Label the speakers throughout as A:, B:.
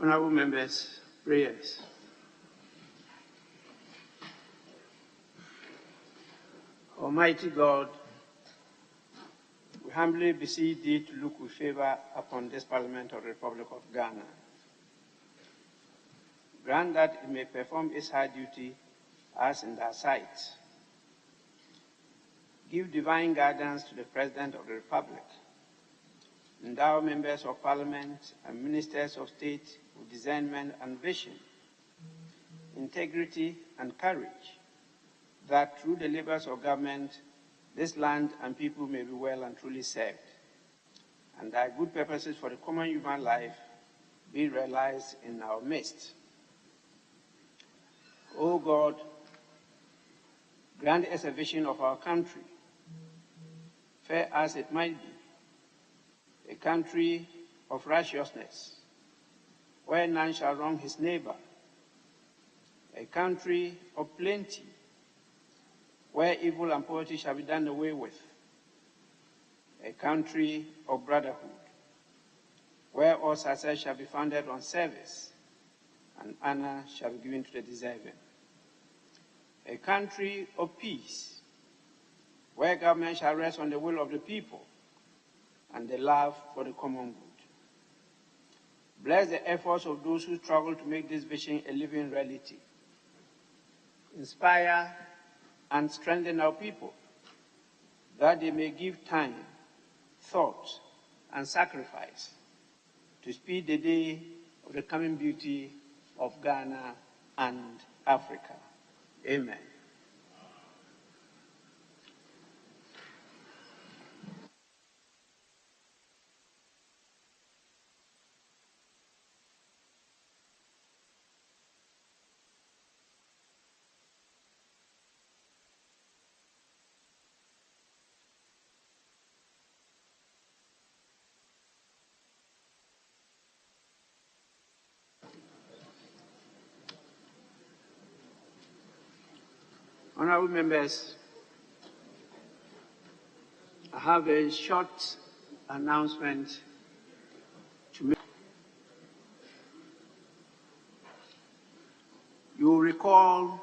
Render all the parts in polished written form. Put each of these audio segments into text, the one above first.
A: Honorable members, prayers. Almighty God, we humbly beseech thee to look with favor upon this Parliament of the Republic of Ghana. Grant that it may perform its high duty as in thy sight. Give divine guidance to the President of the Republic. Endow members of Parliament and ministers of state with discernment and vision, integrity and courage, that through the labors of government, this land and people may be well and truly served, and thy good purposes for the common human life be realized in our midst. O God, grant us a vision of our country, fair as it might be, a country of righteousness, where none shall wrong his neighbor, a country of plenty, where evil and poverty shall be done away with, a country of brotherhood, where all success shall be founded on service, and honor shall be given to the deserving, a country of peace, where government shall rest on the will of the people and the love for the common good. Bless the efforts of those who struggle to make this vision a living reality. Inspire and strengthen our people, that they may give time, thought, and sacrifice to speed the day of the coming beauty of Ghana and Africa. Amen. Honorable members, I have a short announcement to make. You will recall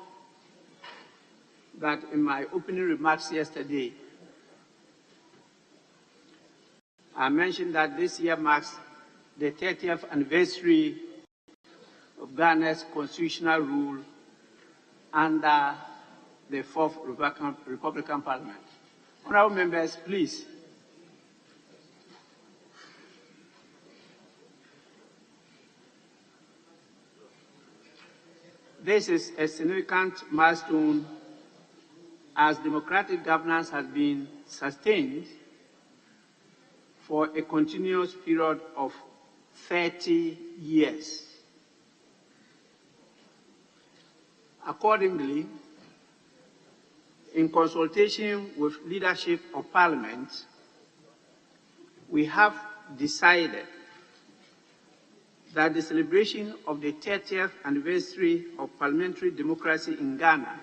A: that in my opening remarks yesterday, I mentioned that this year marks the 30th anniversary of Ghana's constitutional rule under the Fourth Republican Parliament. Honorable members, please. This is a significant milestone as democratic governance has been sustained for a continuous period of 30 years. Accordingly, in consultation with leadership of Parliament, we have decided that the celebration of the 30th anniversary of parliamentary democracy in Ghana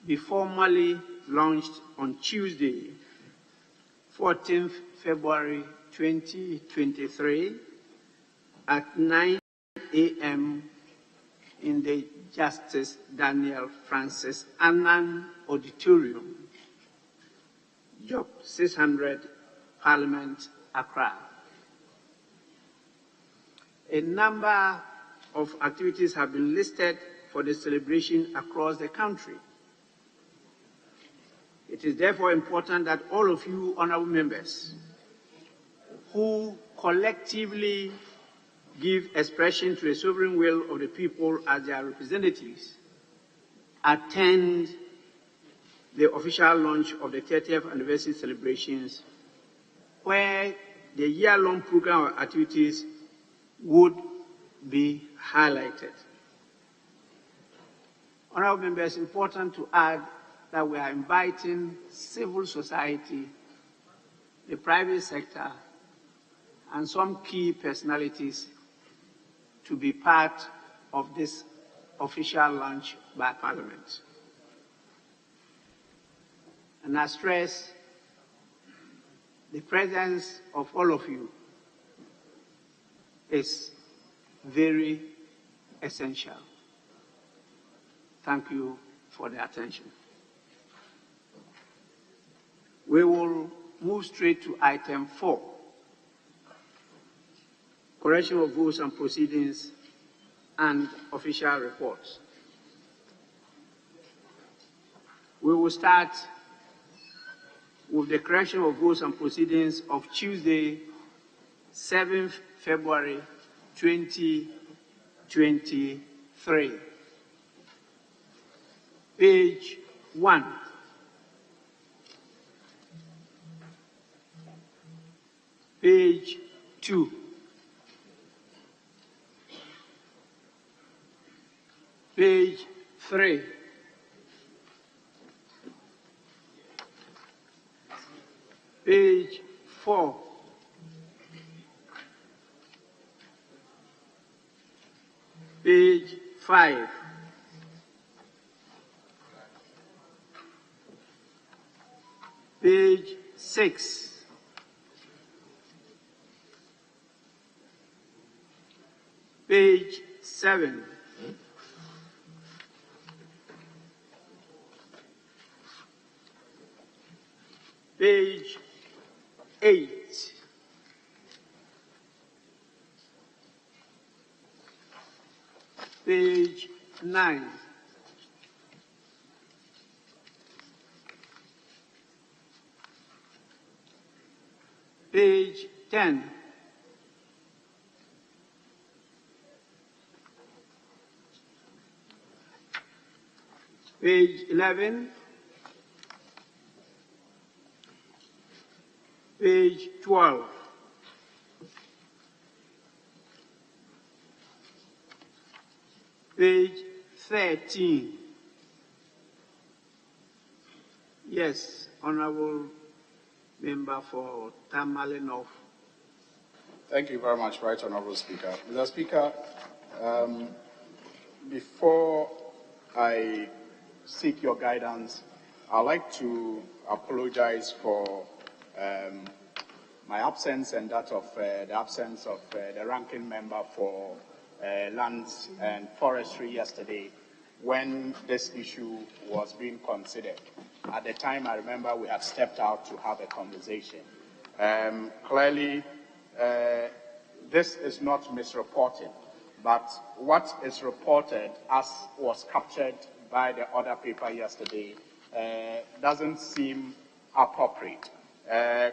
A: be formally launched on Tuesday, 14th February 2023 at 9 a.m. in the Justice Daniel Francis Annan Auditorium, Job 600, Parliament, Accra. A number of activities have been listed for the celebration across the country. It is therefore important that all of you, honorable members, who collectively give expression to the sovereign will of the people as their representatives, attend the official launch of the 30th anniversary celebrations, where the year-long program of activities would be highlighted. Honorable members, it's important to add that we are inviting civil society, the private sector, and some key personalities to be part of this official launch by Parliament. And I stress the presence of all of you is very essential. Thank you for the attention. We will move straight to item 4, correction of votes and proceedings and official reports. We will start with the correction of votes and proceedings of Tuesday, 7th February 2023. Page 1. Page 2. Page 3. Page 4. Page 5. Page 6. Page 7. Page 8. Page 9. Page 10. Page 11. Page 12. Page 13. Yes, Honorable Member for Tamalinov.
B: Thank you very much, Right Honorable Speaker. Mr. Speaker, before I seek your guidance, I'd like to apologize for my absence and that of the absence of the ranking member for lands and forestry yesterday when this issue was being considered. At the time, I remember we had stepped out to have a conversation. Clearly, this is not misreporting, but what is reported as was captured by the other paper yesterday doesn't seem appropriate.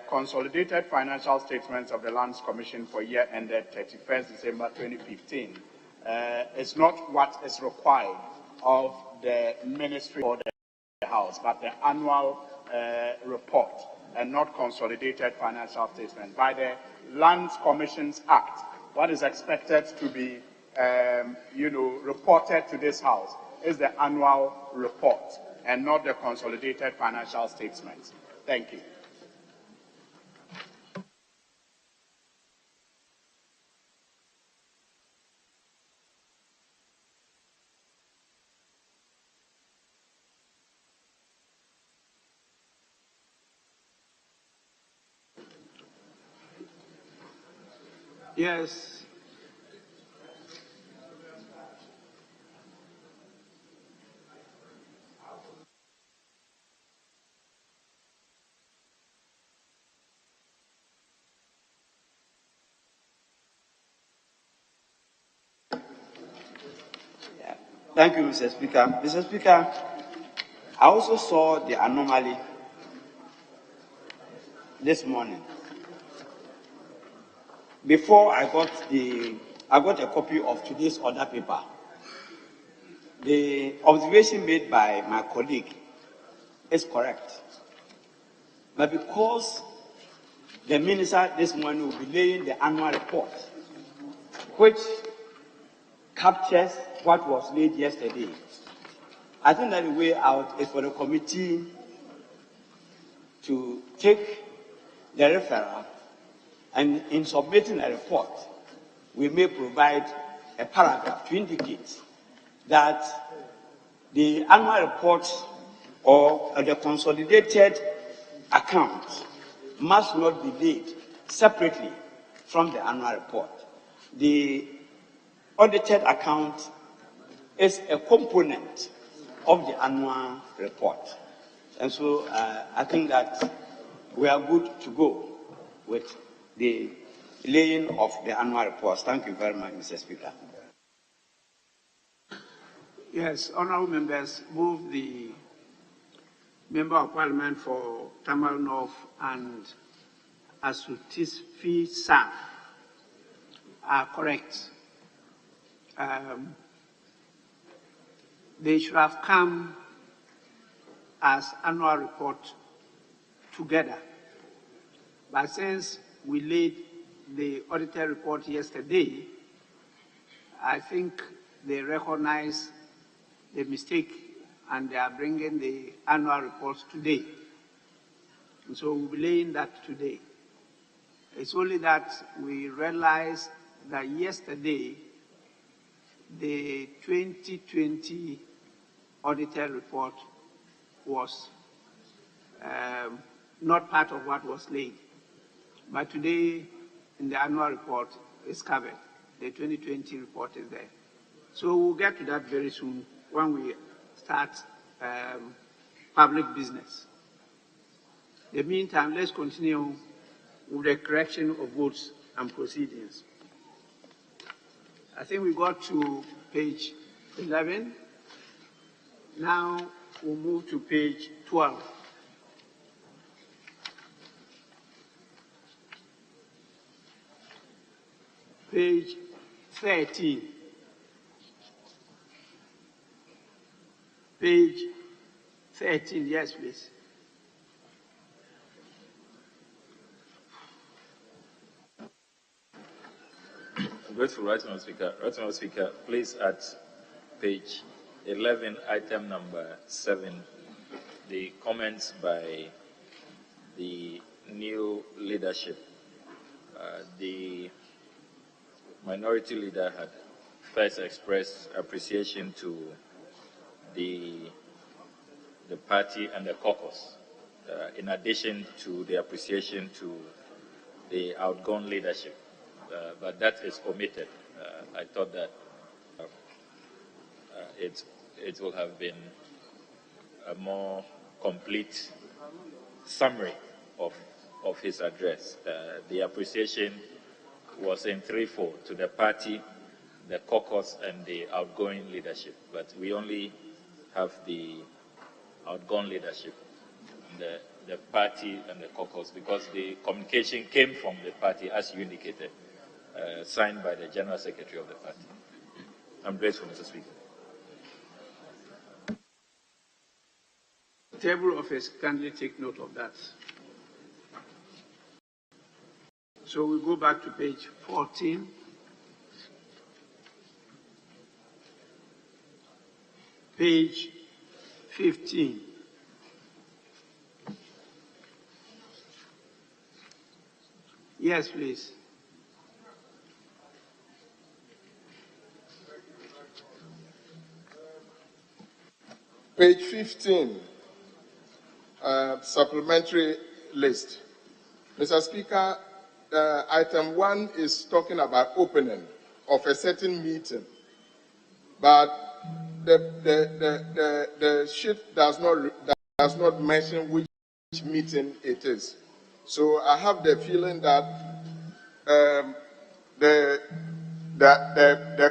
B: Consolidated financial statements of the Lands Commission for year ended 31st December 2015 is not what is required of the Ministry or the House, but the annual report and not consolidated financial statement. By the Lands Commissions Act, what is expected to be reported to this House is the annual report and not the consolidated financial statements. Thank you.
A: Yes.
C: Thank you, Mr. Speaker. Mr. Speaker, I also saw the anomaly this morning. Before I got a copy of today's order paper. The observation made by my colleague is correct. But because the minister this morning will be laying the annual report, which captures what was laid yesterday, I think that the way out is for the committee to take the referral, and in submitting a report, we may provide a paragraph to indicate that the annual report or the consolidated account must not be laid separately from the annual report. The audited account is a component of the annual report. And so I think that we are good to go with the laying of the annual reports. Thank you very much, Mr. Speaker.
A: Yes, honorable members, both the Member of Parliament for Tamil North and Asutisfi South are correct. They should have come as annual report together. But since we laid the auditor report yesterday, I think they recognize the mistake and they are bringing the annual reports today. And so we'll be laying that today. It's only that we realized that yesterday the 2020 auditor report was not part of what was laid. But today, in the annual report, it's covered. The 2020 report is there. So we'll get to that very soon when we start public business. In the meantime, let's continue with the correction of votes and proceedings. I think we got to page 11. Now we'll move to page 12. Page 13. Page 13, yes, please.
D: I'm grateful, Right Honourable Speaker. Right Honourable Speaker, please at page 11, item number 7, the comments by the new leadership. The minority leader had first expressed appreciation to the party and the caucus, in addition to the appreciation to the outgone leadership. But that is omitted. I thought that it will have been a more complete summary of his address. The appreciation was in threefold: to the party, the caucus, and the outgoing leadership. But we only have the outgoing leadership, the party and the caucus, because the communication came from the party, as you indicated, signed by the General Secretary of the party. I'm grateful, Mr. Speaker.
A: Table office, kindly take note of that. So we go back to page 14. Page 15. Yes, please.
E: Page 15, supplementary list. Mr. Speaker, item 1 is talking about opening of a certain meeting, but the sheet does not mention which meeting it is. So I have the feeling that the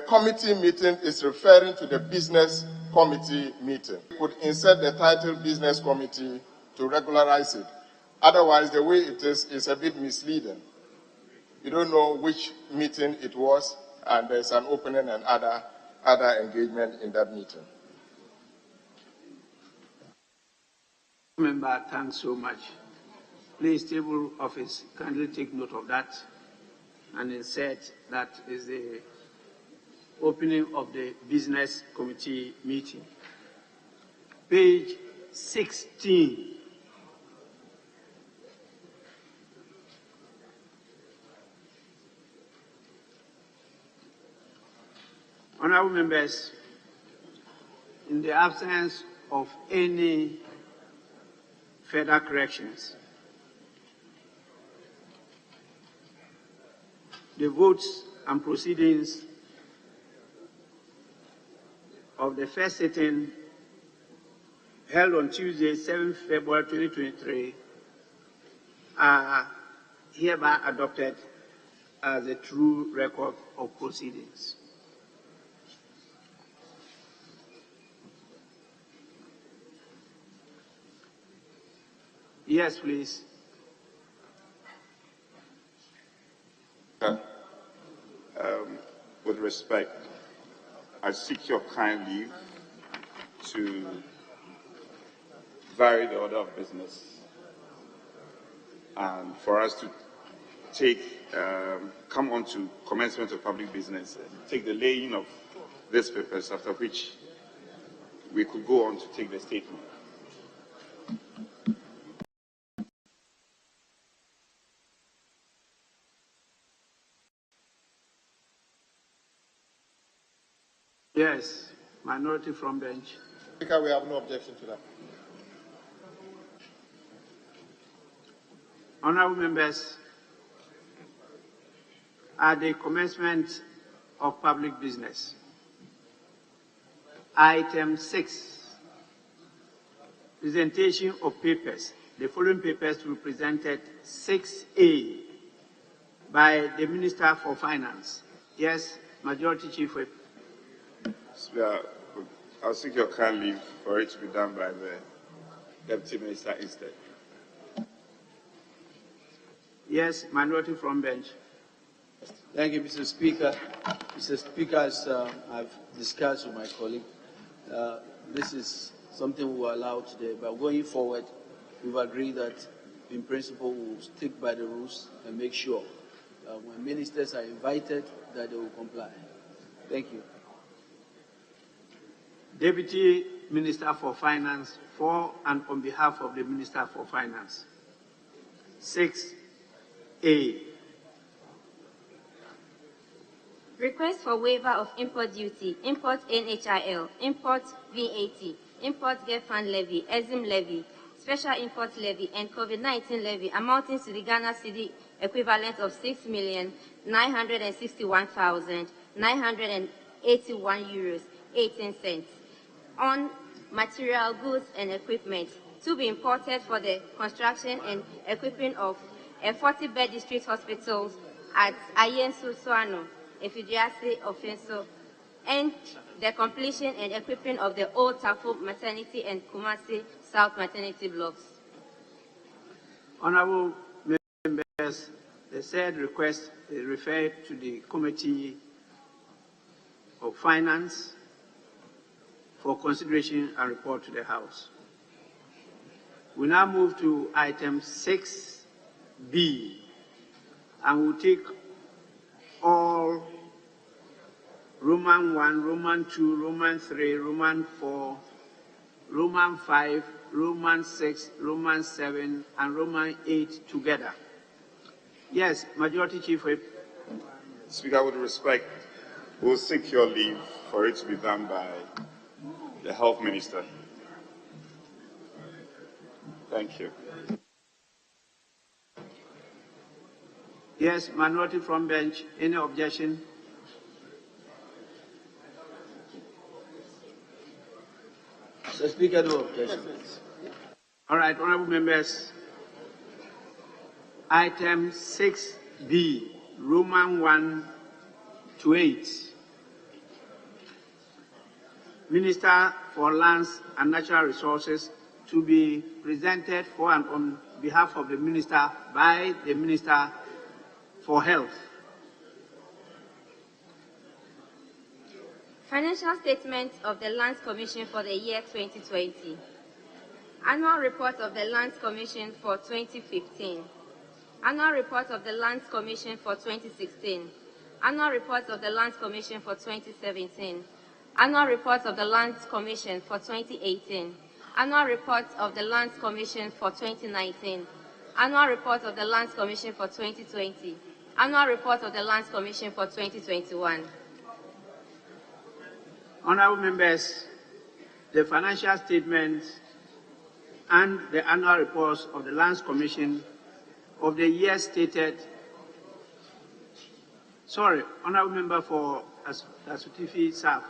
E: committee meeting is referring to the business committee meeting. We could insert the title business committee to regularize it. Otherwise, the way it is a bit misleading. You don't know which meeting it was, and there's an opening and other engagement in that meeting.
A: Member, thanks so much. Please, table office, kindly take note of that and insert that is the opening of the business committee meeting. Page 16. Honorable members, in the absence of any further corrections, the votes and proceedings of the first sitting held on Tuesday, 7th February 2023, are hereby adopted as a true record of proceedings. Yes, please.
F: With respect, I seek your kind leave to vary the order of business and for us to come on to commencement of public business, take the laying of these papers, after which we could go on to take the statement.
A: Yes, minority from bench.
E: Speaker, we have no objection to that.
A: Honorable members, at the commencement of public business, item 6, presentation of papers. The following papers to be presented: 6A by the Minister for Finance. Yes, Majority Chief Whip.
F: Speaker, I'll seek your kind leave for it to be done by the Deputy Minister instead.
A: Yes, minority from bench.
G: Thank you, Mr. Speaker. Mr. Speaker, as I've discussed with my colleague, this is something we will allow today. But going forward, we've agreed that, in principle, we will stick by the rules and make sure when ministers are invited that they will comply. Thank you.
A: Deputy Minister for Finance, for and on behalf of the Minister for Finance. 6A.
H: Request for waiver of import duty, import NHIL, import VAT, import Get Fund levy, EXIM levy, special import levy, and COVID-19 levy amounting to the Ghana cedi equivalent of 6,961,981 euros 18 cents on material, goods, and equipment to be imported for the construction and equipping of a 40-bed district hospitals at Ayensu Suano, Efidiase Offenso, and the completion and equipping of the Old Tafo Maternity and Kumasi South Maternity blocks.
A: Honorable members, the said request is referred to the Committee of Finance for consideration and report to the House. We now move to item 6B, and we'll take all Roman 1, Roman 2, Roman 3, Roman 4, Roman 5, Roman 6, Roman 7, and Roman 8 together. Yes, Majority Chief Whip.
F: Speaker, with respect, we'll seek your leave for it to be done by the Health Minister. Thank you.
A: Yes, minority from bench. Any objection?
G: Mr. Speaker, no objection.
A: All right, honorable members. Item 6B, Roman 1 to 8. Minister for Lands and Natural Resources to be presented for and on behalf of the Minister by the Minister for Health.
H: Financial statement of the Lands Commission for the year 2020. Annual report of the Lands Commission for 2015. Annual report of the Lands Commission for 2016. Annual report of the Lands Commission for 2017. Annual report of the Lands Commission for 2018. Annual report of the Lands Commission for 2019. Annual report of the Lands Commission for 2020. Annual report of the Lands Commission for 2021.
A: Honorable members, the financial statements and the annual reports of the Lands Commission of the year stated. Sorry, Honorable Member for Asutifi South.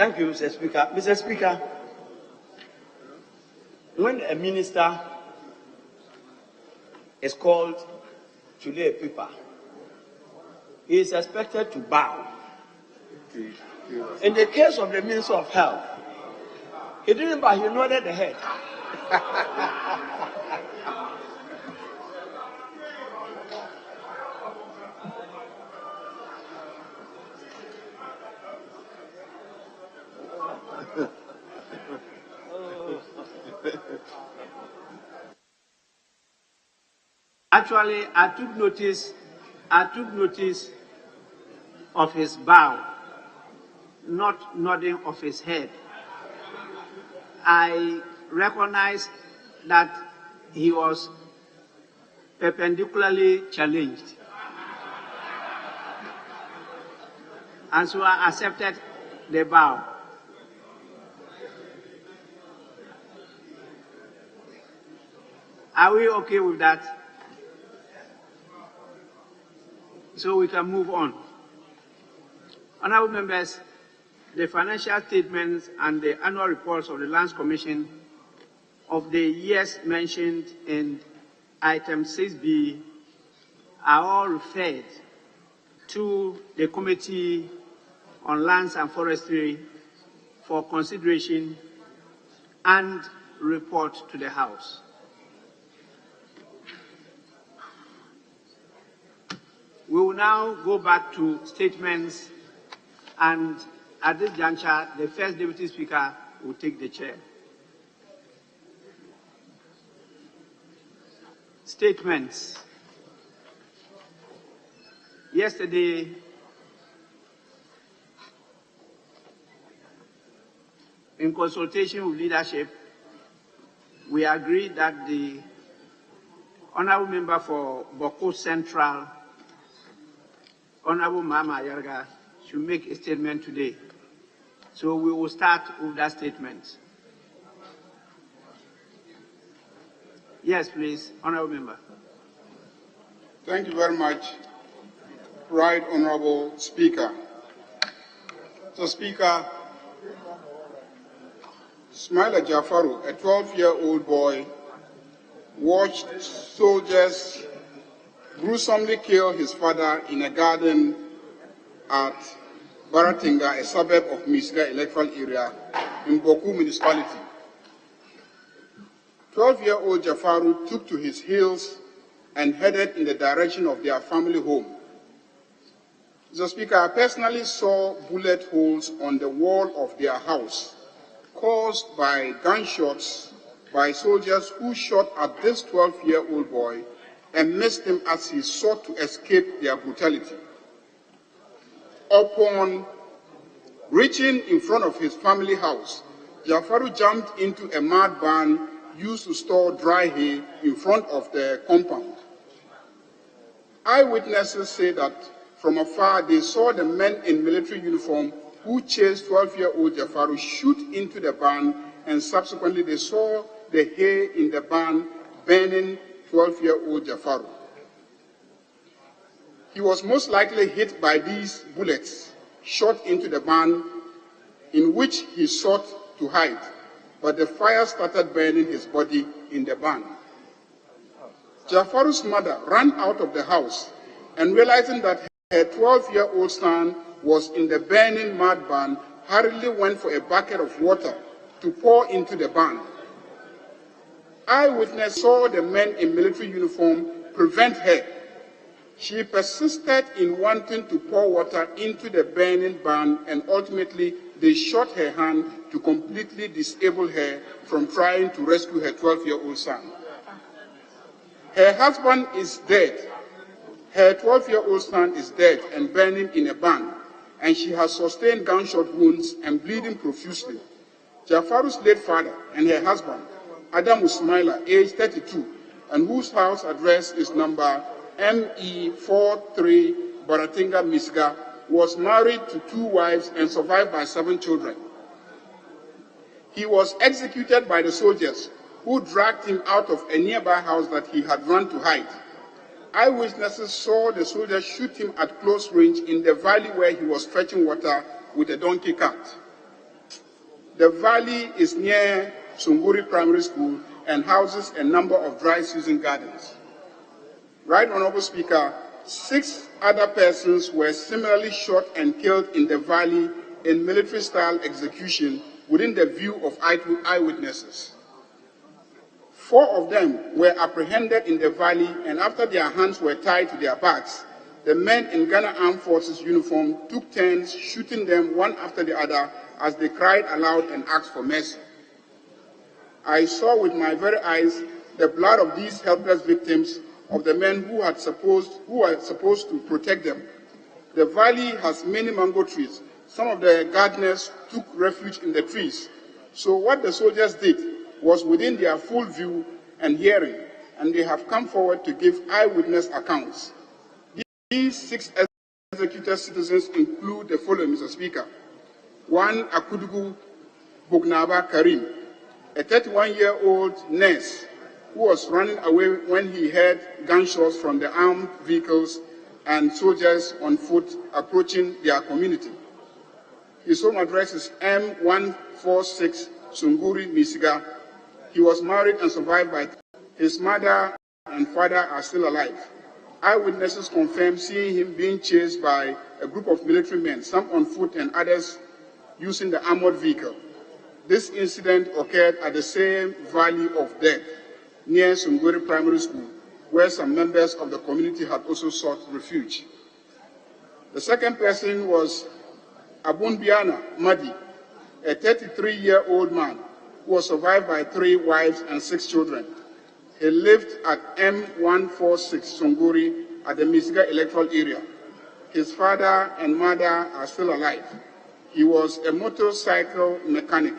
C: Thank you, Mr. Speaker. Mr. Speaker, when a minister is called to lay a paper, he is expected to bow. In the case of the Minister of Health, he didn't bow, he nodded the head.
A: Actually, I took notice of his bow, not nodding of his head. I recognized that he was perpendicularly challenged. And so I accepted the bow. Are we okay with that? So we can move on. Honorable members, the financial statements and the annual reports of the Lands Commission of the years mentioned in item 6B are all referred to the Committee on Lands and Forestry for consideration and report to the House. We will now go back to statements, and at this juncture, the first Deputy Speaker will take the chair. Statements. Yesterday, in consultation with leadership, we agreed that the Honourable Member for Boko Central, Honourable Mama Yarga, should make a statement today. So we will start with that statement. Yes, please, Honourable Member.
I: Thank you very much, Right Honourable Speaker. So, Speaker, Smaila Jafaru, a 12-year-old boy, watched soldiers gruesomely kill his father in a garden at Baratinga, a suburb of Misga electoral area in Boku municipality. 12-year-old Jafaru took to his heels and headed in the direction of their family home. Mr. Speaker, I personally saw bullet holes on the wall of their house caused by gunshots by soldiers who shot at this 12-year-old boy and missed him as he sought to escape their brutality. Upon reaching in front of his family house, Jafaru jumped into a mud barn used to store dry hay in front of the compound. Eyewitnesses say that from afar they saw the men in military uniform who chased 12-year-old Jafaru shoot into the barn, and subsequently they saw the hay in the barn burning 12-year-old Jafaru. He was most likely hit by these bullets shot into the barn in which he sought to hide, but the fire started burning his body in the barn. Jafaru's mother ran out of the house and, realizing that her 12-year-old son was in the burning mud barn, hurriedly went for a bucket of water to pour into the barn. Eyewitness saw the men in military uniform prevent her. She persisted in wanting to pour water into the burning barn, and ultimately they shot her hand to completely disable her from trying to rescue her 12-year-old son. Her husband is dead. Her 12-year-old son is dead and burning in a barn, and she has sustained gunshot wounds and bleeding profusely. Jafaru's late father and her husband, Adam Usmaila, aged 32, and whose house address is number ME43 Baratinga Misga, was married to 2 wives and survived by 7 children. He was executed by the soldiers, who dragged him out of a nearby house that he had run to hide. Eyewitnesses saw the soldiers shoot him at close range in the valley where he was fetching water with a donkey cart. The valley is near Sunguri Primary School and houses a number of dry season gardens. Right Honorable Speaker, 6 other persons were similarly shot and killed in the valley in military-style execution within the view of eyewitnesses. 4 of them were apprehended in the valley, and after their hands were tied to their backs, the men in Ghana Armed Forces uniform took turns shooting them one after the other as they cried aloud and asked for mercy. I saw with my very eyes the blood of these helpless victims of the men who were supposed to protect them. The valley has many mango trees. Some of the gardeners took refuge in the trees. So what the soldiers did was within their full view and hearing, and they have come forward to give eyewitness accounts. These 6 executed citizens include the following, Mr. Speaker. 1, Akudugu Bugnaba Karim, a 31-year-old nurse who was running away when he heard gunshots from the armed vehicles and soldiers on foot approaching their community. His home address is M146 Sunguri, Misiga. He was married and survived by his mother and father are still alive. Eyewitnesses confirm seeing him being chased by a group of military men, some on foot and others using the armored vehicle. This incident occurred at the same Valley of Death, near Sunguri Primary School, where some members of the community had also sought refuge. The second person was Abunbiana Madi, a 33-year-old man who was survived by 3 wives and 6 children. He lived at M146 Sunguri at the Misiga electoral area. His father and mother are still alive. He was a motorcycle mechanic,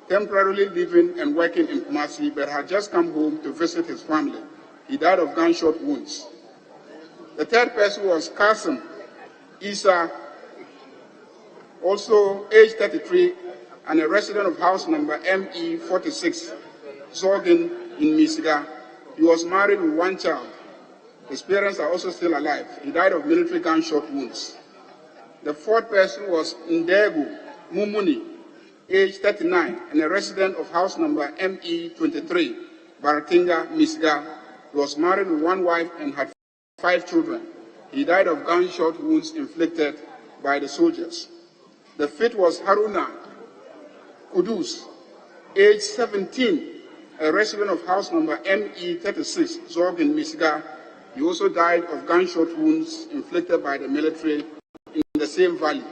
I: temporarily living and working in Kumasi, but had just come home to visit his family. He died of gunshot wounds. The third person was Qasim Isa, also age 33, and a resident of house number ME46, Zorgin in Misiga. He was married with 1 child. His parents are also still alive. He died of military gunshot wounds. The fourth person was Ndegu Mumuni, age 39, and a resident of house number ME23, Baratinga, Misiga. He was married with 1 wife and had 5 children. He died of gunshot wounds inflicted by the soldiers. The fifth was Haruna Kudus, age 17, a resident of house number ME36, Zorgin, Misiga. He also died of gunshot wounds inflicted by the military in the same valley.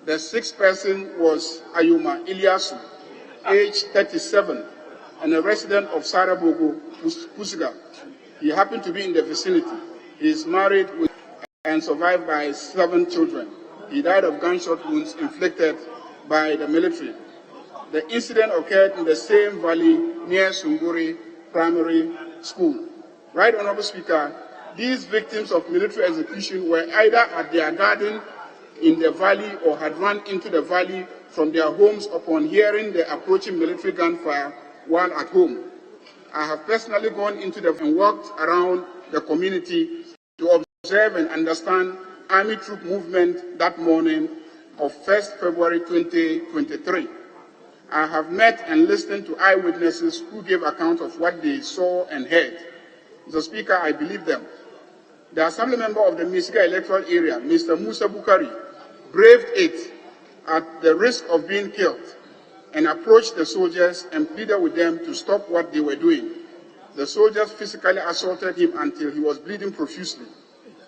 I: The sixth person was Ayuma Ilyasu, age 37, and a resident of Sarabogo, Pusiga. He happened to be in the vicinity. He is married and survived by 7 children. He died of gunshot wounds inflicted by the military. The incident occurred in the same valley near Sunguri Primary School. Right Honorable Speaker, these victims of military execution were either at their garden in the valley or had run into the valley from their homes upon hearing the approaching military gunfire while at home. I have personally gone into and walked around the community to observe and understand army troop movement that morning of 1st February 2023. I have met and listened to eyewitnesses who gave account of what they saw and heard. Mr. Speaker, I believe them. The Assembly member of the Misiga electoral area, Mr. Musa Bukari, braved it at the risk of being killed and approached the soldiers and pleaded with them to stop what they were doing. The soldiers physically assaulted him until he was bleeding profusely.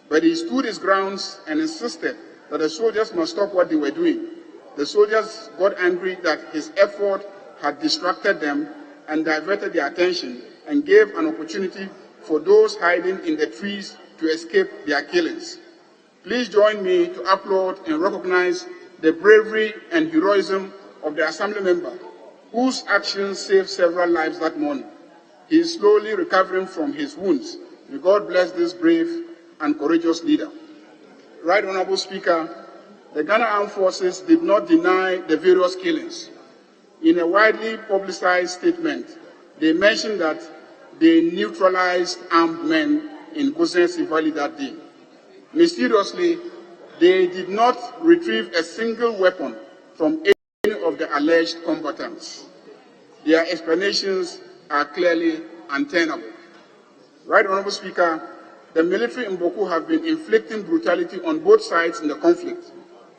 I: But he stood his grounds and insisted that the soldiers must stop what they were doing. The soldiers got angry that his effort had distracted them and diverted their attention and gave an opportunity for those hiding in the trees to escape their killings. Please join me to applaud and recognize the bravery and heroism of the Assembly member, whose actions saved several lives that morning. He is slowly recovering from his wounds. May God bless this brave and courageous leader. Right Honorable Speaker, the Ghana Armed Forces did not deny the various killings. In a widely publicized statement, they mentioned that they neutralized armed men in Gosensi Valley that day. Mysteriously, they did not retrieve a single weapon from any of the alleged combatants. Their explanations are clearly untenable. Right, Honorable Speaker, the military in Boku have been inflicting brutality on both sides in the conflict.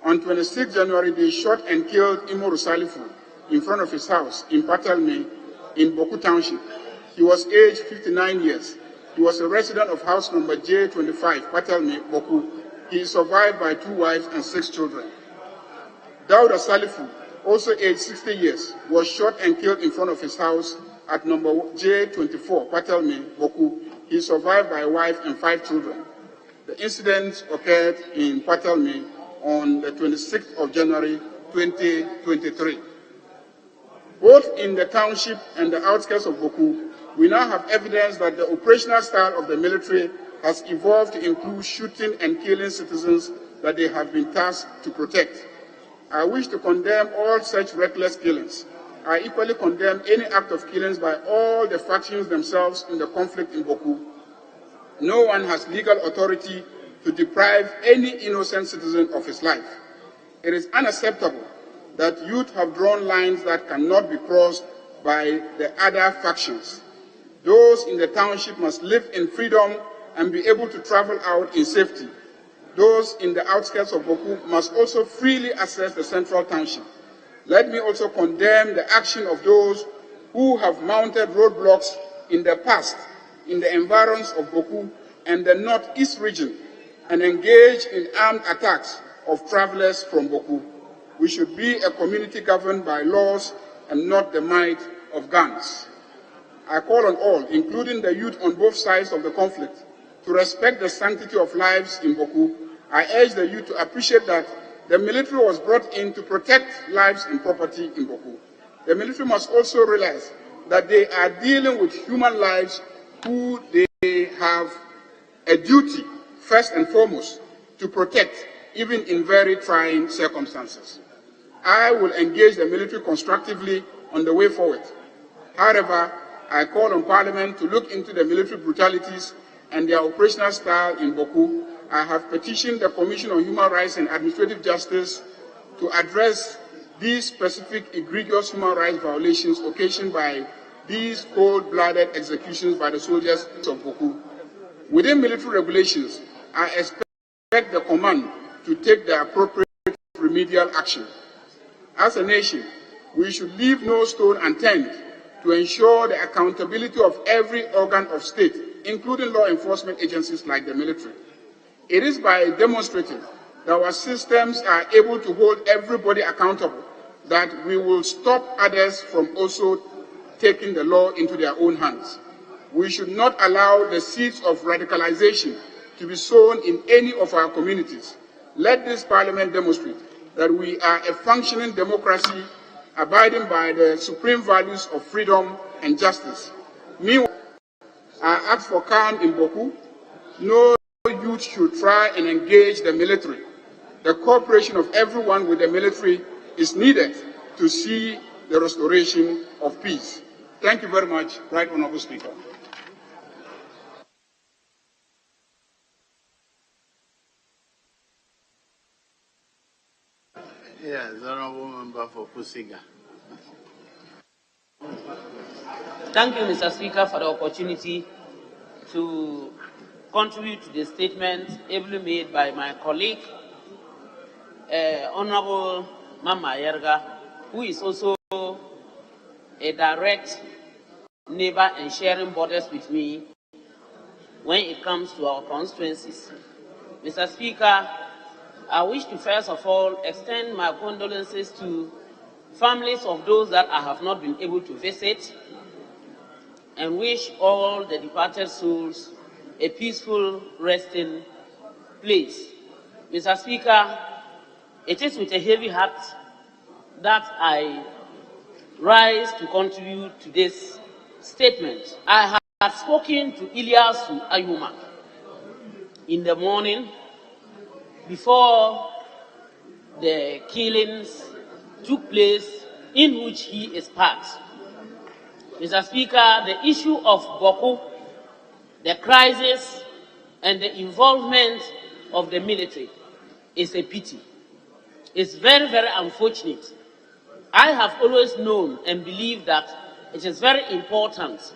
I: On 26 January, they shot and killed Imoru Salifu in front of his house in Patalme in Boku Township. He was aged 59 years. He was a resident of house number J25, Patalme, Boku. He is survived by 2 wives and 6 children. Dauda Salifu, also aged 60 years, was shot and killed in front of his house at number J24, Patalme, Boku. He is survived by a wife and 5 children. The incident occurred in Patalme on the 26th of January, 2023. Both in the township and the outskirts of Boku, we now have evidence that the operational style of the military has evolved to include shooting and killing citizens that they have been tasked to protect. I wish to condemn all such reckless killings. I equally condemn any act of killings by all the factions themselves in the conflict in Boku. No one has legal authority to deprive any innocent citizen of his life. It is unacceptable that youth have drawn lines that cannot be crossed by the other factions. Those in the township must live in freedom and be able to travel out in safety. Those in the outskirts of Boku must also freely access the central township. Let me also condemn the action of those who have mounted roadblocks in the past in the environs of Boku and the northeast region and engaged in armed attacks of travelers from Boku. We should be a community governed by laws and not the might of guns. I call on all, including the youth on both sides of the conflict, to respect the sanctity of lives in Boku. I urge the youth to appreciate that the military was brought in to protect lives and property in Boku. The military must also realize that they are dealing with human lives who they have a duty, first and foremost, to protect, even in very trying circumstances. I will engage the military constructively on the way forward. However, I call on Parliament to look into the military brutalities and their operational style in Boku. I have petitioned the Commission on Human Rights and Administrative Justice to address these specific egregious human rights violations occasioned by these cold-blooded executions by the soldiers of Boku. Within military regulations, I expect the command to take the appropriate remedial action. As a nation, we should leave no stone unturned to ensure the accountability of every organ of state, including law enforcement agencies like the military. It is by demonstrating that our systems are able to hold everybody accountable that we will stop others from also taking the law into their own hands. We should not allow the seeds of radicalization to be sown in any of our communities. Let this Parliament demonstrate that we are a functioning democracy abiding by the supreme values of freedom and justice. Meanwhile, I ask for calm in Boku. No youth should try and engage the military. The cooperation of everyone with the military is needed to see the restoration of peace. Thank you very much, Right Honourable Speaker.
G: Yes, Honourable Member for Pusiga.
J: Thank you, Mr. Speaker, for the opportunity to contribute to the statement ably made by my colleague, Honourable Mama Yerga, who is also a direct neighbor and sharing borders with me when it comes to our constituencies. Mr. Speaker, I wish to first of all extend my condolences to families of those that I have not been able to visit and wish all the departed souls a peaceful resting place. Mr. Speaker, it is with a heavy heart that I rise to contribute to this statement. I had spoken to Ilyasu Ayuma in the morning before the killings took place in which he is part. Mr. Speaker, the issue of Boku, the crisis and the involvement of the military is a pity. It's very, very unfortunate I have always known and believed that it is very important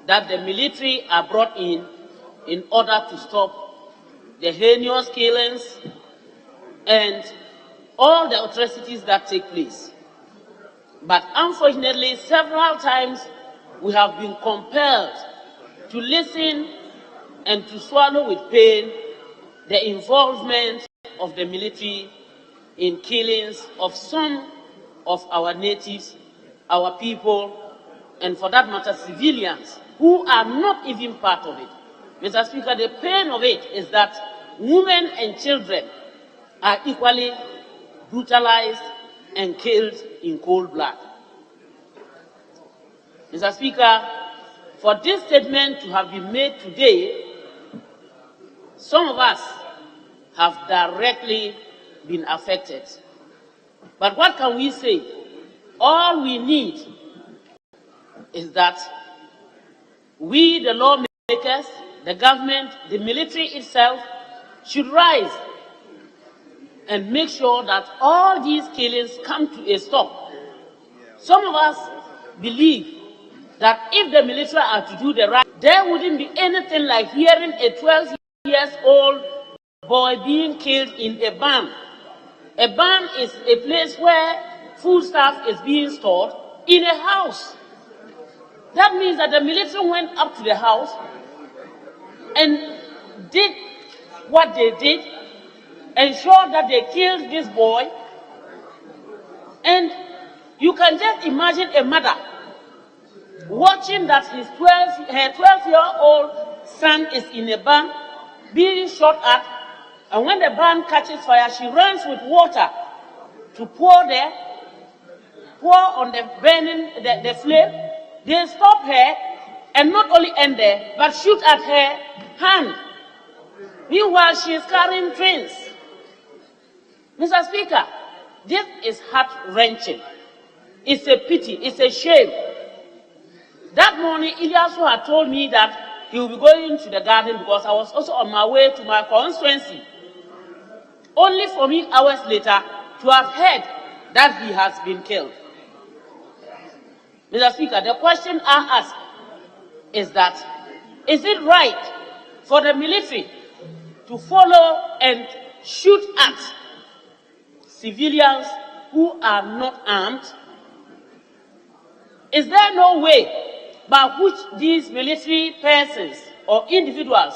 J: that the military are brought in order to stop the heinous killings and all the atrocities that take place. But unfortunately, several times we have been compelled to listen and to swallow with pain the involvement of the military in killings of some of our natives, our people, and for that matter, civilians who are not even part of it. Mr. Speaker, the pain of it is that women and children are equally brutalized and killed in cold blood. Mr. Speaker, for this statement to have been made today, some of us have directly been affected. But what can we say? All we need is that we, the lawmakers, the government, the military itself, should rise and make sure that all these killings come to a stop. Some of us believe that if the military are to do the right, there wouldn't be anything like hearing a 12-year-old boy being killed in a barn. A barn is a place where foodstuff is being stored in a house. That means that the military went up to the house and did what they did, ensured that they killed this boy. And you can just imagine a mother watching that her 12-year-old son is in a barn being shot at, and when the barn catches fire, she runs with water to pour on the burning, the flame. They stop her and not only end there, but shoot at her hand. Meanwhile, she is carrying twins. Mr. Speaker, this is heart-wrenching. It's a pity, it's a shame. That morning, Ilyasu had told me that he will be going to the garden because I was also on my way to my constituency. Only for me, hours later, to have heard that he has been killed. Mr. Speaker, the question I ask is that, is it right for the military to follow and shoot at civilians who are not armed? Is there no way by which these military persons or individuals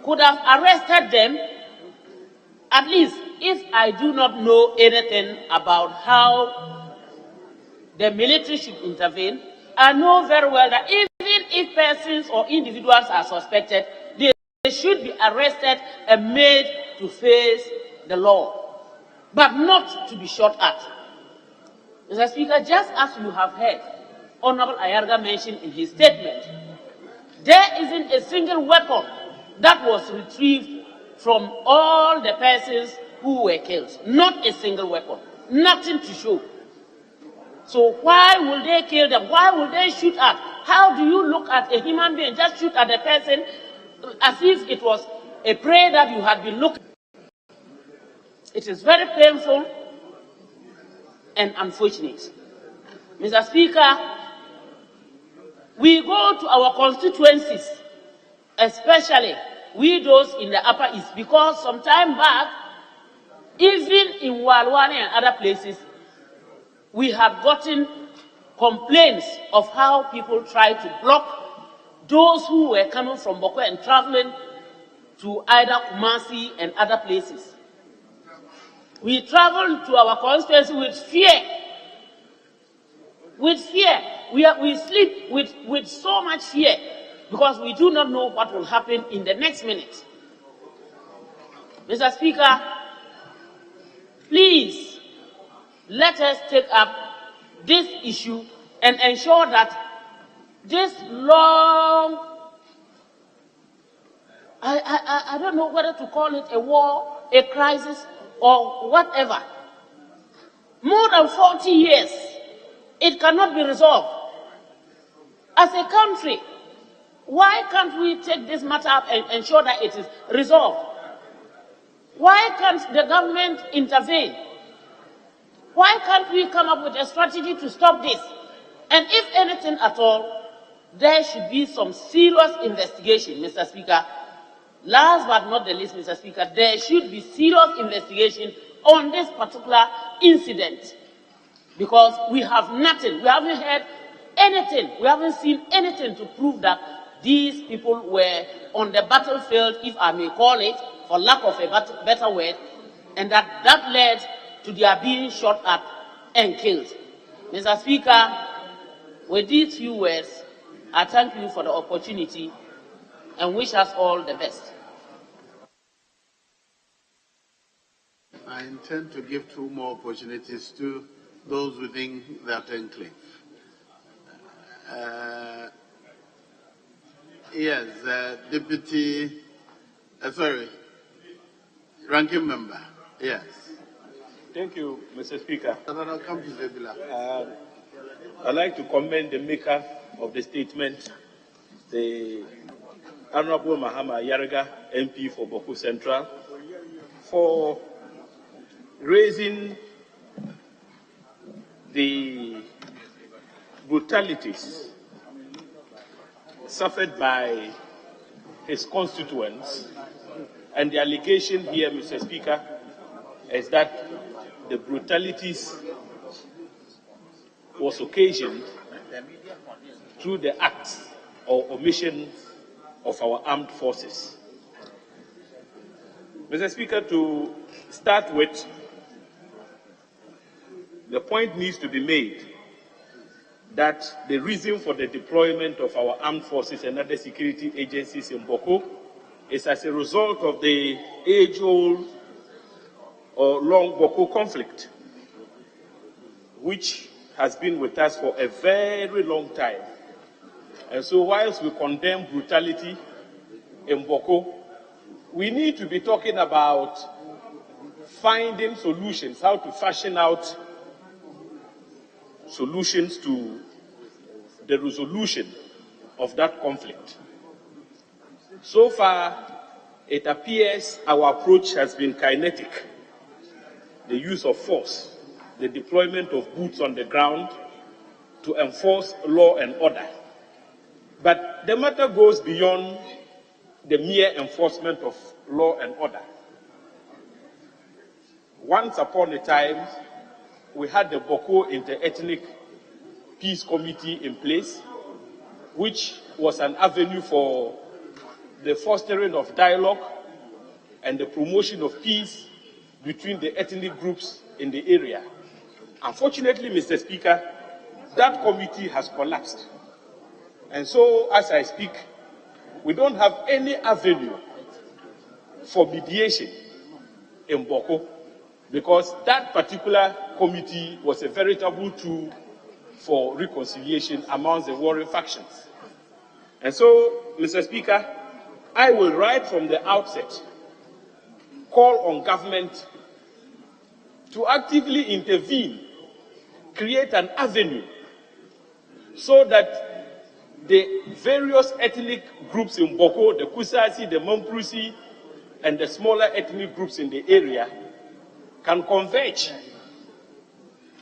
J: could have arrested them? At least, if I do not know anything about how the military should intervene, I know very well that even if persons or individuals are suspected, they should be arrested and made to face the law, but not to be shot at. Mr. Speaker, just as you have heard Honorable Ayarga mentioned in his statement, there isn't a single weapon that was retrieved from all the persons who were killed. Not a single weapon. Nothing to show. So why will they kill them? Why will they shoot at? How do you look at a human being, just shoot at a person as if it was a prey that you had been looking? It is very painful and unfortunate. Mr. Speaker, we go to our constituencies, especially we those in the Upper East, because some time back, even in Walwane and other places, we have gotten complaints of how people try to block those who were coming from Boko and traveling to either Kumasi and other places. We travel to our constituency with fear. With fear. We sleep with so much fear because we do not know what will happen in the next minute. Mr. Speaker, please let us take up this issue and ensure that this long, I don't know whether to call it a war, a crisis, or whatever. More than 40 years, it cannot be resolved. As a country, why can't we take this matter up and ensure that it is resolved? Why can't the government intervene? Why can't we come up with a strategy to stop this? And if anything at all, there should be some serious investigation, Mr. Speaker. Last but not the least, Mr. Speaker, there should be serious investigation on this particular incident, because we have nothing, we haven't heard anything, we haven't seen anything to prove that these people were on the battlefield, if I may call it, for lack of a better word, and that led to their being shot at and killed. Mr. Speaker, with these few words, I thank you for the opportunity and wish us all the best.
K: I intend to give 2 more opportunities to those within that enclave. Yes, Deputy, Ranking Member, yes.
L: Thank you, Mr. Speaker.
K: Come to the
L: I'd like to commend the maker of the statement, the Honorable Mahama Yarega, MP for Boko Central, for raising the brutalities suffered by his constituents. And the allegation here, Mr. Speaker, is that the brutalities was occasioned through the acts or omissions of our armed forces. Mr. Speaker, to start with, the point needs to be made that the reason for the deployment of our armed forces and other security agencies in Boko is as a result of the age-old or long Boko conflict, which has been with us for a very long time. And so whilst we condemn brutality in Boko, we need to be talking about finding solutions, how to fashion out solutions to the resolution of that conflict. So far, it appears our approach has been kinetic. The use of force, the deployment of boots on the ground to enforce law and order. But the matter goes beyond the mere enforcement of law and order. Once upon a time, we had the Boko Inter-Ethnic Peace Committee in place, which was an avenue for the fostering of dialogue and the promotion of peace between the ethnic groups in the area. Unfortunately, Mr. Speaker, that committee has collapsed. And so, as I speak, we don't have any avenue for mediation in Boko, because that particular committee was a veritable tool for reconciliation amongst the warring factions. And so, Mr. Speaker, I will right from the outset call on government to actively intervene, create an avenue so that the various ethnic groups in Boko, the Kusasi, the Mamprusi, and the smaller ethnic groups in the area can converge,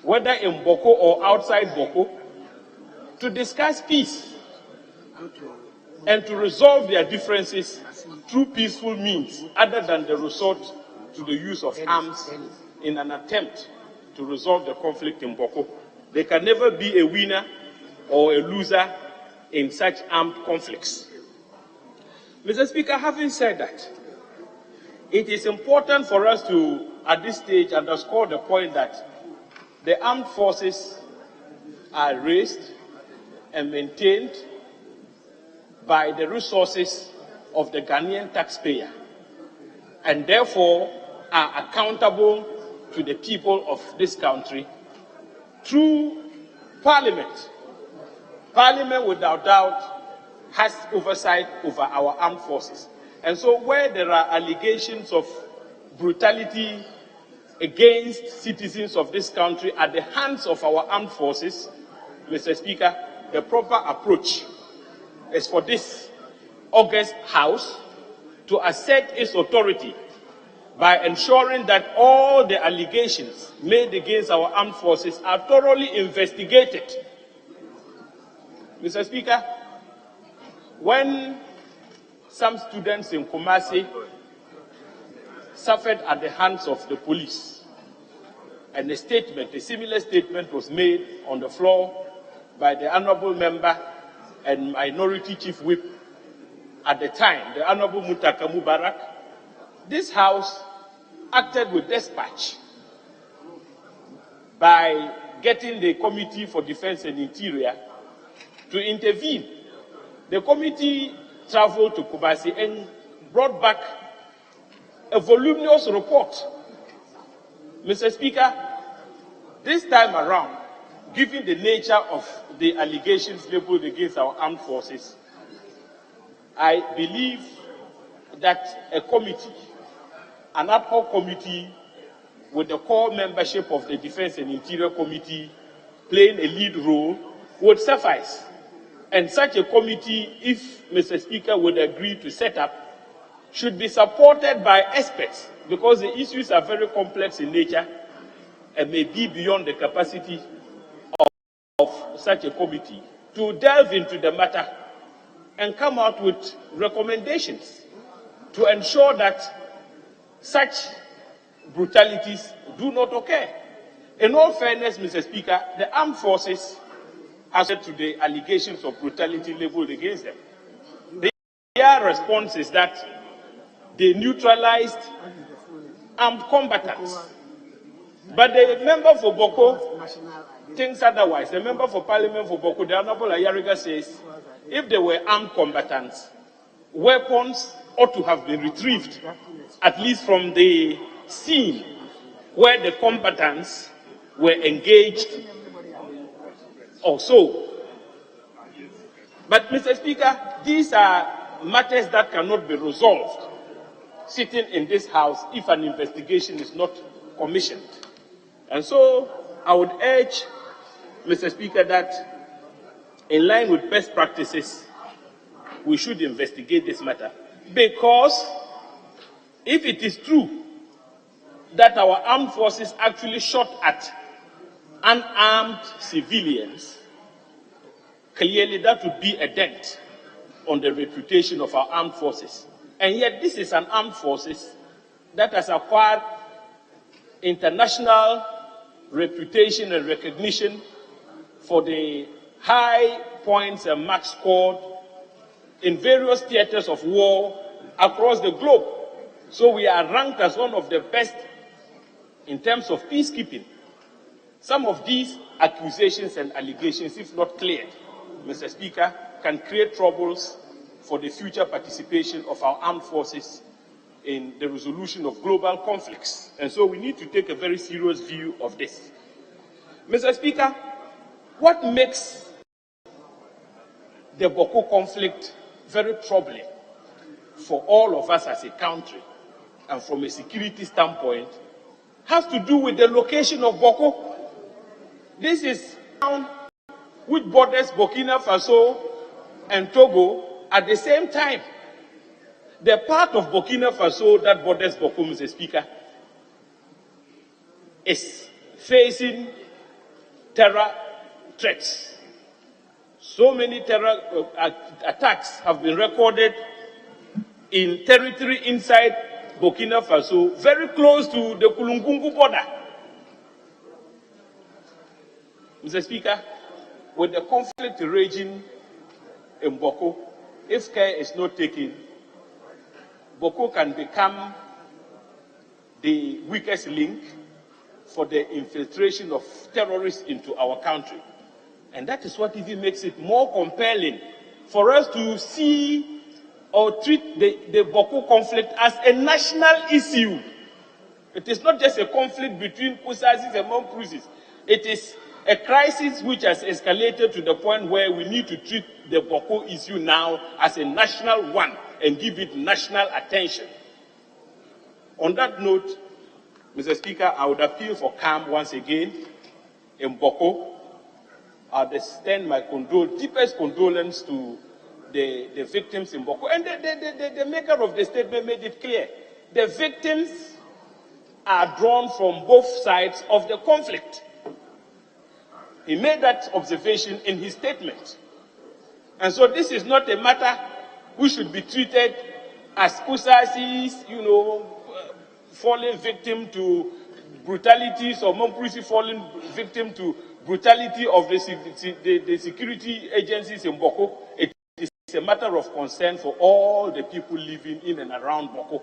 L: whether in Boko or outside Boko, to discuss peace and to resolve their differences through peaceful means other than the resort to the use of arms in an attempt to resolve the conflict in Boko. There can never be a winner or a loser in such armed conflicts. Mr. Speaker, having said that, it is important for us to, at this stage, underscore the point that the armed forces are raised and maintained by the resources of the Ghanaian taxpayer, and therefore are accountable to the people of this country through Parliament. Parliament, without doubt, has oversight over our armed forces. And so where there are allegations of brutality against citizens of this country at the hands of our armed forces, Mr. Speaker, the proper approach is for this august House to assert its authority by ensuring that all the allegations made against our armed forces are thoroughly investigated. Mr. Speaker, when some students in Kumasi suffered at the hands of the police, and a similar statement was made on the floor by the honorable member and minority chief whip at the time, the Honorable Mutaka Mubarak, this House acted with dispatch by getting the Committee for Defense and Interior to intervene. The committee traveled to Kumasi and brought back a voluminous report. Mr. Speaker, this time around, given the nature of the allegations labeled against our armed forces, I believe that a committee, an ad hoc committee with the core membership of the Defense and Interior Committee playing a lead role would suffice. And such a committee, if Mr. Speaker would agree to set up, should be supported by experts, because the issues are very complex in nature and may be beyond the capacity of such a committee to delve into the matter and come out with recommendations to ensure that such brutalities do not occur. In all fairness, Mr. Speaker, the armed forces have said to the allegations of brutality leveled against them. Their response is that they neutralized armed combatants. But the member for Boko thinks otherwise. The member for Parliament for Boko, the Honorable Ayariga, says if they were armed combatants, weapons ought to have been retrieved, at least from the scene where the combatants were engaged or so. But, Mr. Speaker, these are matters that cannot be resolved sitting in this House if an investigation is not commissioned. And so I would urge, Mr. Speaker, that in line with best practices, we should investigate this matter. Because if it is true that our armed forces actually shot at unarmed civilians, clearly that would be a dent on the reputation of our armed forces. And yet this is an armed forces that has acquired international reputation and recognition for the high points and marks scored in various theaters of war across the globe. So we are ranked as one of the best in terms of peacekeeping. Some of these accusations and allegations, if not cleared, Mr. Speaker, can create troubles for the future participation of our armed forces in the resolution of global conflicts. And so we need to take a very serious view of this. Mr. Speaker, what makes the Boko conflict very troubling for all of us as a country and from a security standpoint has to do with the location of Boko. This is a town which borders Burkina Faso and Togo at the same time. The part of Burkina Faso that borders Boko, Mr. Speaker, is facing terror threats. So many terror attacks have been recorded in territory inside Burkina Faso, very close to the Kulungungu border. Mr. Speaker, with the conflict raging in Boko, if care is not taken, Boko can become the weakest link for the infiltration of terrorists into our country. And that is what even makes it more compelling for us to see or treat the Boko conflict as a national issue. It is not just a conflict between Kusazis and Mampruzis. It is a crisis which has escalated to the point where we need to treat the Boko issue now as a national one and give it national attention. On that note, Mr. Speaker, I would appeal for calm once again in Boko. I would extend my deepest condolence to the victims in Boko. And the maker of the statement made it clear. The victims are drawn from both sides of the conflict. He made that observation in his statement. And so this is not a matter which should be treated as Kusasis, falling victim to brutalities, or Momprisi falling victim to brutality of the security agencies in Boko. It is a matter of concern for all the people living in and around Boko.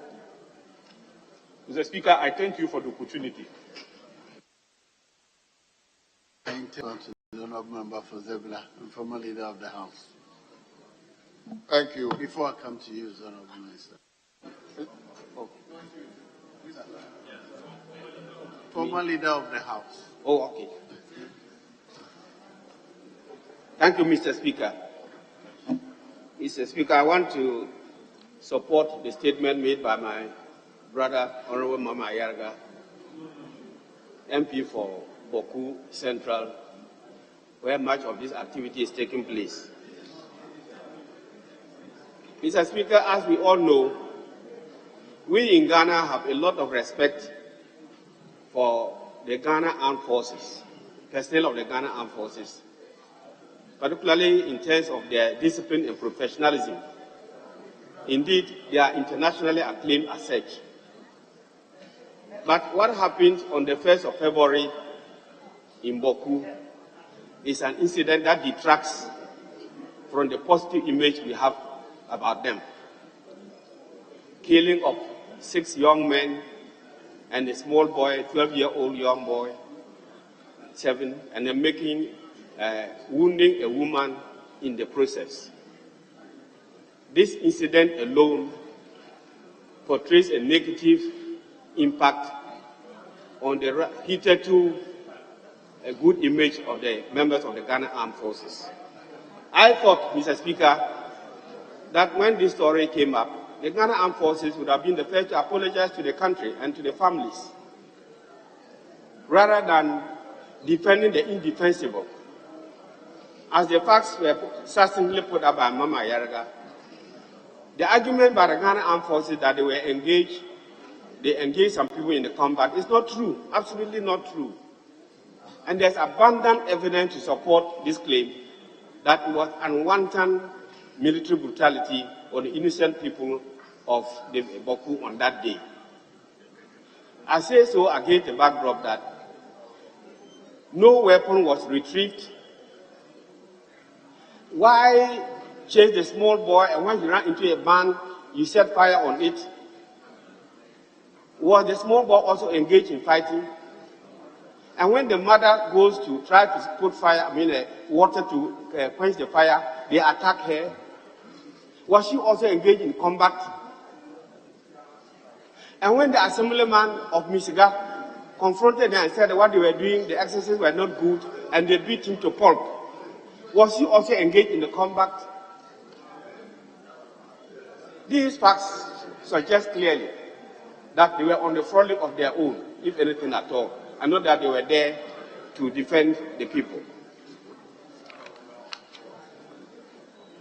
L: Mr. Speaker, I thank you for the opportunity.
K: Thank you to the honourable member for Zebula and former leader of the House.
E: Thank you.
K: Before I come to you, honourable minister. Former leader of the House.
C: Oh, okay. Thank you, Mr. Speaker. Mr. Speaker, I want to support the statement made by my brother, Honorable Mama Yarga, MP for Boku Central, where much of this activity is taking place. Mr. Speaker, as we all know, we in Ghana have a lot of respect for the Ghana Armed Forces, personnel of the Ghana Armed Forces, particularly in terms of their discipline and professionalism. Indeed, they are internationally acclaimed as such. But what happened on the 1st of February in Boku is an incident that detracts from the positive image we have about them. Killing of 6 young men and a small boy, 12-year-old young boy, 7, and then wounding a woman in the process. This incident alone portrays a negative impact on the hitherto a good image of the members of the Ghana Armed Forces. I thought, Mr. Speaker, that when this story came up, the Ghana Armed Forces would have been the first to apologize to the country and to the families, rather than defending the indefensible. As the facts were succinctly put up by Mama Yarga, the argument by the Ghana Armed Forces that they engaged some people in the combat is not true, absolutely not true. And there's abundant evidence to support this claim that it was unwanted military brutality on the innocent people of the Boku on that day. I say so against the backdrop that no weapon was retrieved. Why chase the small boy, and when he ran into a barn, you set fire on it? Was the small boy also engaged in fighting? And when the mother goes to try to put water to quench the fire, they attack her. Was she also engaged in combat? And when the assemblyman of Michigan confronted them and said what they were doing, the exercises were not good, and they beat him to pulp, was he also engaged in the combat? These facts suggest clearly that they were on the front of their own, if anything at all, and not that they were there to defend the people.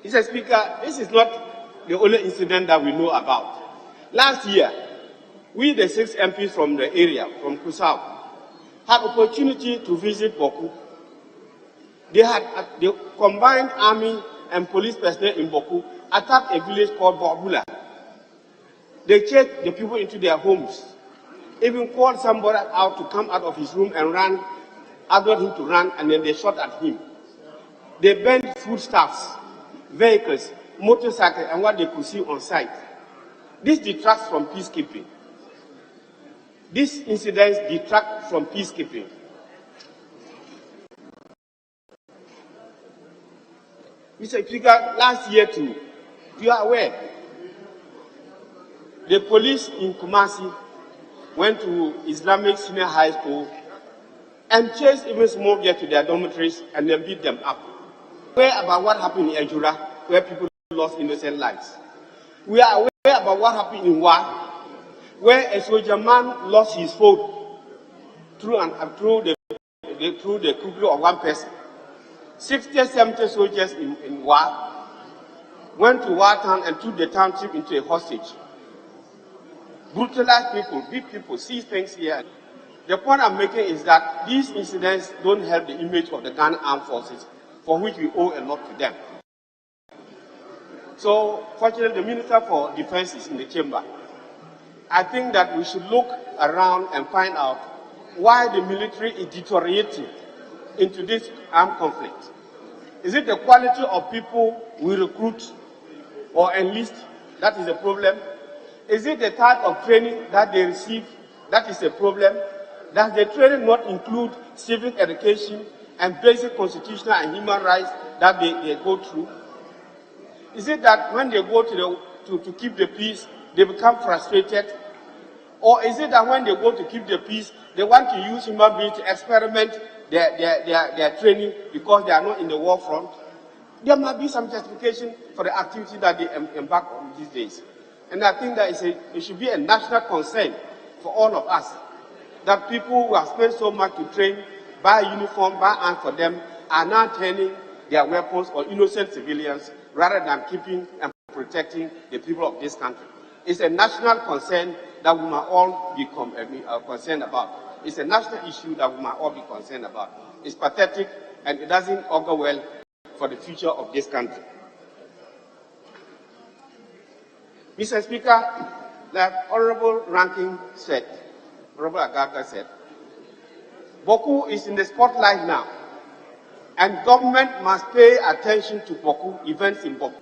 C: Mr. Speaker, this is not the only incident that we know about. Last year, we, the 6 MPs from the area, from Kusau, had opportunity to visit Boku. The combined army and police personnel in Boku attacked a village called Bobula. They chased the people into their homes, even called somebody out to come out of his room and ordered him to run, and then they shot at him. They burned foodstuffs, vehicles, motorcycles, and what they could see on site. This detracts from peacekeeping. These incidents detract from peacekeeping. Mr. Speaker, last year too, you are aware, the police in Kumasi went to Islamic Senior High School and chased even small girls to their dormitories and then beat them up. We're aware about what happened in Ejura, where people lost innocent lives. We are aware about what happened in Wa, where a soldier man lost his phone through the cookery of one person. 60, 70 soldiers in Wa went to Wa town and took the township into a hostage.
L: brutalize people, beat people, see things here. The point I'm making is that these incidents don't help the image of the Ghana Armed Forces, for which we owe a lot to them. So, fortunately, the Minister for Defense is in the chamber. I think that we should look around and find out why the military is deteriorating into this armed conflict. Is it the quality of people we recruit or enlist that is a problem? Is it the type of training that they receive that is a problem? Does the training not include civic education and basic constitutional and human rights that they go through? Is it that when they go to keep the peace, they become frustrated? Or is it that when they go to keep the peace, they want to use human beings to experiment their training because they are not in the war front? There must be some justification for the activity that they embark on these days. And I think that it should be a national concern for all of us that people who have spent so much to train, buy uniform, buy arms for them, are now turning their weapons on innocent civilians rather than keeping and protecting the people of this country. It's a national concern that we must all be concerned about. It's a national issue that we must all be concerned about. It's pathetic and it doesn't augur well for the future of this country. Mr. Speaker, like Honorable Ranking said, Honorable Agaga said, Boku is in the spotlight now, and government must pay attention to Boku, events in Boku,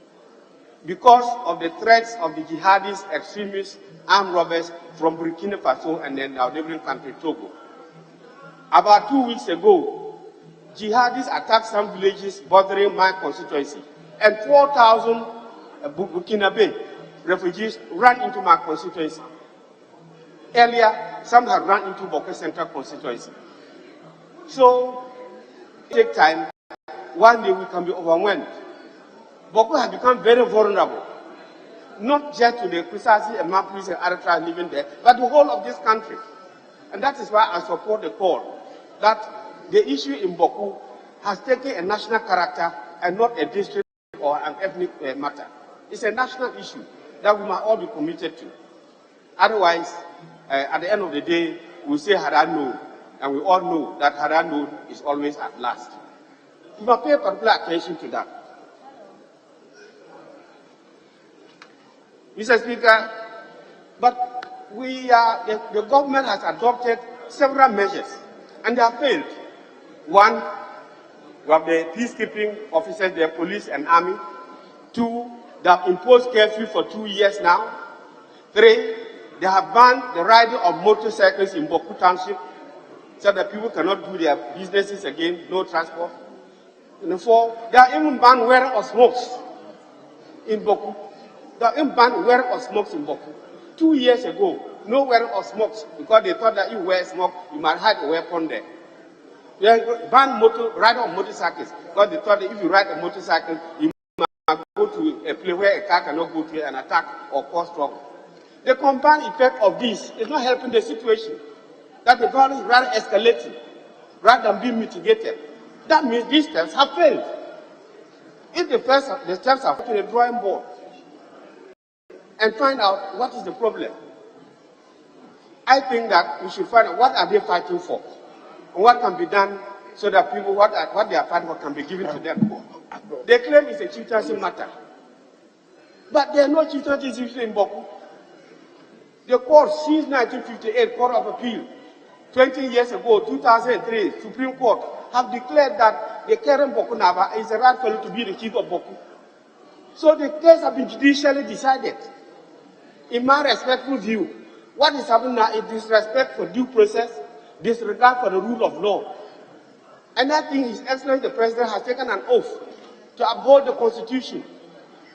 L: because of the threats of the jihadist extremists, armed robbers from Burkina Faso and then our neighboring country, Togo. About 2 weeks ago, jihadists attacked some villages bordering my constituency, and 4,000 Burkinabe refugees ran into my constituency. Earlier, some had run into Boku Central constituency. So, it takes time. One day we can be overwhelmed. Boku has become very vulnerable, not just to the precisely and Mapulis and other tribes living there, but the whole of this country. And that is why I support the call that the issue in Boku has taken a national character and not a district or an ethnic matter. It's a national issue that we must all be committed to. Otherwise, at the end of the day, we say had I known, and we all know that had I known is always at last. We must pay particular attention to that. Mr. Speaker, but the government has adopted several measures, and they have failed. One, we have the peacekeeping officers, the police and army. Two, they have imposed curfew for 2 years now. Three, they have banned the riding of motorcycles in Boku Township so that people cannot do their businesses again, no transport. And four, they have even banned wearing of smokes in Boku. They have even banned wearing of smokes in Boku. 2 years ago, no wearing of smokes because they thought that if you wear smoke, you might hide a weapon there. They banned riding of motorcycles because they thought that if you ride a motorcycle, you might go to a place where a car cannot go to and attack or cause trouble. The combined effect of this is not helping the situation. That the violence is rather escalating rather than being mitigated. That means these steps have failed. If the steps are to the drawing board and find out what is the problem, I think that we should find out what are they fighting for and what can be done so that people, what they are fighting for can be given to them. They claim it's a chieftaincy matter. But there are no chieftaincy issues in Boku. The court, since 1958, Court of Appeal, 20 years ago, 2003, Supreme Court, have declared that the current Boku Naba is the right fellow to be the chief of Boku. So the case has been judicially decided. In my respectful view, what is happening now is disrespect for due process, disregard for the rule of law. And I think His Excellency the President has taken an oath to uphold the Constitution,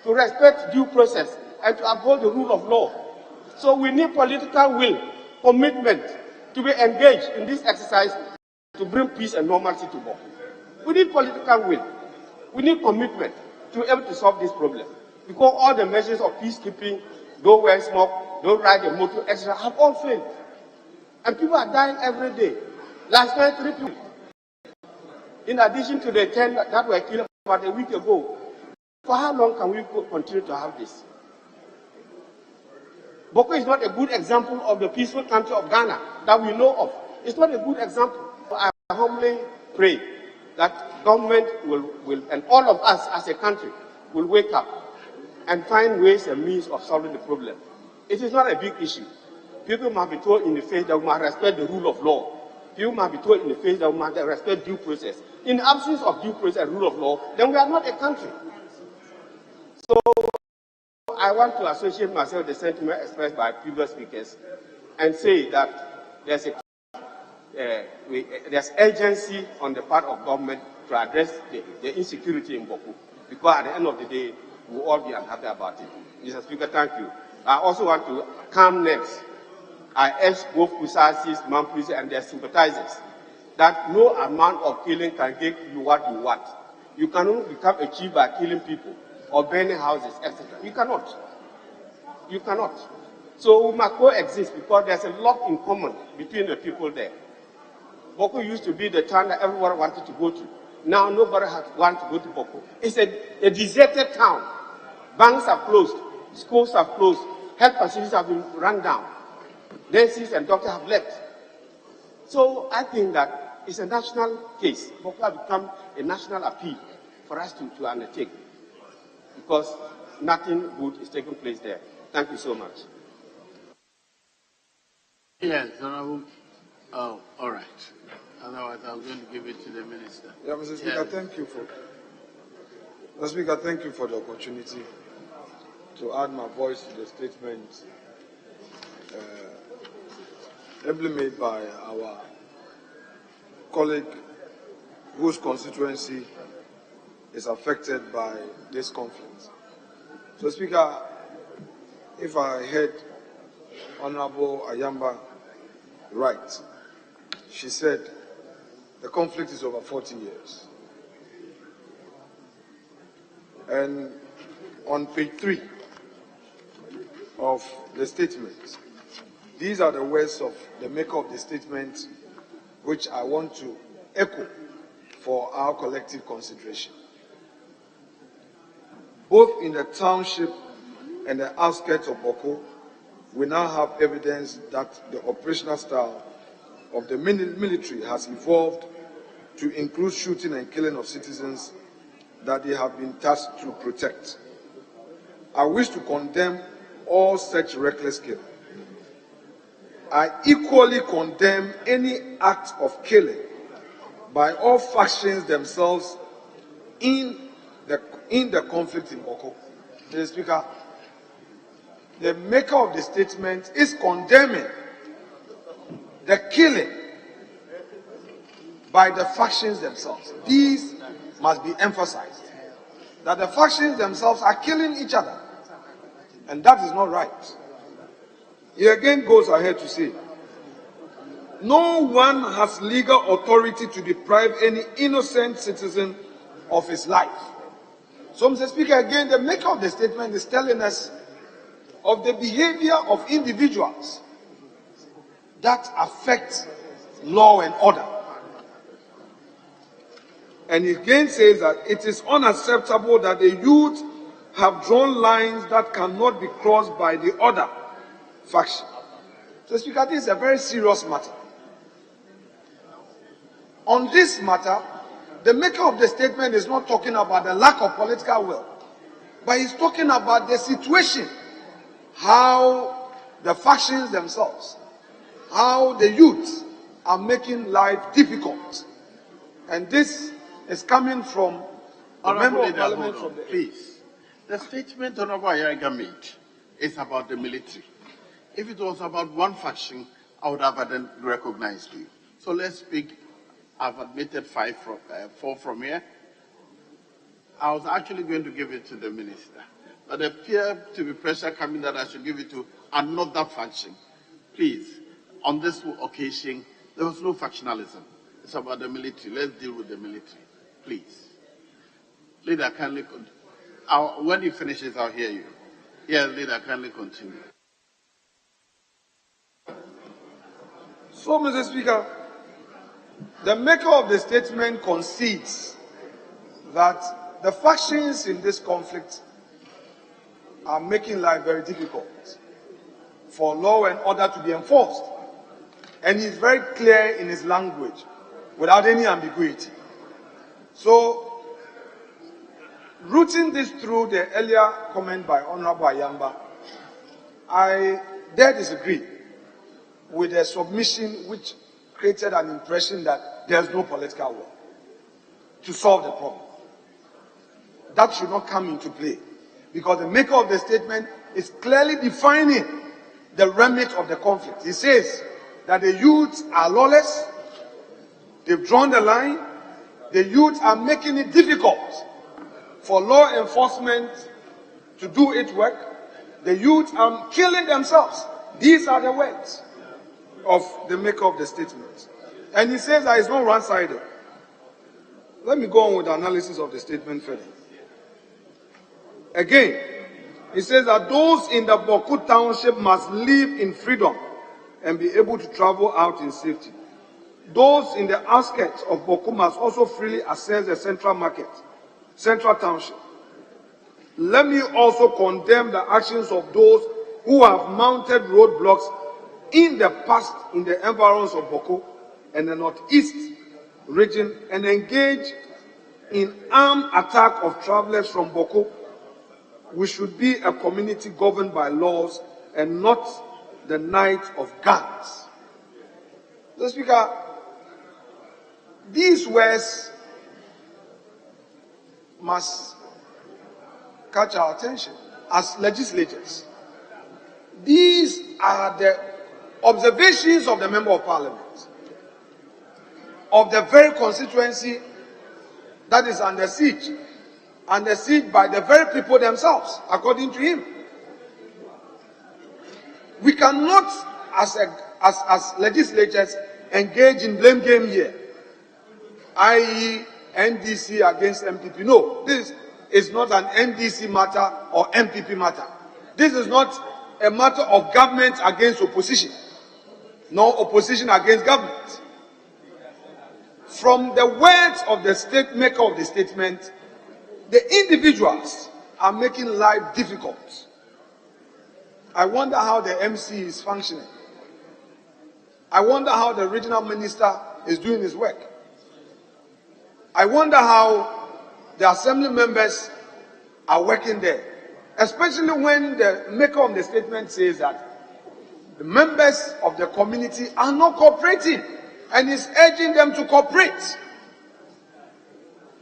L: to respect due process, and to uphold the rule of law. So we need political will, commitment to be engaged in this exercise to bring peace and normalcy to Boku. We need political will. We need commitment to be able to solve this problem. Because all the measures of peacekeeping, don't wear smoke, don't ride a motor, etc., have all failed. And people are dying every day. Last night, 3 people. In addition to the 10 that were killed about a week ago. For how long can we continue to have this?
M: Boko is not a good example of the peaceful country of Ghana that we know of. It's not a good example. I humbly pray that government will and all of us as a country will wake up and find ways and means of solving the problem. It is not a big issue. People must be told in the face that we must respect the rule of law. People must be told in the face that we must respect due process. In the absence of due process and rule of law, then we are not a country. So I want to associate myself with the sentiment expressed by previous speakers and say that there's urgency on the part of government to address the insecurity in Boko, because at the end of the day, we'll all be unhappy about it. Mr. Speaker, thank you. I also want to calmness. I urge both Kusasis, Mampris, and their sympathizers that no amount of killing can get you what you want. You cannot become a chief by killing people or burning houses, etc. You cannot. You cannot. So we must coexist because there's a lot in common between the people there. Boko used to be the town that everyone wanted to go to. Now nobody wants to go to Boko. It's a deserted town. Banks are closed. Schools are closed. Health facilities have been run down. Nurses and doctors have left. So I think that it's a national case. Boko has become a national appeal for us to undertake because nothing good is taking place there. Thank you so much.
K: Yes, Honorable. Oh, all right. Otherwise, I'm going to give it to the minister.
N: Yeah, Mr. Speaker, thank you for. Mr. Speaker, thank you for the opportunity to add my voice to the statement ably made by our colleague whose constituency is affected by this conflict. So, Speaker, if I heard Honorable Ayamba right, she said the conflict is over 40 years. And on page 3 of the statement, these are the words of the maker of the statement, which I want to echo for our collective consideration. Both in the township and the outskirts of Boko, we now have evidence that the operational style of the military has evolved to include shooting and killing of citizens that they have been tasked to protect. I wish to condemn all such reckless killing. I equally condemn any act of killing by all factions themselves in the conflict in Boko. Mr. Speaker, the maker of the statement is condemning the killing by the factions themselves. These must be emphasized, that the factions themselves are killing each other, and that is not right. He again goes ahead to say, no one has legal authority to deprive any innocent citizen of his life. So, Mr. Speaker, again, the maker of the statement is telling us of the behavior of individuals that affect law and order. And he again says that it is unacceptable that the youth have drawn lines that cannot be crossed by the other faction. So, Speaker, this is a very serious matter. On this matter, the maker of the statement is not talking about the lack of political will, but he's talking about the situation, how the factions themselves, how the youth are making life difficult. And this is coming from a member of parliament from the...
K: Please. The statement Honorable Ayariga made is about the military. If it was about one faction, I would have then recognized you. So let's speak. I've admitted 4 from here. I was actually going to give it to the minister, but there appeared to be pressure coming that I should give it to another faction. Please, on this occasion, there was no factionalism. It's about the military. Let's deal with the military, please. Leader, kindly continue. When he finishes, I'll hear you. Yes, leader, kindly continue.
N: So, Mr. Speaker, the maker of the statement concedes that the factions in this conflict are making life very difficult for law and order to be enforced. And he's very clear in his language, without any ambiguity. So, rooting this through the earlier comment by Honorable Ayamba, I dare disagree with a submission which created an impression that there's no political will to solve the problem. That should not come into play, because the maker of the statement is clearly defining the remit of the conflict. He says that the youths are lawless, they've drawn the line, the youths are making it difficult for law enforcement to do its work, the youths are killing themselves. These are the words of the maker of the statement. And he says that it's not one-sided. Let me go on with the analysis of the statement further. Again, he says that those in the Boku township must live in freedom and be able to travel out in safety. Those in the outskirts of Boku must also freely access the central market, central township. Let me also condemn the actions of those who have mounted roadblocks in the past in the environs of Boku and the northeast region and engage in armed attack of travelers from Boku. We should be a community governed by laws and not the night of guns. Mr. Speaker, these words must catch our attention as legislators. These are the observations of the Member of Parliament of the very constituency that is under siege by the very people themselves, according to him. We cannot, as legislators, engage in blame game here, i.e. NDC against MPP. No, this is not an NDC matter or MPP matter. This is not a matter of government against opposition, nor opposition against government. From the words of the maker of the statement, the individuals are making life difficult. I wonder how the MC is functioning. I wonder how the regional minister is doing his work. I wonder how the assembly members are working there, especially when the maker of the statement says that the members of the community are not cooperating and is urging them to cooperate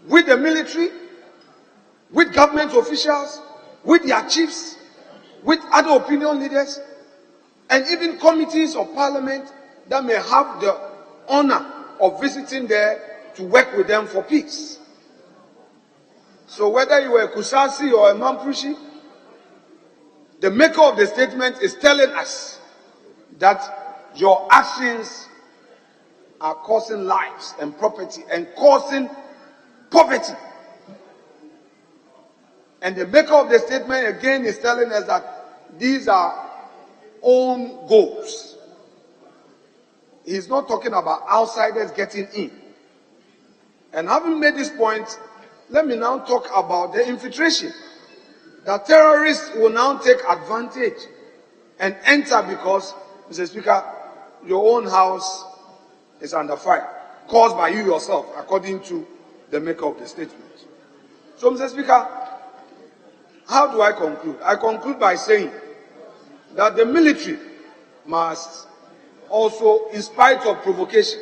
N: with the military, with government officials, with their chiefs, with other opinion leaders, and even committees of parliament that may have the honor of visiting there to work with them for peace. So whether you are a Kusasi or a Mampushi, the maker of the statement is telling us that your actions are causing lives and property and causing poverty. And the maker of the statement again is telling us that these are own goals. He's not talking about outsiders getting in. And having made this point, let me now talk about the infiltration. That terrorists will now take advantage and enter because, Mr. Speaker, your own house is under fire, caused by you yourself, according to the maker of the statement. So, Mr. Speaker, how do I conclude? I conclude by saying that the military must also, in spite of provocation,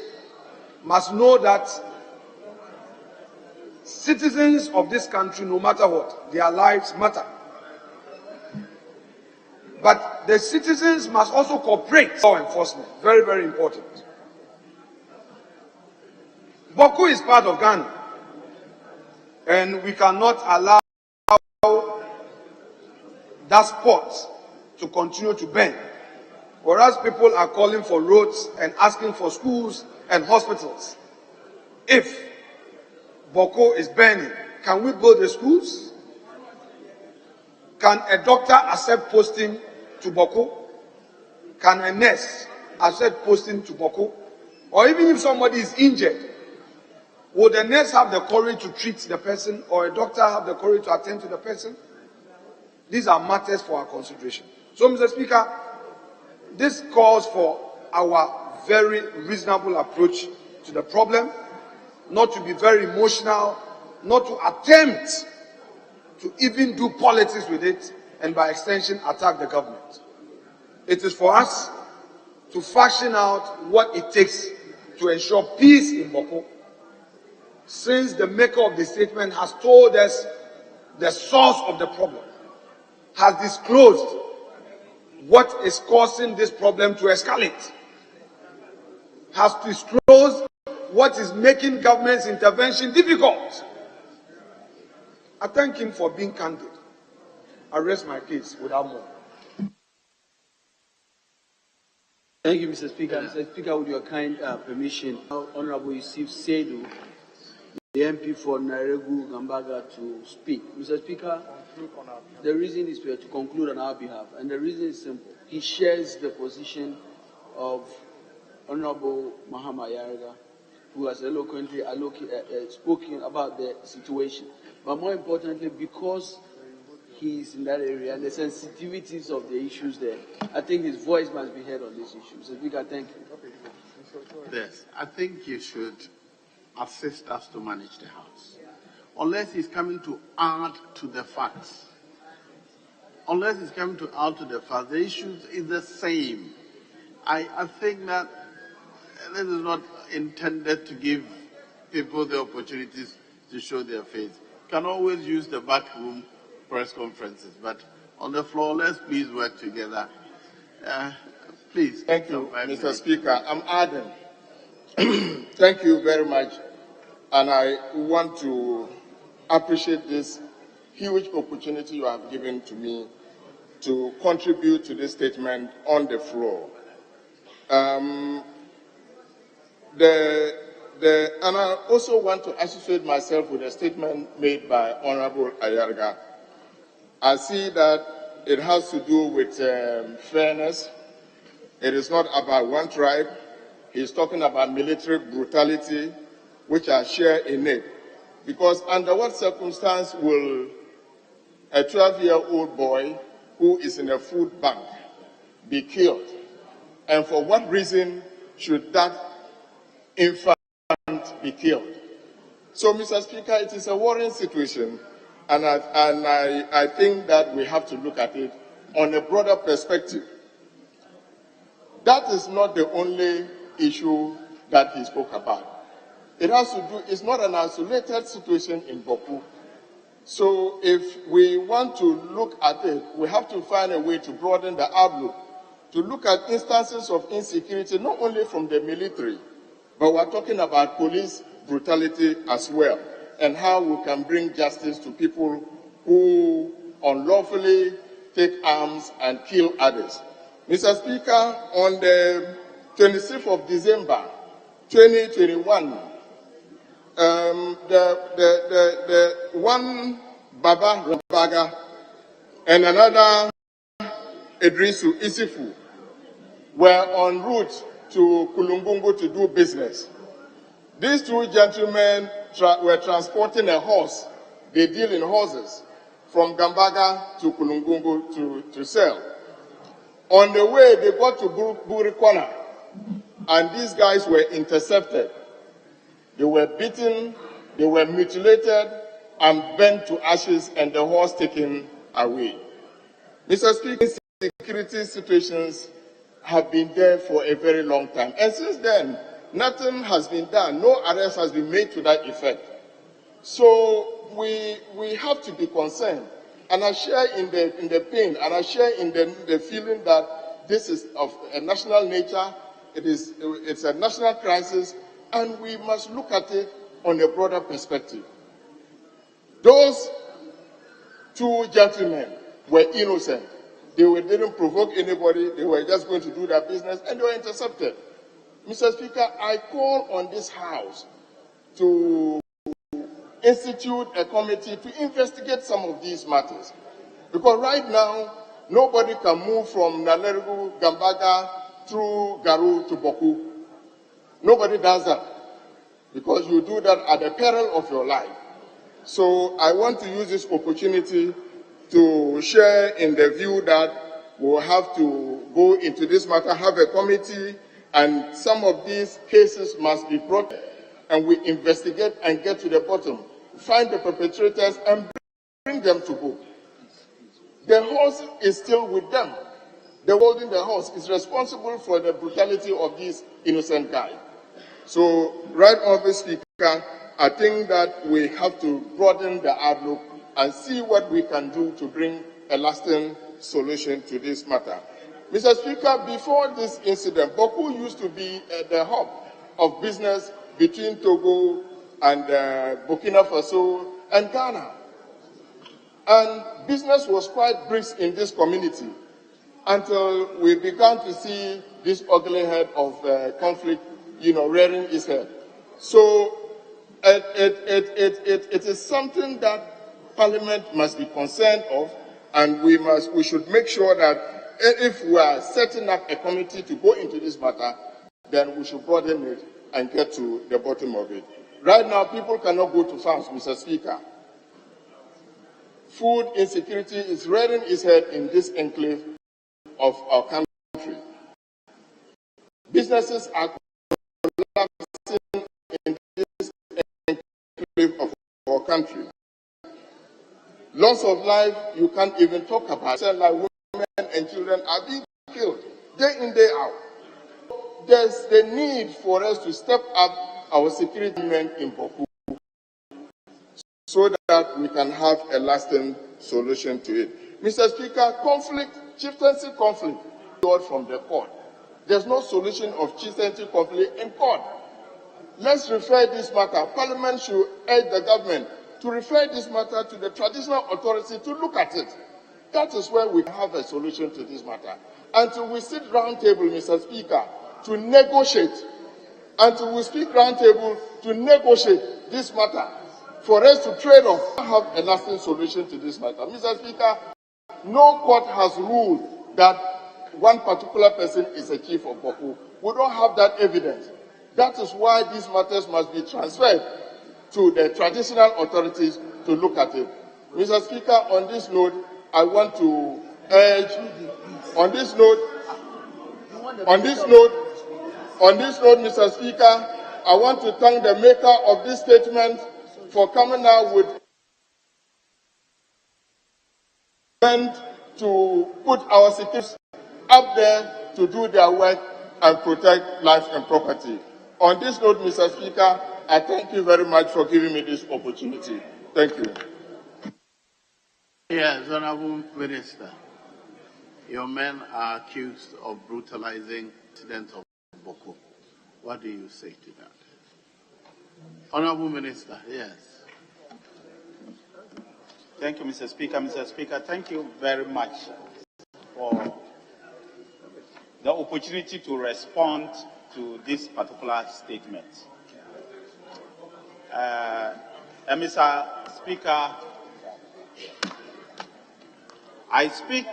N: must know that citizens of this country, no matter what, their lives matter. But the citizens must also cooperate with law enforcement. Very, very important. Boku is part of Ghana, and we cannot allow that spot to continue to burn. Whereas people are calling for roads and asking for schools and hospitals. If Boku is burning, can we build the schools? Can a doctor accept posting to Boku? Can a nurse accept posting to Boku? Or even if somebody is injured, would a nurse have the courage to treat the person, or a doctor have the courage to attend to the person? These are matters for our consideration. So, Mr. Speaker, This calls for our very reasonable approach to the problem, not to be very emotional, not to attempt to even do politics with it, and by extension attack the government. It is for us to fashion out what it takes to ensure peace in Boko, since the maker of the statement has told us the source of the problem, has disclosed what is causing this problem to escalate, has disclosed what is making government's intervention difficult. I thank him for being candid. I rest my case without more.
G: Thank you, Mr. Speaker. Mr. Speaker, with your kind permission, Honorable Yusuf Seidu, the MP for Naregu Gambaga, to speak. Mr. Speaker, the reason is to conclude on our behalf, and the reason is simple. He shares the position of Honorable Mahama Yarga, who has eloquently spoken about the situation. But more importantly, because he is in that area and the sensitivities of the issues there, I think his voice must be heard on this issue. Mr. Speaker, thank you.
K: Yes, I think you should assist us to manage the House. Unless he's coming to add to the facts. Unless he's coming to add to the facts, the issue is the same. I think that this is not intended to give people the opportunities to show their face. You can always use the back room press conferences, but on the floor, let's please work together. Please.
E: Thank you, Mr. Speaker. I'm Arden. Thank you very much. And I want to appreciate this huge opportunity you have given to me to contribute to this statement on the floor. And I also want to associate myself with a statement made by Honorable Ayarga. I see that it has to do with fairness. It is not about one tribe. He's talking about military brutality, which I share in it. Because under what circumstance will a 12-year-old boy who is in a food bank be killed? And for what reason should that infant be killed? So, Mr. Speaker, it is a worrying situation, and I think that we have to look at it on a broader perspective. That is not the only issue that he spoke about. It has to do, it's not an isolated situation in Boku. So if we want to look at it, we have to find a way to broaden the outlook, to look at instances of insecurity, not only from the military, but we're talking about police brutality as well, and how we can bring justice to people who unlawfully take arms and kill others. Mr. Speaker, on the 26th of December, 2021, the one Baba Rabaga and another Idrisu Isifu were en route to Kulumbungu to do business. These two gentlemen were transporting a horse. They deal in horses from Gambaga to Kulumbungu to sell. On the way, they got to Burikwana, and these guys were intercepted. They were beaten, they were mutilated, and burnt to ashes, and the horse taken away. Mr. Speaker, security situations have been there for a very long time. And since then, nothing has been done. No arrest has been made to that effect. So we have to be concerned. And I share in the pain, and I share in the feeling that this is of a national nature. It's a national crisis, and we must look at it on a broader perspective. Those two gentlemen were innocent. They didn't provoke anybody. They were just going to do their business, and they were intercepted. Mr. Speaker, I call on this House to institute a committee to investigate some of these matters. Because right now, nobody can move from Nalergu, Gambaga, through Garu to Boku. Nobody does that, because you do that at the peril of your life. So I want to use this opportunity to share in the view that we'll have to go into this matter, have a committee, and some of these cases must be brought, and we investigate and get to the bottom, find the perpetrators and bring them to book. The horse is still with them. The holding the horse is responsible for the brutality of this innocent guy. So, right Honourable Speaker, I think that we have to broaden the outlook and see what we can do to bring a lasting solution to this matter. Mr. Speaker, before this incident, Boku used to be the hub of business between Togo and Burkina Faso and Ghana. And business was quite brisk in this community until we began to see this ugly head of conflict, rearing its head. So it is something that Parliament must be concerned of, and we should make sure that if we are setting up a committee to go into this matter, then we should broaden it and get to the bottom of it. Right now, people cannot go to farms, Mr. Speaker. Food insecurity is rearing its head in this enclave of our country. Businesses are collapsing in this enclave of our country. Loss of life, you can't even talk about. Like women and children are being killed day in, day out. There's the need for us to step up our security men in Boku so that we can have a lasting solution to it. Mr. Speaker, chieftaincy conflict from the court. There's no solution of chieftaincy conflict in court. Let's refer this matter. Parliament should urge the government to refer this matter to the traditional authority to look at it. That is where we have a solution to this matter. Until we sit round table, Mr. Speaker, to negotiate, until we speak round table to negotiate this matter, for us to trade off, have a lasting solution to this matter. Mr. Speaker, no court has ruled that one particular person is a chief of Boku. We don't have that evidence. That is why these matters must be transferred to the traditional authorities to look at it. Mr. Speaker, on this note, I want to urge, on this note, Mr. Speaker, I want to thank the maker of this statement for coming out with to put our securities up there to do their work and protect life and property. On this note, Mr. Speaker, I thank you very much for giving me this opportunity. Thank you.
K: Yes, Honorable Minister, your men are accused of brutalizing residents of Boku. What do you say to that? Honorable Minister, yes.
B: Thank you, Mr. Speaker. Mr. Speaker, thank you very much for the opportunity to respond to this particular statement. Mr. Speaker, I speak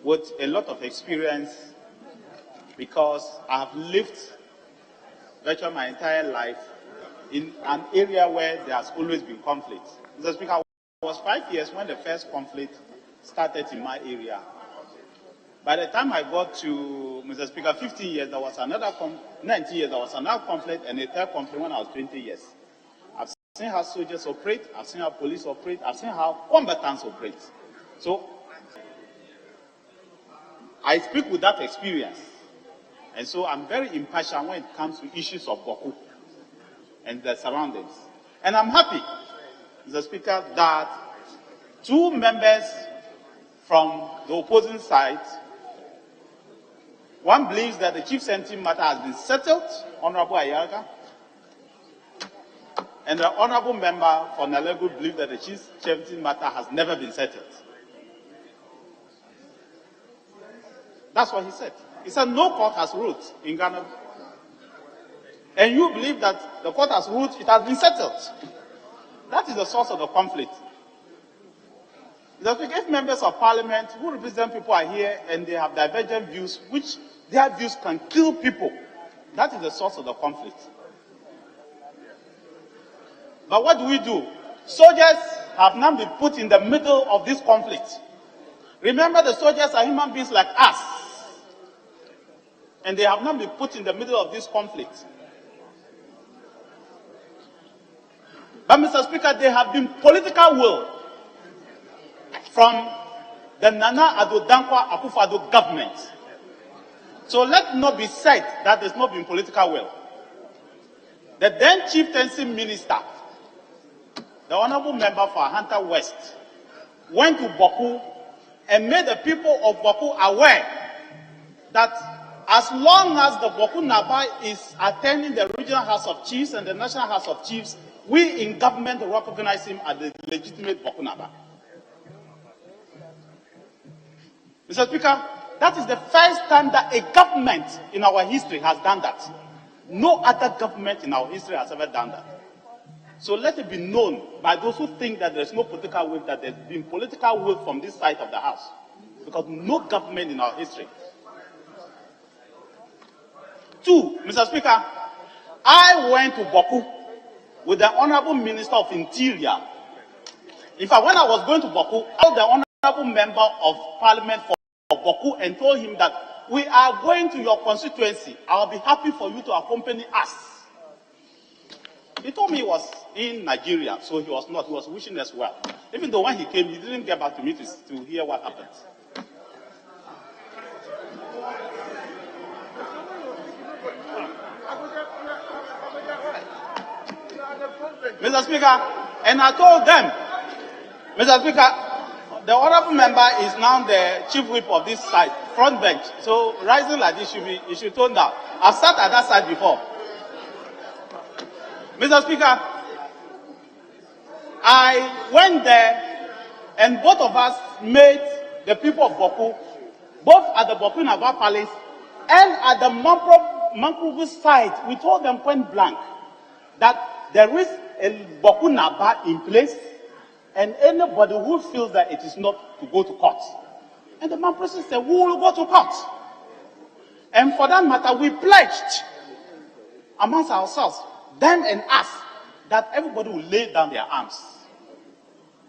B: with a lot of experience because I have lived virtually my entire life in an area where there has always been conflict. Mr. Speaker, it was 5 years when the first conflict started in my area. By the time I got to, Mr. Speaker, 15 years, there was another 19 years, there was another conflict, and a third conflict when I was 20 years. I've seen how soldiers operate, I've seen how police operate, I've seen how combatants operate. So, I speak with that experience. And so I'm very impartial when it comes to issues of Boku and the surroundings. And I'm happy, Mr. Speaker, that two members from the opposing side, one believes that the chief sentiment matter has been settled, Honorable Ayaga, and the honorable member for Nalego believes that the chief sentiment matter has never been settled. That's what he said. He said no court has ruled in Ghana. And you believe that the court has ruled it has been settled. That is the source of the conflict. If members of parliament who represent people are here and they have divergent views, which their views can kill people, that is the source of the conflict. But what do? Soldiers have now been put in the middle of this conflict.
O: Remember, the soldiers are human beings like us. And they have not been put in the middle of this conflict. But, Mr. Speaker, there have been political will from the Nana Addo Dankwa Akufo-Addo government. So let not be said that there's not been political will. The then chieftaincy minister, the honorable member for Hunter West, went to Boku and made the people of Boku aware that as long as the Boku Naba is attending the regional House of Chiefs and the National House of Chiefs, we in government recognize him as the legitimate Boku Naba. Mr. Speaker, that is the first time that a government in our history has done that. No other government in our history has ever done that. So let it be known by those who think that there's no political will, that there's been political will from this side of the House. Because no government in our history. 2, Mr. Speaker, I went to Boku with the Honorable Minister of Interior. In fact, when I was going to Boku, I called the Honorable Member of Parliament for Boku and told him that we are going to your constituency. I'll be happy for you to accompany us. He told me he was in Nigeria, so he was not. He was wishing us well. Even though when he came, he didn't get back to me to hear what happened. Mr. Speaker, and I told them, Mr. Speaker, the honorable member is now the chief whip of this side, front bench. So rising like this you should tone down. I've sat at that side before. Mr. Speaker, I went there and both of us made the people of Boku, both at the Boku Naba Palace and at the Mankubu side, we told them point blank that there is a Boku Naba in place and anybody who feels that it is not to go to court. And the man president said, we will go to court. And for that matter, we pledged amongst ourselves, them and us, that everybody will lay down their arms.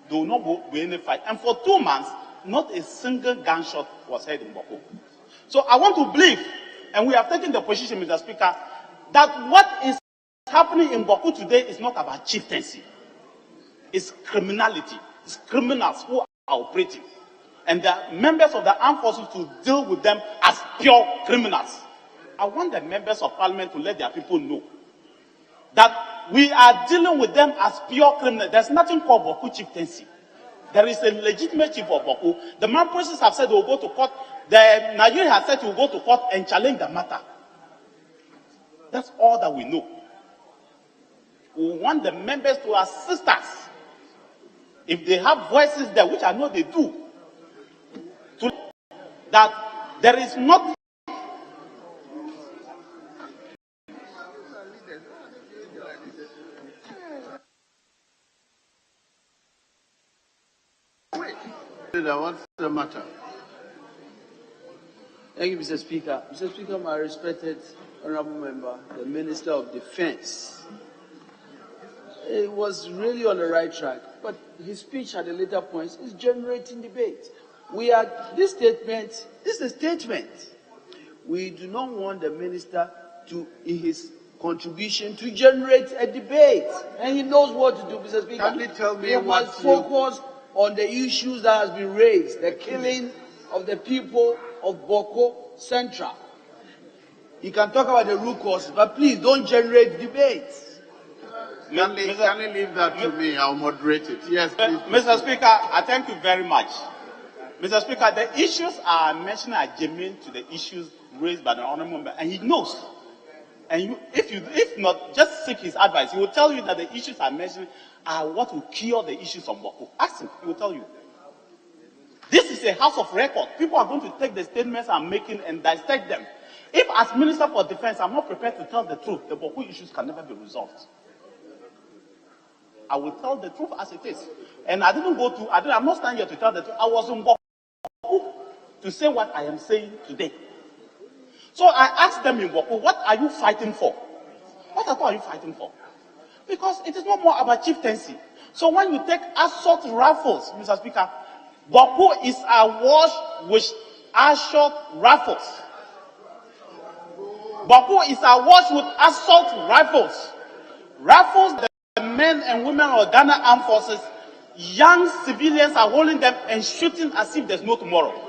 O: They will not go to any fight. And for 2 months, not a single gunshot was heard in Boku. So I want to believe, and we have taken the position, Mr. Speaker, that what is happening in Boku today is not about chieftaincy. It's criminality. It's criminals who are operating. And the members of the armed forces to deal with them as pure criminals. I want the members of parliament to let their people know that we are dealing with them as pure criminals. There's nothing called Boku chieftaincy. There is a legitimate chief of Boku. The man process have said they will go to court. The Nigeria has said he will go to court and challenge the matter. That's all that we know. We want the members to assist us. If they have voices there, which I know they do, to that there is not
K: what's the matter?
G: Thank you, Mr. Speaker. Mr. Speaker, my respected honorable member, the Minister of Defense, it was really on the right track, but his speech at the later points is generating debate. This is a statement. We do not want the minister to, in his contribution, to generate a debate. And he knows what to do, Mr. Speaker.
K: Can you tell me
G: he must focus on the issues that has been raised, the killing of the people of Boko Central. You can talk about the root causes, but please don't generate debates.
K: Can you leave that to me? I'll moderate it. Yes, please.
O: Mr. Speaker, I thank you very much. Mr. Speaker, the issues I mentioned are germane to the issues raised by the honorable member, and he knows. And if not, just seek his advice. He will tell you that the issues I mentioned are what will cure the issues of Boko. Ask him, he will tell you. This is a house of record. People are going to take the statements I'm making and dissect them. If as Minister for Defense, I'm not prepared to tell the truth, the Boko issues can never be resolved. I will tell the truth as it is. And I'm not standing here to tell the truth. I was in Boku to say what I am saying today. So I asked them in Boku, what are you fighting for? What are you fighting for? Because it is not more about chieftaincy. So when you take assault rifles, Mr. Speaker, Boko is awash with assault rifles. Boko is awash with assault rifles. Rifles that the men and women of Ghana Armed Forces, young civilians are holding them and shooting as if there's no tomorrow.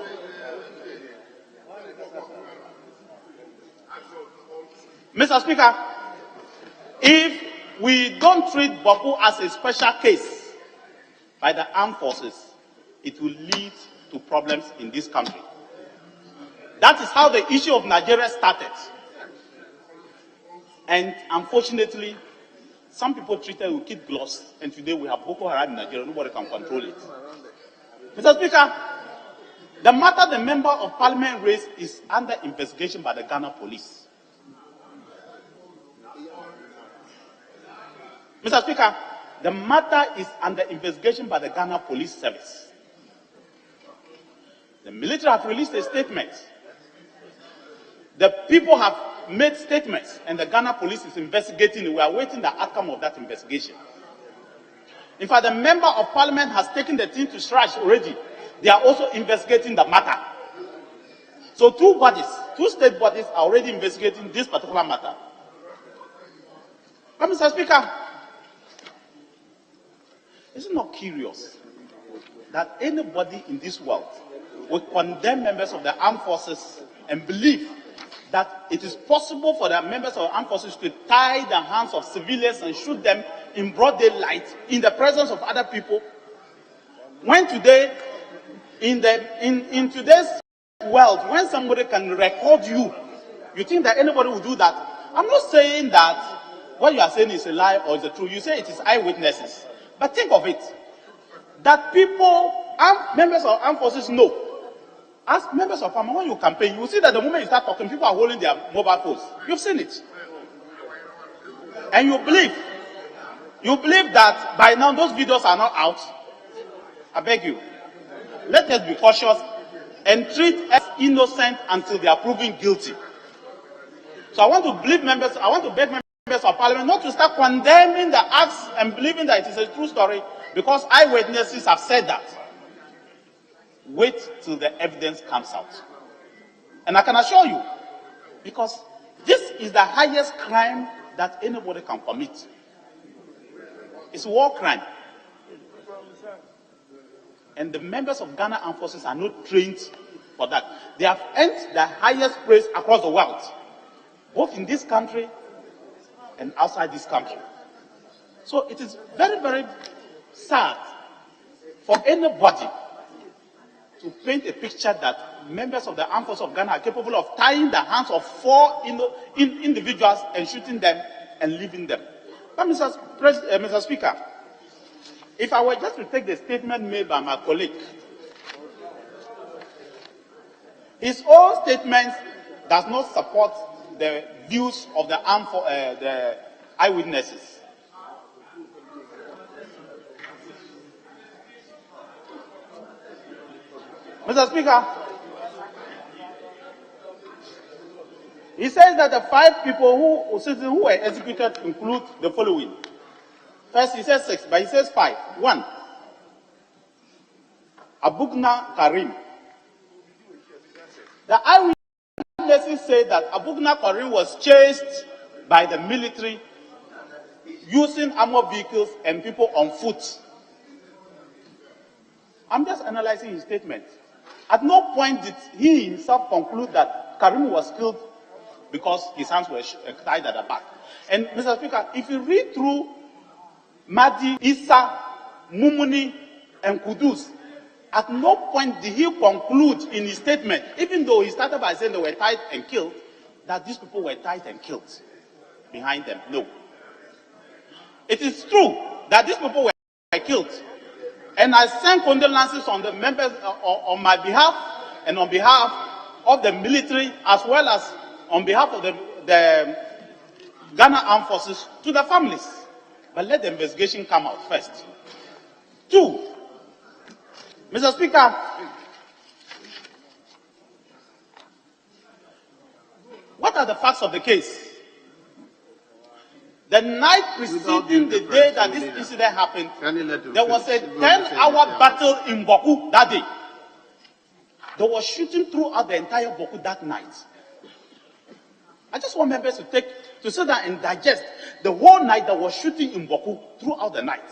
O: Mr. Speaker, if we don't treat Boko as a special case by the armed forces, it will lead to problems in this country. That is how the issue of Nigeria started. And unfortunately, some people treated it with kid gloves, and today we have Boko Haram in Nigeria. Nobody can control it. Mr. Speaker, the matter the member of parliament raised is under investigation by the Ghana police. Mr. Speaker, the matter is under investigation by the Ghana Police Service. The military have released a statement. The people have made statements, and the Ghana police is investigating. We are waiting the outcome of that investigation. In fact, the member of parliament has taken the thing to scratch already. They are also investigating the matter. So two state bodies are already investigating this particular matter. But Mr. Speaker, is it not curious that anybody in this world will condemn members of the armed forces and believe that it is possible for the members of the armed forces to tie the hands of civilians and shoot them in broad daylight in the presence of other people? When today, in today's world, when somebody can record you, you think that anybody will do that? I'm not saying that what you are saying is a lie or is the truth. You say it is eyewitnesses. But think of it, that people, members of armed forces know. As members of army, when you campaign, you will see that the moment you start talking, people are holding their mobile phones. You've seen it. And you believe that by now those videos are not out. I beg you, let us be cautious and treat as innocent until they are proven guilty. So I want to beg members of parliament not to start condemning the acts and believing that it is a true story because eyewitnesses have said that. Wait till the evidence comes out. And I can assure you, because this is the highest crime that anybody can commit. It's a war crime. And the members of Ghana Armed Forces are not trained for that. They have earned the highest praise across the world, both in this country and outside this country. So it is very, very sad for anybody to paint a picture that members of the armed forces of Ghana are capable of tying the hands of four individuals and shooting them and leaving them. But Mr. Speaker, if I were just to take the statement made by my colleague, his own statement does not support the views of the eyewitnesses. Mr. Speaker, he says that the 5 people who were executed include the following. First, he says 6, but he says 5. 1, Abugna Karim. The eyewitnesses say that Abugna Karim was chased by the military using armored vehicles and people on foot. I'm just analyzing his statement. At no point did he himself conclude that Karim was killed because his hands were tied at the back. And Mr. Speaker, if you read through Mahdi, Issa, Mumuni, and Kudus, at no point did he conclude in his statement, even though he started by saying they were tied and killed, that these people were tied and killed behind them. No. It is true that these people were killed. And I send condolences on the members on my behalf and on behalf of the military as well as on behalf of the Ghana Armed Forces to the families. But let the investigation come out first. 2, Mr. Speaker, what are the facts of the case? The night preceding the day that this incident happened, there was a 10-hour battle in Boku that day. There was shooting throughout the entire Boku that night. I just want members to sit down and digest the whole night that was shooting in Boku throughout the night.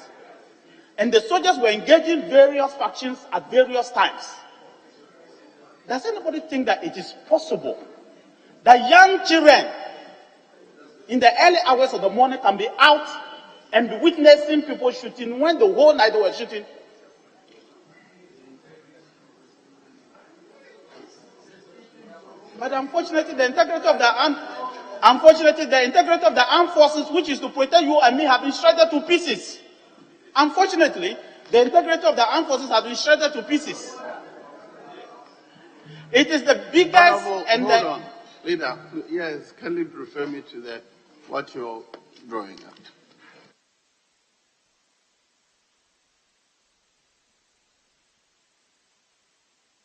O: And the soldiers were engaging various factions at various times. Does anybody think that it is possible that young children in the early hours of the morning can be out and be witnessing people shooting when the whole night they were shooting? But unfortunately, the integrity of the armed forces, which is to protect you and me, have been shredded to pieces. Unfortunately, the integrity of the armed forces has been shredded to pieces. It is the biggest
K: Hold on. Leader, yes, can you refer me to what you're drawing at?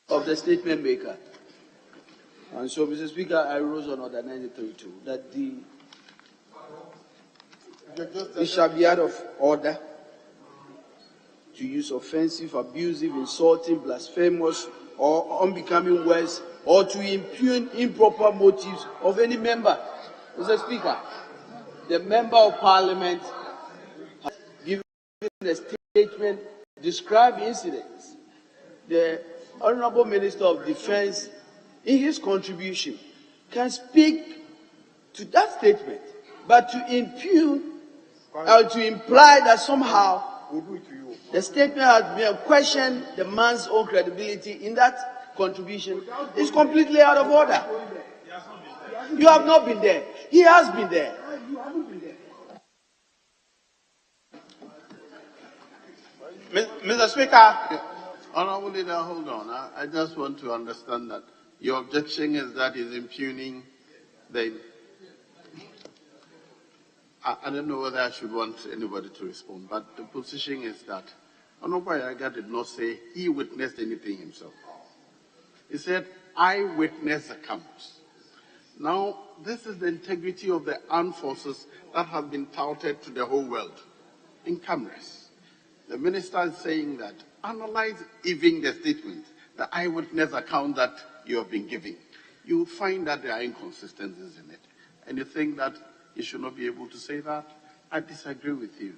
G: Of the statement maker. And so, Mr. Speaker, I rose on order 932 that it shall be out of order to use offensive, abusive, insulting, blasphemous, or unbecoming words, or to impugn improper motives of any member. Mr. Speaker, the member of Parliament has given a statement describing incidents. The Honorable Minister of Defense, in his contribution, can speak to that statement, but to impugn or to imply that somehow the statement has been questioned the man's own credibility in that contribution is completely out of order. You have not been there. He has been there.
O: Mr. Speaker.
K: Honorable Leader, hold on. I just want to understand that your objection is that is impugning the... I don't know whether I should want anybody to respond, but the position is that Honorable Ayaga did not say he witnessed anything himself. He said, eyewitness accounts. Now, this is the integrity of the armed forces that has been touted to the whole world in cameras. The minister is saying that analyze even the statement, the eyewitness account that you have been giving. You will find that there are inconsistencies in it. And you think that you should not be able to say that? I disagree with you.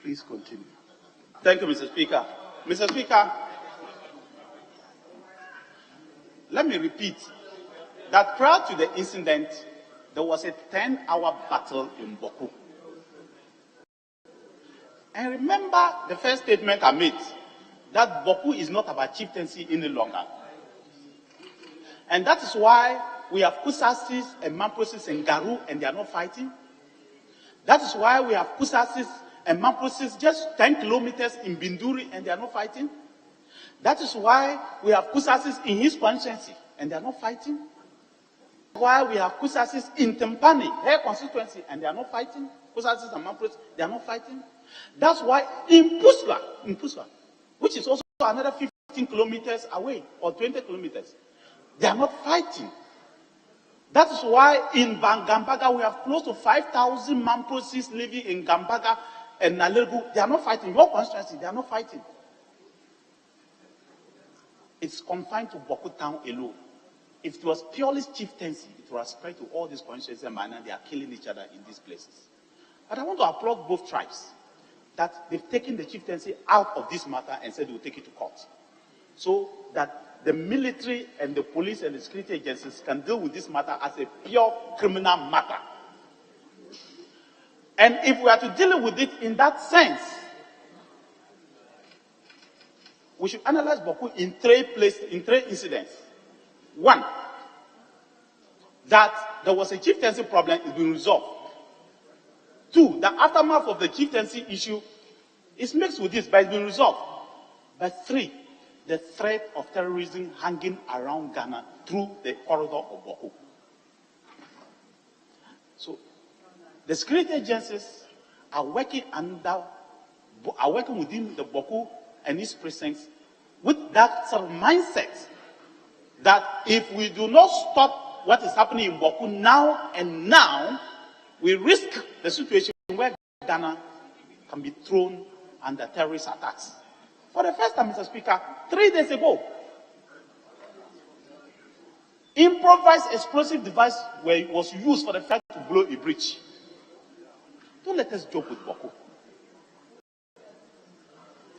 K: Please continue.
O: Thank you, Mr. Speaker. Mr. Speaker, let me repeat that prior to the incident, there was a 10-hour battle in Boku. And remember the first statement I made, that Boku is not about chieftaincy any longer. And that is why we have Kusasis and Mamprosis in Garu and they are not fighting. That is why we have Kusasis and Mamprosis just 10 kilometers in Binduri and they are not fighting. That is why we have Kusasis in his constituency and they are not fighting. Why we have Kusasis in Tempani, her constituency, and they are not fighting. Kusasis and Mamprosis, they are not fighting. That's why in Pusla, which is also another 15 kilometers away or 20 kilometers, they are not fighting. That is why in Gambaga we have close to 5,000 Mamprosis living in Gambaga and Nalegu. They are not fighting. Your constituency, they are not fighting. It's confined to Boku town alone. If it was purely chieftaincy, it would have spread to all these constituencies and they are killing each other in these places. But I want to applaud both tribes that they've taken the chieftaincy out of this matter and said they will take it to court. So that the military and the police and the security agencies can deal with this matter as a pure criminal matter. And if we are to deal with it in that sense, we should analyze Boku in three incidents. One, that there was a chieftaincy problem, it's been resolved. Two, the aftermath of the chieftaincy issue is mixed with this, but it's been resolved. But three, the threat of terrorism hanging around Ghana through the corridor of Boku. So, the security agencies are working within the Boku and its precincts with that sort of mindset that if we do not stop what is happening in Boku now and now, we risk the situation where Ghana can be thrown under terrorist attacks. For the first time, Mr. Speaker, 3 days ago, improvised explosive device was used for the fact to blow a bridge. Don't let us joke with Boko.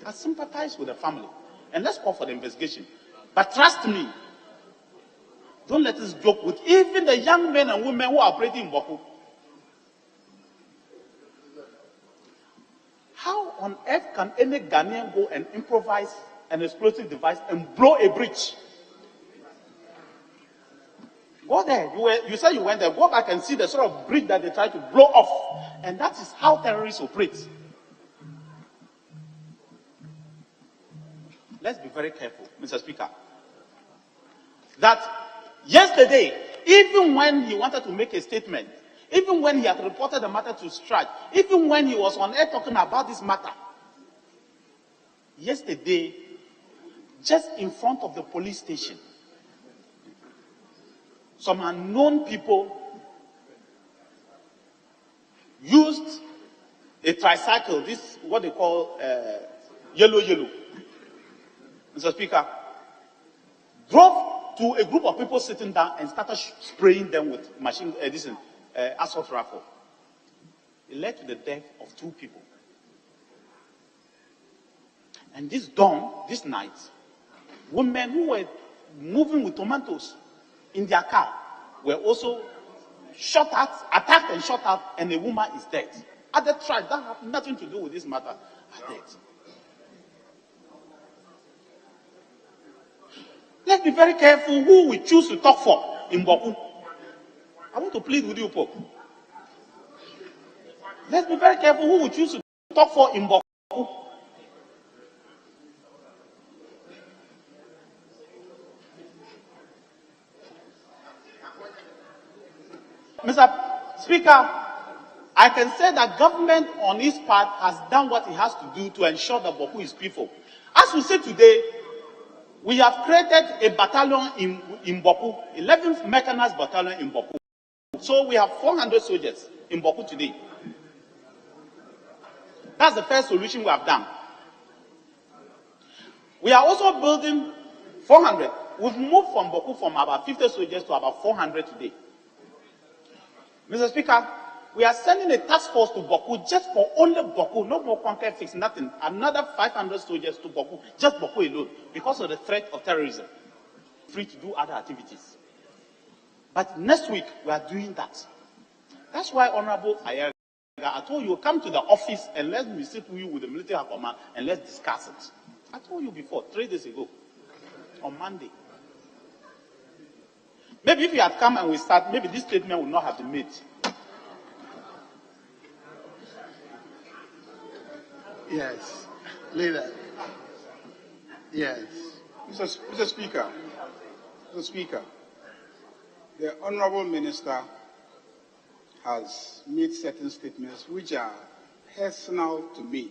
O: I sympathize with the family, and let's call for the investigation. But trust me, don't let us joke with even the young men and women who are operating in Boko. How on earth can any Ghanaian go and improvise an explosive device and blow a bridge? Go there. You said you went there. Go back and see the sort of bridge that they tried to blow off. And that is how terrorists operate. Let's be very careful, Mr. Speaker. That yesterday, even when he wanted to make a statement, even when he had reported the matter to Strike, even when he was on air talking about this matter, yesterday, just in front of the police station, some unknown people used a tricycle, this what they call yellow. Mr. Speaker, drove to a group of people sitting down and started spraying them with assault rifle. It led to the death of 2 people. And this dawn, this night, women who were moving with tomatoes in their car were also shot at, attacked and shot at, and a woman is dead. At the trial, that have nothing to do with this matter, are dead. Let's be very careful who we choose to talk for in Boko. I want to plead with you, Pope. Let's be very careful who we choose to talk for in Boko. Mr. Speaker, I can say that government on its part has done what it has to do to ensure that Boko is peaceful. As we say today, we have created a battalion in Boko, 11th Mechanized Battalion in Boko. So we have 400 soldiers in Boko today. That's the first solution we have done. We are also building 400. We've moved from Boko from about 50 soldiers to about 400 today. Mr. Speaker, we are sending a task force to Boko just for only Boko, no more Conquer Fix, nothing. Another 500 soldiers to Boko, just Boko alone, because of the threat of terrorism. Free to do other activities. But next week, we are doing that. That's why, Honorable Ayerga, I told you, come to the office and let me sit with you with the military command and let's discuss it. I told you before, 3 days ago, on Monday. Maybe if you had come and we start, maybe this statement would not have been made.
I: Yes, leader. Yes. Mr. Speaker, the Honorable Minister has made certain statements which are personal to me.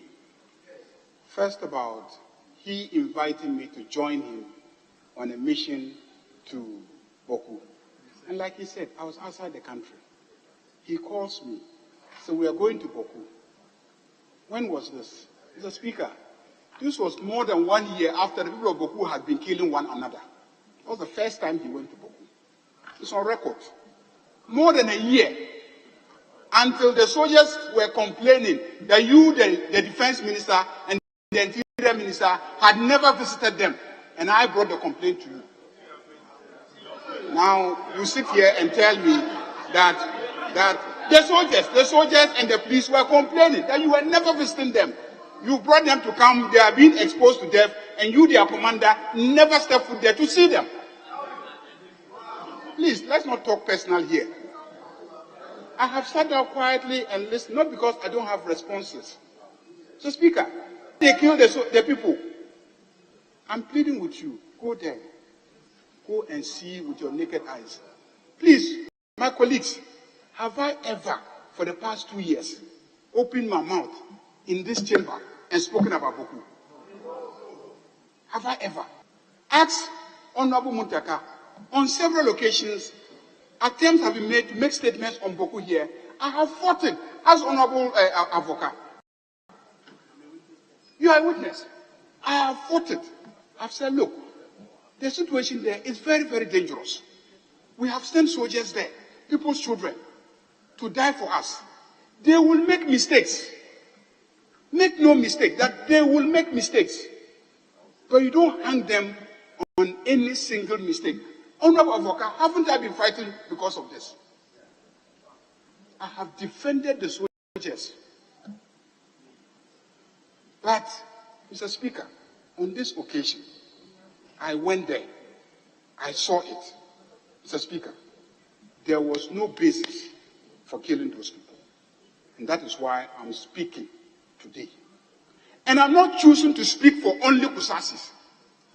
I: First about he inviting me to join him on a mission to Boko. And like he said, I was outside the country. He calls me. So we are going to Boko. When was this? Mr. Speaker, this was more than 1 year after the people of Boko had been killing one another. That was the first time he went to Boko. It's on record. More than a year. Until the soldiers were complaining that you, the defense minister, and the interior minister had never visited them. And I brought the complaint to you. Now, you sit here and tell me that the soldiers and the police were complaining that you were never visiting them. You brought them to come, they are being exposed to death, and you, their commander, never stepped foot there to see them. Please, let's not talk personal here. I have sat down quietly and listened, not because I don't have responses. So, Speaker, they killed the people. I'm pleading with you, go there. Go and see with your naked eyes. Please, my colleagues, have I ever, for the past 2 years, opened my mouth in this chamber and spoken about Boko? Have I ever? Ask Honorable Muntaka, on several occasions, attempts have been made to make statements on Boko here. I have fought it. As Honorable Avoca, you are a witness. I have fought it. I've said, look, the situation there is very, very dangerous. We have sent soldiers there, people's children, to die for us. They will make mistakes. Make no mistake that they will make mistakes. But you don't hang them on any single mistake. Honorable Avoca, haven't I been fighting because of this? I have defended the soldiers. But, Mr. Speaker, on this occasion, I went there. I saw it. Mr. Speaker, there was no basis for killing those people. And that is why I'm speaking today. And I'm not choosing to speak for only Kusasis.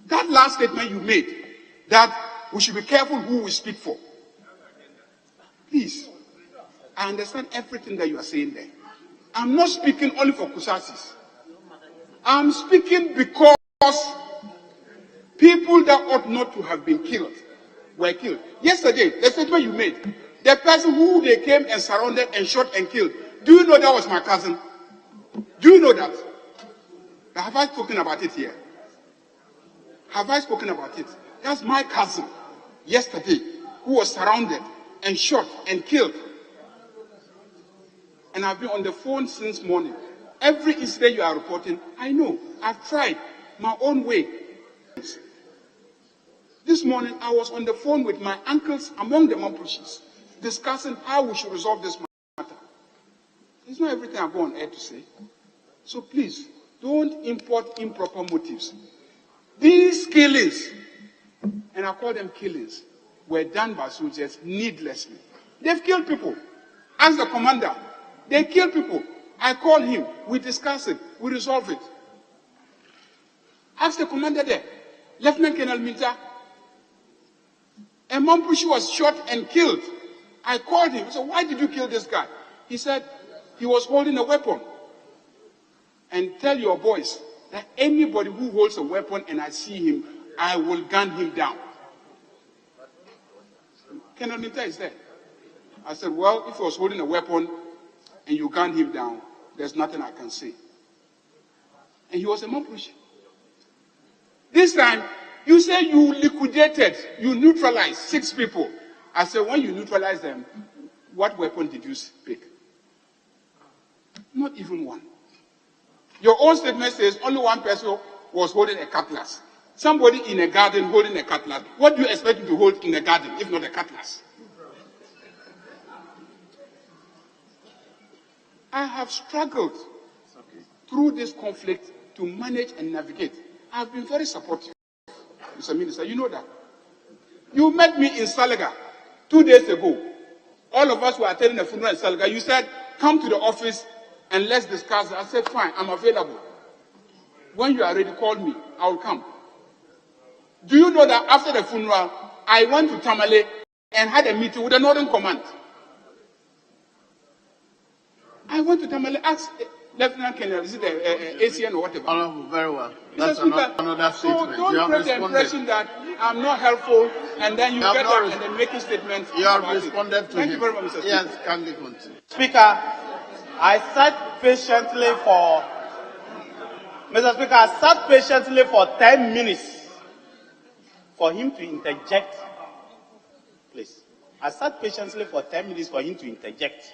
I: That last statement you made, that we should be careful who we speak for. Please, I understand everything that you are saying there. I'm not speaking only for Kusasis. I'm speaking because people that ought not to have been killed were killed. Yesterday, the statement you made, the person who they came and surrounded and shot and killed, do you know that was my cousin? Do you know that? Have I spoken about it here? Have I spoken about it? That's my cousin, yesterday, who was surrounded and shot and killed. And I've been on the phone since morning. Every incident you are reporting, I know. I've tried my own way. This morning, I was on the phone with my uncles among the Mampushis, discussing how we should resolve this matter. It's not everything I go on air to say. So please, don't import improper motives. These killings, and I call them killings, were done by soldiers needlessly. They've killed people. Ask the commander. They kill people. I call him. We discuss it. We resolve it. Ask the commander there. Lieutenant Colonel Minta. A Mampushi was shot and killed. I called him. I said, why did you kill this guy? He said he was holding a weapon. And tell your boys that anybody who holds a weapon and I see him, I will gun him down. Colonel Minta is there. I said, well, if he was holding a weapon and you gunned him down, there's nothing I can say. And he was a Mampushi. This time, you say you liquidated, you neutralized 6 people. I said, when you neutralized them, what weapon did you pick? Not even one. Your own statement says only one person was holding a cutlass. Somebody in a garden holding a cutlass. What do you expect him to hold in a garden, if not a cutlass? I have struggled through this conflict to manage and navigate. I have been very supportive, Mr. Minister. You know that. You met me in Salaga 2 days ago. All of us were attending a funeral in Salaga. You said, come to the office and let's discuss. I said, fine, I'm available. When you are ready, call me. I will come. Do you know that after the funeral, I went to Tamale and had a meeting with the Northern Command? I went to Tamale, asked Lieutenant Colonel, is it the ACN or whatever?
K: Oh, very well. That's another statement.
I: So don't create the impression that I'm not helpful and then you get up and then make a statement.
K: You have responded to him.
I: Thank you very much, Mr. Speaker.
K: Yes, can we continue?
O: Speaker, I sat patiently for, Mr. Speaker, I sat patiently for 10 minutes for him to interject. Please. I sat patiently for 10 minutes for him to interject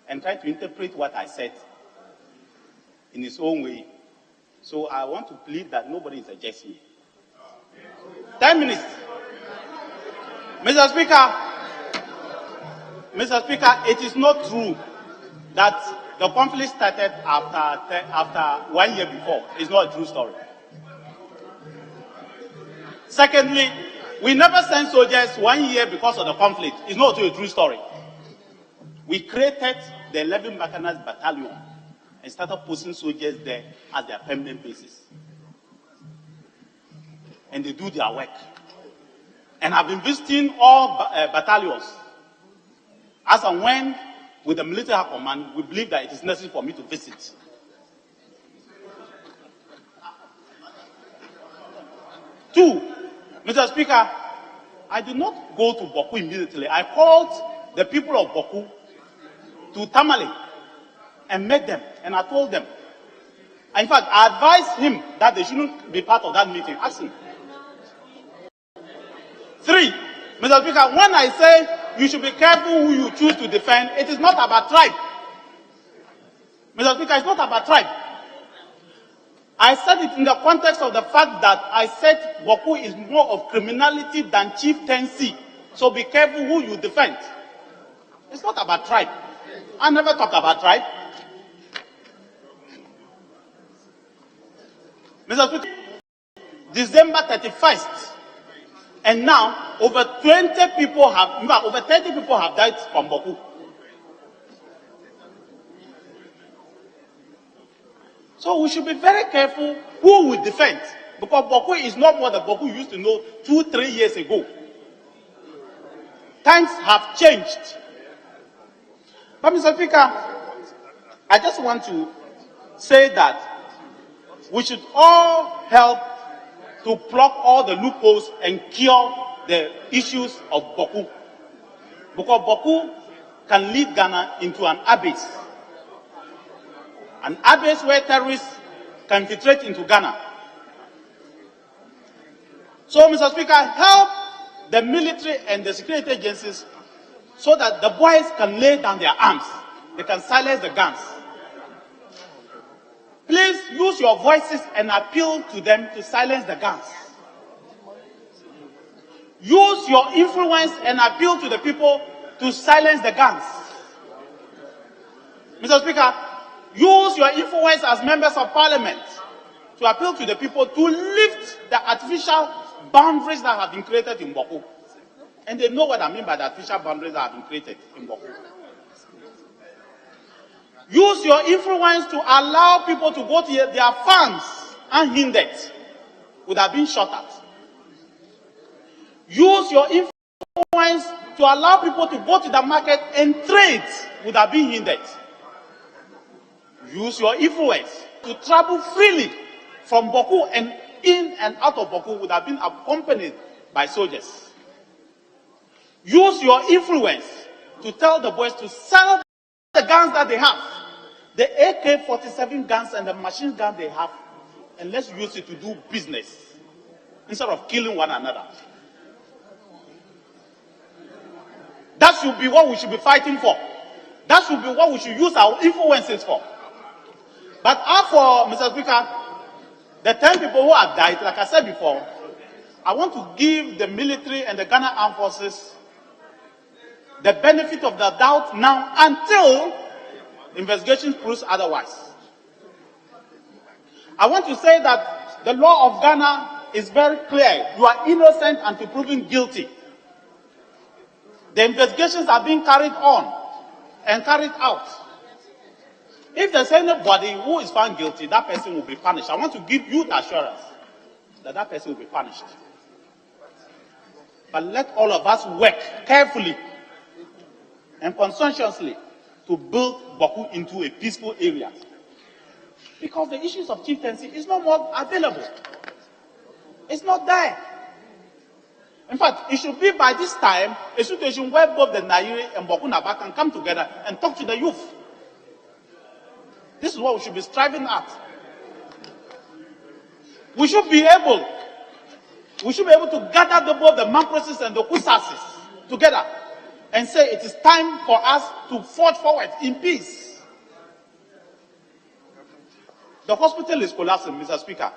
O: and try to interpret what I said in his own way. So I want to plead that nobody interjects me. 10 minutes. Mr. Speaker, it is not true that the conflict started after 1 year before. It's not a true story. Secondly, we never sent soldiers 1 year because of the conflict. It's not a true story. We created the 11 Mechanized Battalion and started posting soldiers there as their permanent bases. And they do their work. And I've been visiting all battalions. As and when, with the military command, we believe that it is necessary for me to visit. Two, Mr. Speaker, I did not go to Boku immediately. I called the people of Boku to Tamale and met them, and I told them. In fact, I advised him that they shouldn't be part of that meeting. Ask him. 3, Mr. Speaker, when I say you should be careful who you choose to defend, it is not about tribe. Mr. Speaker, it's not about tribe. I said it in the context of the fact that I said Boku is more of criminality than chieftaincy. So be careful who you defend. It's not about tribe. I never talked about tribe. Mr. Speaker, December 31st, and now over 20 people have, in fact, over 30 people have died from Boku. So we should be very careful who we defend, because Boku is not what the Boku used to know 2-3 years ago. Times have changed. But Mr. Speaker, I just want to say that we should all help to plug all the loopholes and cure the issues of Boku. Because Boku can lead Ghana into an abyss. An abyss where terrorists can infiltrate into Ghana. So, Mr. Speaker, help the military and the security agencies so that the boys can lay down their arms. They can silence the guns. Please use your voices and appeal to them to silence the guns. Use your influence and appeal to the people to silence the guns. Mr. Speaker, use your influence as members of parliament to appeal to the people to lift the artificial boundaries that have been created in Boku. And they know what I mean by the artificial boundaries that have been created in Boku. Use your influence to allow people to go to their farms unhindered without being shot at. Use your influence to allow people to go to the market and trade without being hindered. Use your influence to travel freely from Boku and in and out of Boku without being accompanied by soldiers. Use your influence to tell the boys to sell the guns that they have, the AK-47 guns and the machine gun they have, and let's use it to do business instead of killing one another. That should be what we should be fighting for. That should be what we should use our influences for. But as for, Mr. Speaker, the 10 people who have died, like I said before, I want to give the military and the Ghana Armed Forces the benefit of the doubt now until investigation proves otherwise. I want to say that the law of Ghana is very clear. You are innocent until proven guilty. The investigations are being carried on and carried out. If there's anybody who is found guilty, that person will be punished. I want to give you the assurance that that person will be punished. But let all of us work carefully and conscientiously to build Boku into a peaceful area. Because the issues of chieftaincy is no more available. It's not there. In fact, it should be by this time a situation where both the Nairi and Boku Naba can come together and talk to the youth. This is what we should be striving at. We should be able to gather both the Mamprosis and the Kusasis together and say it is time for us to forge forward in peace. The hospital is collapsing, Mr. Speaker.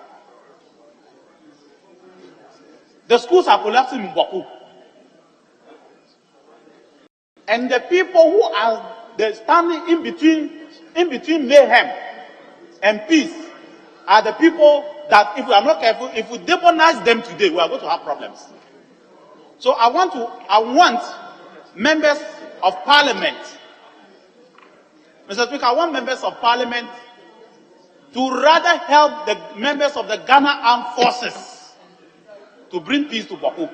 O: The schools are collapsing in Boku. And the people who are standing in between mayhem and peace are the people that, if we are not careful, if we demonize them today, we are going to have problems. So I want members of parliament, Mr. Speaker, I want members of parliament to rather help the members of the Ghana Armed Forces to bring peace to Boku.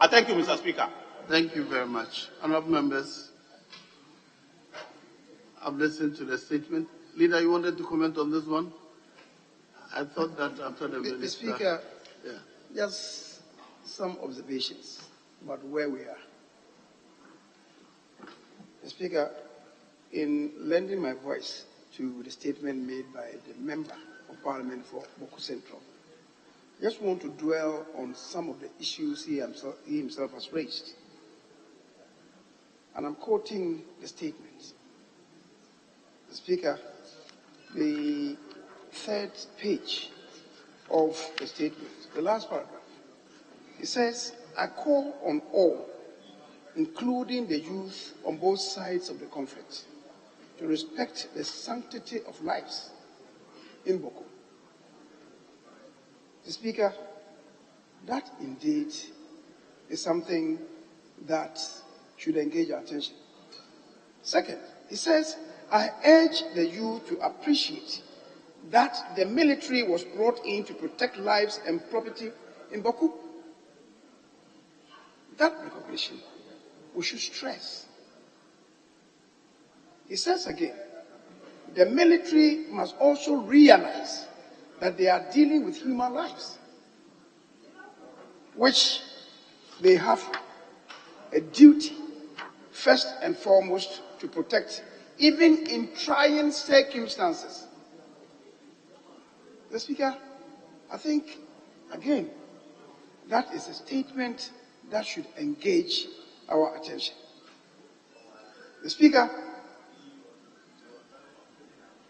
O: I thank you, Mr. Speaker.
K: Thank you very much. Honourable members, I've listened to the statement. Leader, you wanted to comment on this one? I thought that after the minister...
P: Mr. Speaker, just some observations about where we are.
A: Speaker, in lending my voice to the statement made by the Member of Parliament for Boko Central, I just want to dwell on some of the issues he himself has raised. And I'm quoting the statement. Speaker, the third page of the statement, the last paragraph, it says, I call on all, including the youth on both sides of the conflict, to respect the sanctity of lives in Boko. The Speaker, that indeed is something that should engage our attention. Second, he says, I urge the youth to appreciate that the military was brought in to protect lives and property in Boko. That recognition we should stress. He says again, the military must also realize that they are dealing with human lives, which they have a duty, first and foremost, to protect, even in trying circumstances. The Speaker, I think, again, that is a statement that should engage our attention. The Speaker,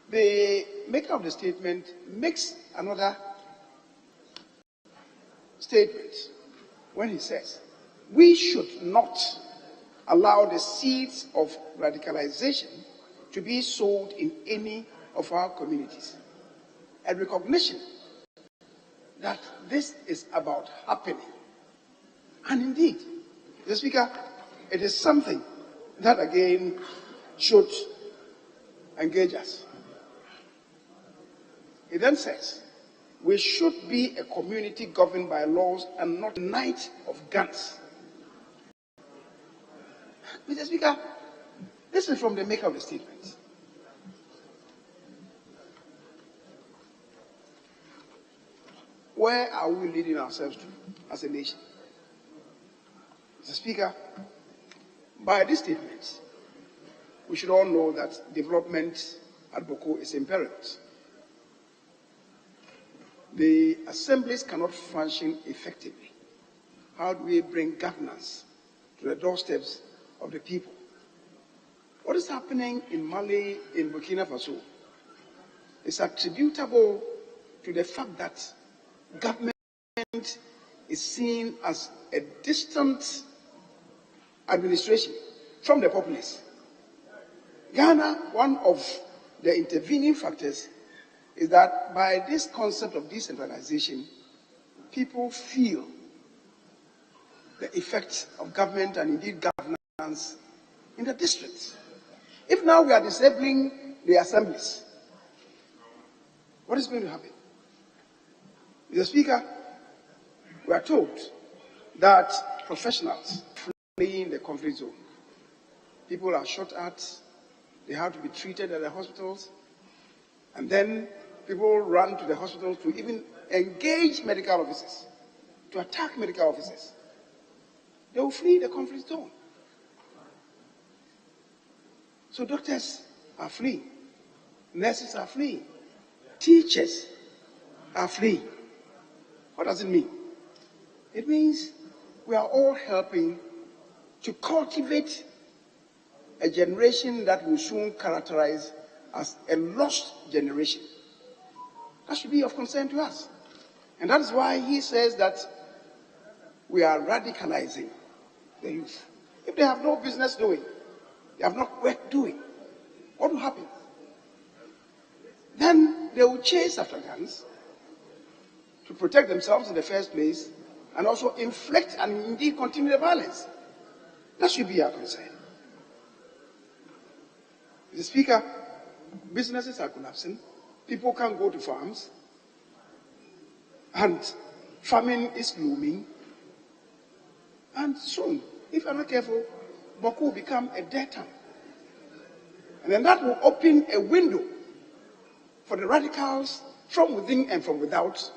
A: the maker of the statement makes another statement when he says, we should not allow the seeds of radicalization to be sowed in any of our communities. A recognition that this is about happening. And indeed, the Speaker, it is something that again should engage us. He then says, we should be a community governed by laws and not a night of guns. Mr. Speaker, this is from the maker of the statement. Where are we leading ourselves to as a nation? Mr. Speaker, by this statement, we should all know that development at Boko is imperative. The assemblies cannot function effectively. How do we bring governance to the doorsteps of the people? What is happening in Mali, in Burkina Faso, is attributable to the fact that government is seen as a distant administration from the populace. Ghana, one of the intervening factors is that by this concept of decentralization, people feel the effect of government and indeed governance in the districts. If now we are disabling the assemblies, what is going to happen? Mr. Speaker, we are told that professionals fleeing the conflict zone, people are shot at, they have to be treated at the hospitals, and then people run to the hospitals to even engage medical officers, to attack medical officers. They will flee the conflict zone. So doctors are fleeing, nurses are fleeing, teachers are fleeing. What does it mean? It means we are all helping to cultivate a generation that will soon characterize as a lost generation. That should be of concern to us. And that is why he says that we are radicalizing the youth. If they have no business doing, they have no work doing, what will happen? Then they will chase after guns to protect themselves in the first place and also inflict and indeed continue the violence. That should be our concern. Mr. Speaker, businesses are collapsing. People can't go to farms. And famine is looming. And soon, if I'm not careful, Boko will become a dead town. And then that will open a window for the radicals from within and from without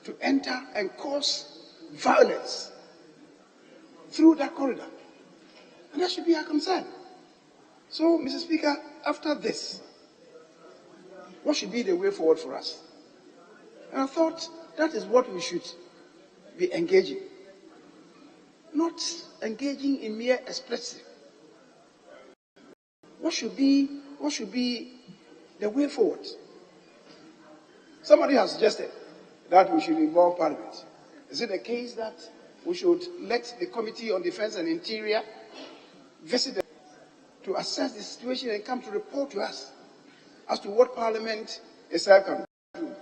A: to enter and cause violence through that corridor. And that should be our concern.
P: So, Mr. Speaker, after this, what should be the way forward for us? And I thought that is what we should be engaging, not engaging in mere expressive. What should be the way forward? Somebody has suggested that we should involve Parliament. Is it the case that we should let the Committee on Defence and Interior visit them to assess the situation and come to report to us as to what Parliament itself can do?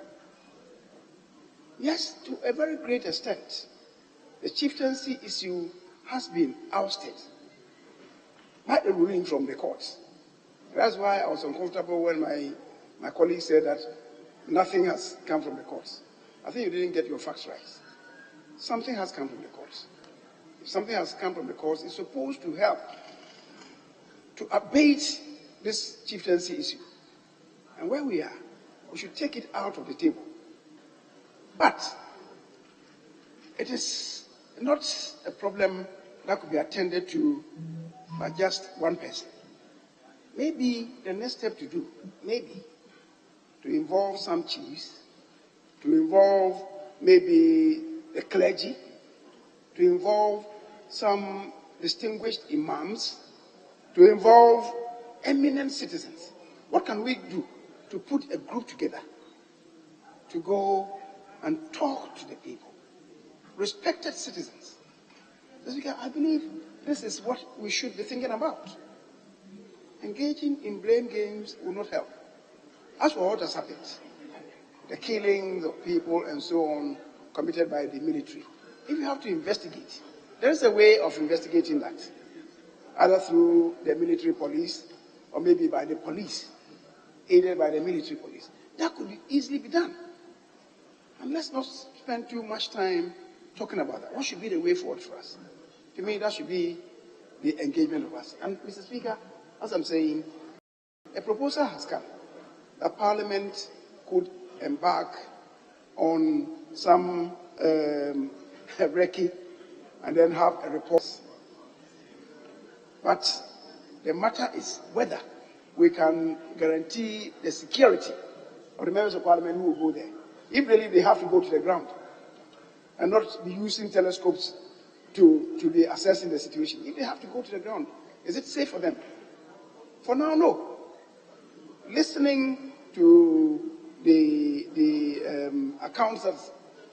P: Yes, to a very great extent, the chieftaincy issue has been ousted by a ruling from the courts. That's why I was uncomfortable when my colleague said that nothing has come from the courts. I think you didn't get your facts right. Something has come from the courts. If something has come from the courts, it's supposed to help to abate this chieftaincy issue. And where we are, we should take it out of the table. But it is not a problem that could be attended to by just one person. Maybe the next step to do, maybe, to involve some chiefs, to involve maybe the clergy, to involve some distinguished imams, to involve eminent citizens. What can we do to put a group together to go and talk to the people, respected citizens? I believe this is what we should be thinking about. Engaging in blame games will not help. As for what has happened, the killings of people and so on committed by the military, if you have to investigate, there is a way of investigating that, either through the military police or maybe by the police, aided by the military police. That could easily be done. And let's not spend too much time talking about that. What should be the way forward for us? To me, that should be the engagement of us. And Mr. Speaker, as I'm saying, a proposal has come that Parliament could embark on some recce and then have a report. But the matter is whether we can guarantee the security of the members of Parliament who will go there. If really they have to go to the ground and not be using telescopes to be assessing the situation. If they have to go to the ground, is it safe for them? For now, no. Listening to the accounts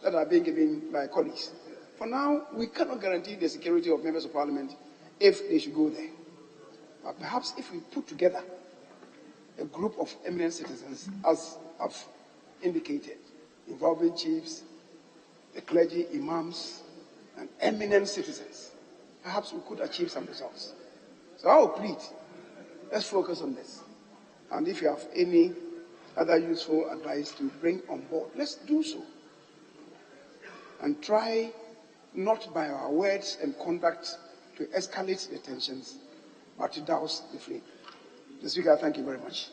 P: that are being given by colleagues, for now, we cannot guarantee the security of members of Parliament if they should go there. But perhaps if we put together a group of eminent citizens, as I've indicated, involving chiefs, the clergy, imams, and eminent citizens, perhaps we could achieve some results. So I will plead, let's focus on this. And if you have any other useful advice to bring on board, let's do so. And try not by our words and conduct to escalate the tensions, but to douse the flame. Mr. Speaker, thank you very much.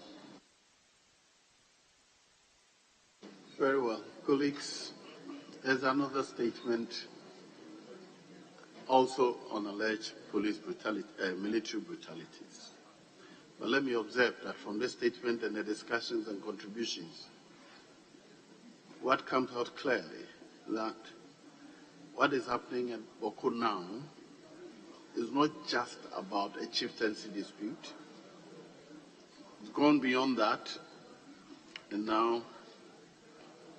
K: Very well. Colleagues, there's another statement also on alleged police brutality, military brutalities. But let me observe that from this statement and the discussions and contributions, what comes out clearly that what is happening in Boko now is not just about a chieftaincy dispute. It's gone beyond that, and now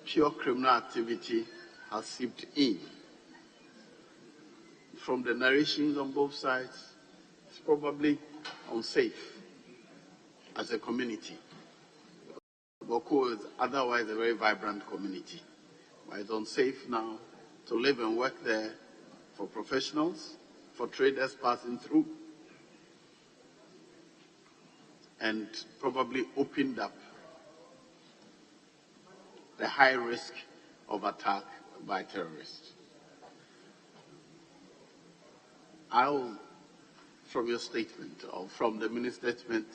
K: pure criminal activity has seeped in. From the narrations on both sides, it's probably unsafe as a community. Boko is otherwise a very vibrant community, but it's unsafe now to live and work there for professionals, for traders passing through, and probably opened up the high risk of attack by terrorists. I'll, from your statement, or from the minister's statement,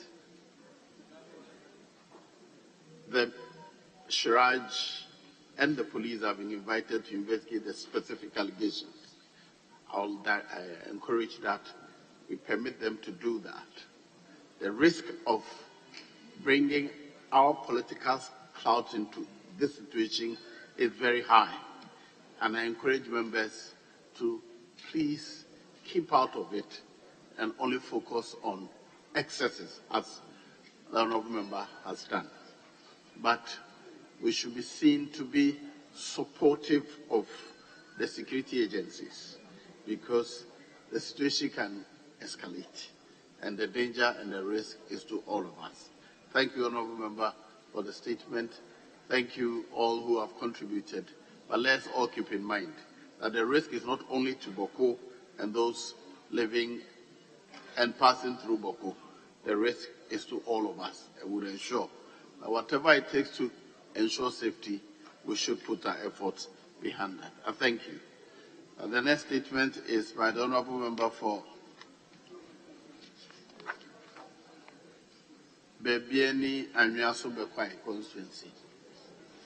K: the Shiraj and the police have been invited to investigate the specific allegations. I'll encourage that we permit them to do that. the risk of bringing our political clout into this situation is very high. And I encourage members to please keep out of it and only focus on excesses, as the honorable member has done. But we should be seen to be supportive of the security agencies, because the situation can escalate, and the danger and the risk is to all of us. Thank you, honorable member, for the statement. Thank you all who have contributed. But let's all keep in mind that the risk is not only to Boko and those living and passing through Boko. The risk is to all of us, and would ensure that whatever it takes to ensure safety, we should put our efforts behind that. I thank you. The next statement is by the honorable member for Bebieni and Yasobekwai constituency.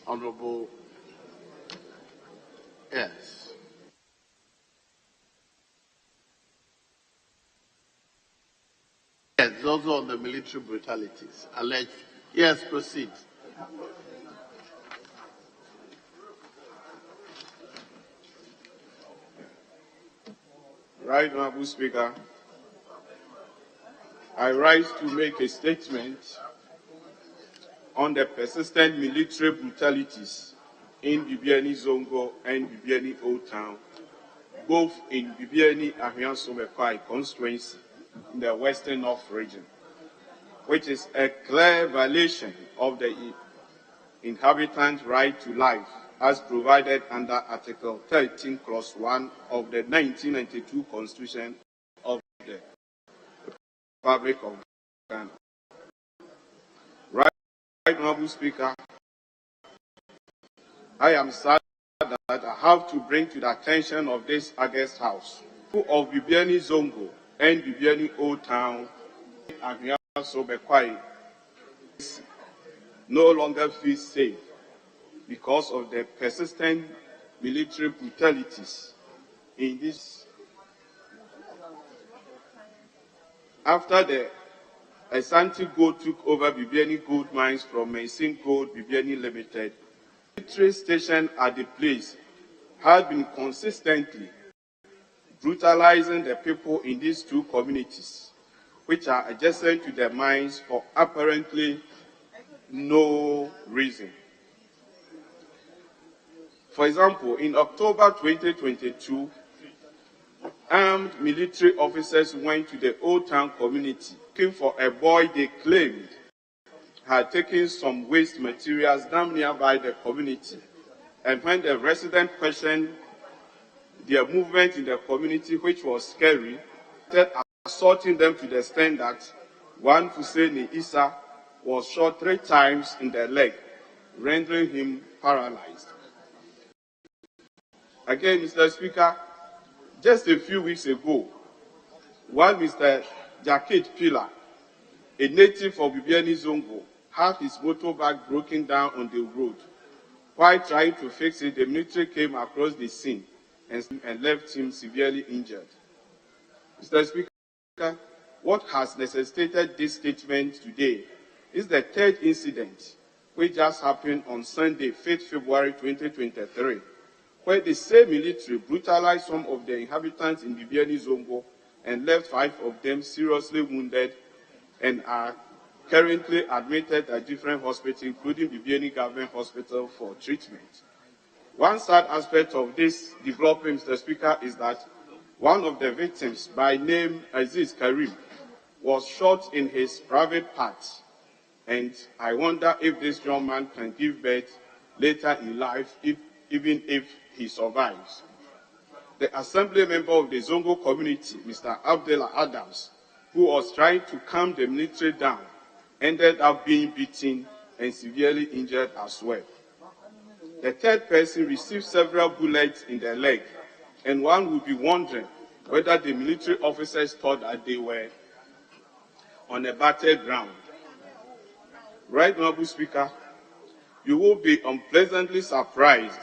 K: Honorable, yes. Yes, also on the military brutalities alleged. Yes, proceed.
L: Right, Honorable Speaker, I rise to make a statement on the persistent military brutalities in Bibiani Zongo and Bibiani Old Town, both in Bibiani Ahmian-Somekwai constituency in the Western North region, which is a clear violation of the inhabitants' right to life as provided under Article 13, Clause 1 of the 1992 Constitution of the Republic of Ghana. Right, Honorable Speaker, I am sad that I have to bring to the attention of this August House of Bibiani Zongo and Bibiani Old Town and Sobekwai no longer feel safe because of the persistent military brutalities in this. After the Asante Gold took over Bibiani gold mines from Mason Gold Bibiani Limited, the military station at the place had been consistently brutalizing the people in these two communities, which are adjacent to the mines for apparently no reason. For example, in October 2022, armed military officers went to the Old Town community looking for a boy they claimed had taken some waste materials down nearby the community. And when the resident questioned their movement in the community, which was scary, started assaulting them to the extent that one Hussein Issa was shot 3 times in the leg, rendering him paralyzed. Again, Mr. Speaker, just a few weeks ago, while Mr. Jacket Pillar, a native of Bibiani Zongo, had his motorbike broken down on the road. While trying to fix it, the military came across the scene and left him severely injured. Mr. Speaker, what has necessitated this statement today is the 3rd incident, which just happened on Sunday, 5th February 2023, where the same military brutalized some of the inhabitants in Bibiani Zongo and left 5 of them seriously wounded and are currently admitted at different hospitals, including Bibiani Government Hospital, for treatment. One sad aspect of this development, Mr. Speaker, is that one of the victims, by name Aziz Karim, was shot in his private parts. And I wonder if this young man can give birth later in life, even if he survives. The assembly member of the Zongo community, Mr. Abdullah Adams, who was trying to calm the military down, ended up being beaten and severely injured as well. The 3rd person received several bullets in the leg, and one would be wondering whether the military officers thought that they were on a battleground. Right, Honorable Speaker, you will be unpleasantly surprised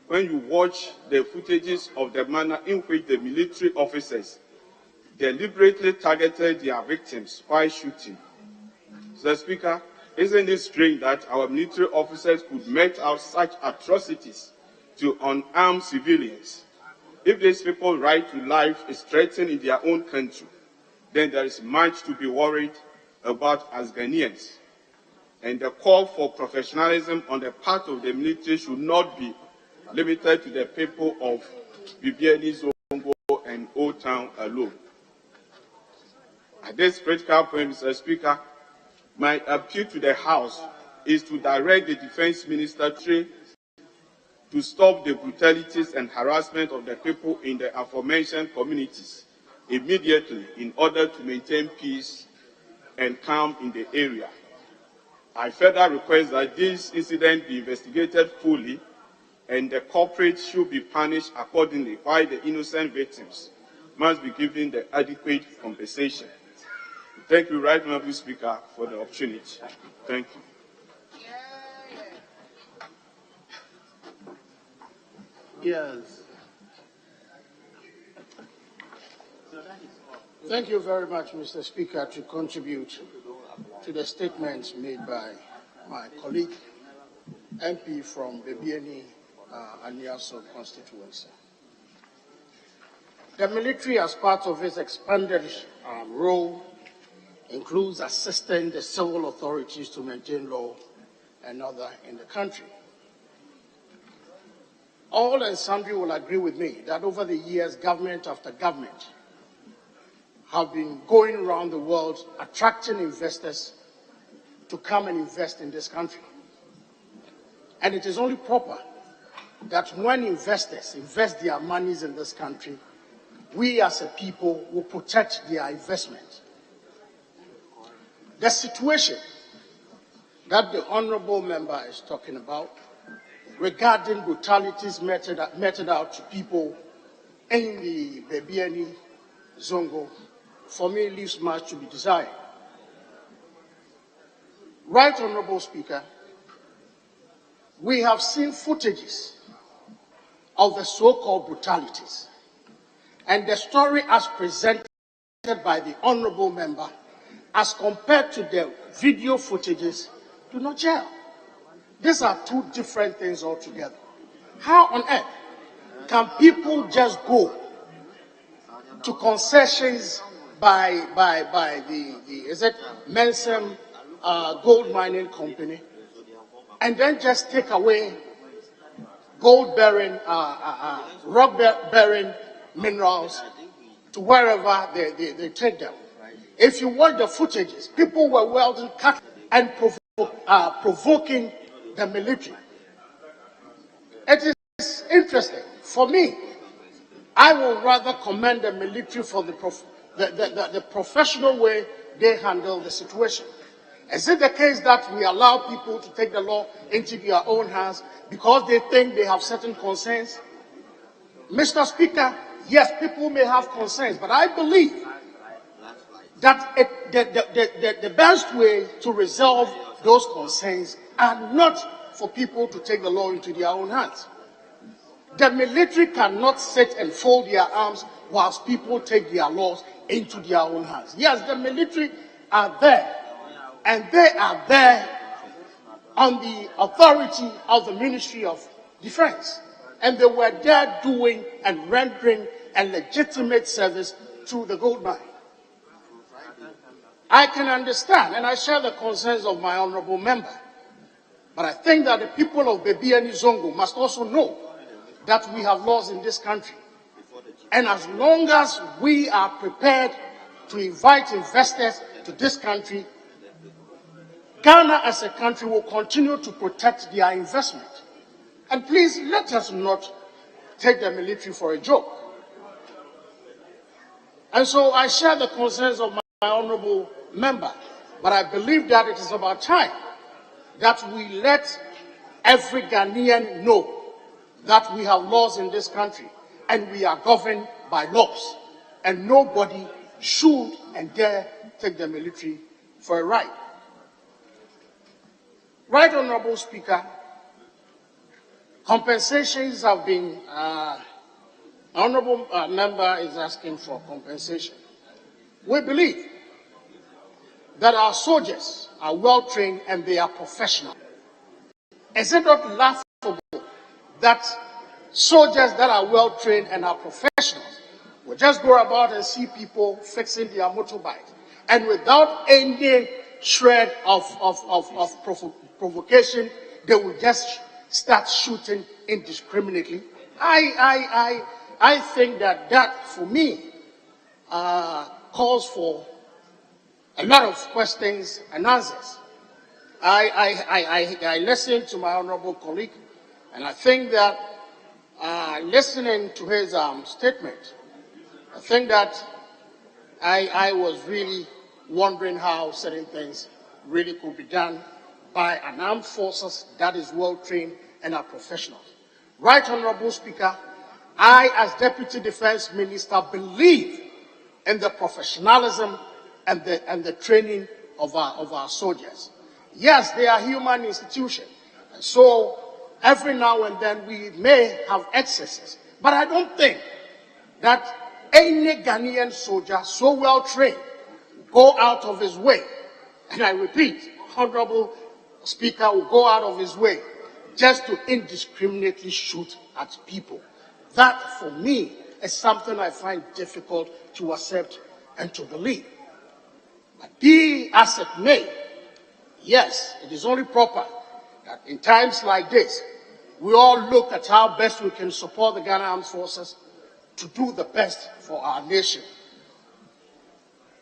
L: when you watch the footages of the manner in which the military officers deliberately targeted their victims while shooting
E: Mr. Speaker, isn't it strange that our military officers could mete out such atrocities to unarmed civilians? If these people's right to life is threatened in their own country, then there is much to be worried about as Ghanaians. And the call for professionalism on the part of the military should not be limited to the people of Bibiani, Zongo, and Old Town alone. At this critical point, Mr. Speaker, my appeal to the House is to direct the Defense Minister to stop the brutalities and harassment of the people in the aforementioned communities immediately in order to maintain peace and calm in the area. I further request that this incident be investigated fully and the culprits should be punished accordingly, while the innocent victims must be given the adequate compensation. Thank you, Right Honourable Speaker, for the opportunity. Thank you.
P: Yes. Thank you very much, Mr. Speaker, to contribute to the statements made by my colleague, MP from Bibiani Aniaso constituency. The military, as part of its expanded role, includes assisting the civil authorities to maintain law and order in the country. All and sundry will agree with me that over the years, government after government have been going around the world attracting investors to come and invest in this country. And it is only proper that when investors invest their monies in this country, we as a people will protect their investment. The situation that the honorable member is talking about regarding brutalities meted out to people in the Bibiani Zongo, for me, leaves much to be desired. Right Honorable Speaker, we have seen footages of the so-called brutalities, and the story as presented by the honorable member as compared to the video footages do not gel. These are two different things altogether. How on earth can people just go to concessions by the Mensem gold mining company and then just take away gold bearing, rock bearing minerals to wherever they take them? If you watch the footages, people were welding cut and provoking the military. It is interesting. For me, I will rather commend the military for the professional way they handle the situation. Is it the case that we allow people to take the law into their own hands because they think they have certain concerns? Mr. Speaker, yes, people may have concerns, but I believe that the best way to resolve those concerns are not for people to take the law into their own hands. The military cannot sit and fold their arms whilst people take their laws into their own hands. Yes, the military are there, and they are there on the authority of the Ministry of Defense. And they were there doing and rendering a legitimate service through the gold mine. I can understand, and I share the concerns of my honorable member, but I think that the people of Bibiani Zongo must also know that we have laws in this country. And as long as we are prepared to invite investors to this country, Ghana as a country will continue to protect their investment. And please, let us not take the military for a joke. And so I share the concerns of my honorable member, but I believe that it is about time that we let every Ghanaian know that we have laws in this country and we are governed by laws, and nobody should and dare take the military for a ride. Right Honorable Speaker, compensations have been, honorable member is asking for compensation. We believe
Q: that our soldiers are well trained and they are professional. Is it not laughable that soldiers that are well trained and are professionals will just go about and see people fixing their motorbikes and without any shred of provocation, they will just start shooting indiscriminately? I think that for me calls for a lot of questions and answers. I listened to my honorable colleague, and I think that listening to his statement, I think that I was really wondering how certain things really could be done by an armed forces that is well trained and are professionals. Right, Honorable Speaker, I, as Deputy Defense Minister, believe in the professionalism and the training of our soldiers. Yes, they are human institutions, and so every now and then we may have excesses, but I don't think that any Ghanaian soldier so well trained go out of his way, and I repeat, Honorable Speaker, will go out of his way just to indiscriminately shoot at people. That, for me, is something I find difficult to accept and to believe. But be as it may, yes, it is only proper that in times like this, we all look at how best we can support the Ghana Armed Forces to do the best for our nation.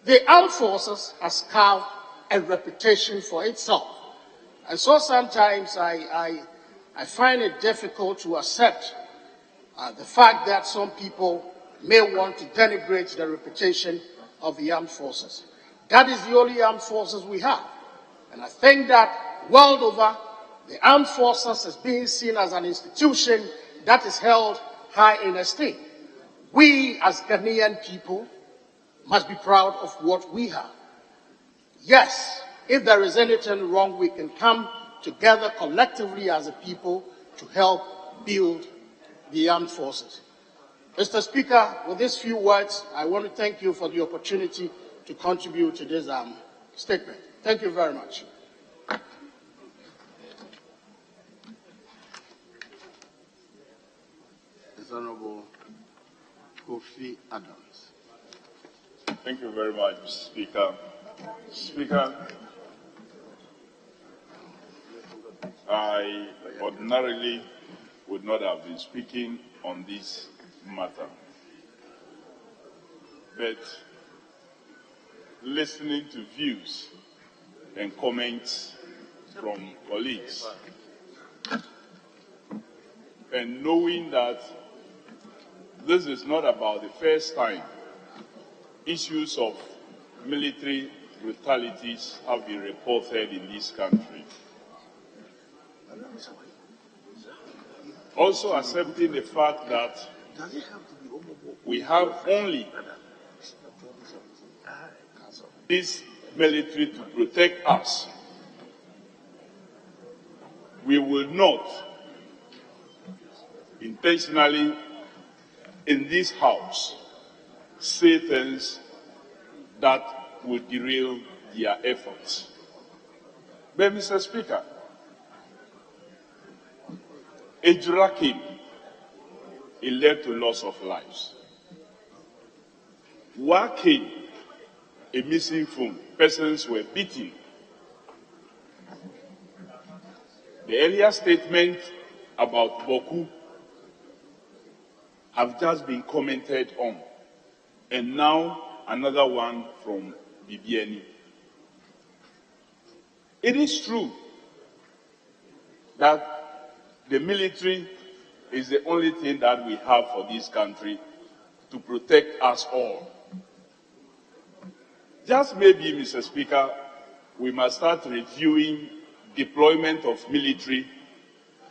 Q: The Armed Forces has carved a reputation for itself. And so sometimes I find it difficult to accept the fact that some people may want to denigrate the reputation of the armed forces. That is the only armed forces we have. And I think that world over, the armed forces is being seen as an institution that is held high in esteem. We as Ghanaian people must be proud of what we have. Yes, if there is anything wrong, we can come together collectively as a people to help build the armed forces. Mr. Speaker, with these few words, I want to thank you for the opportunity to contribute to this statement. Thank you very much.
K: Honorable Kofi Adams.
R: Thank you very much, Mr. Speaker. Speaker, I ordinarily would not have been speaking on this matter, but listening to views and comments from colleagues and knowing that this is not about the first time issues of military brutalities have been reported in this country. Also accepting the fact that we have only this military to protect us, we will not intentionally in this house say things that would derail their efforts. But Mr. Speaker, Ejura came, it led to loss of lives. War came, a missing phone, persons were beaten. The earlier statement about Boku have just been commented on, and now another one from BBNE. It is true that the military is the only thing that we have for this country to protect us all. Just maybe, Mr. Speaker, we must start reviewing deployment of military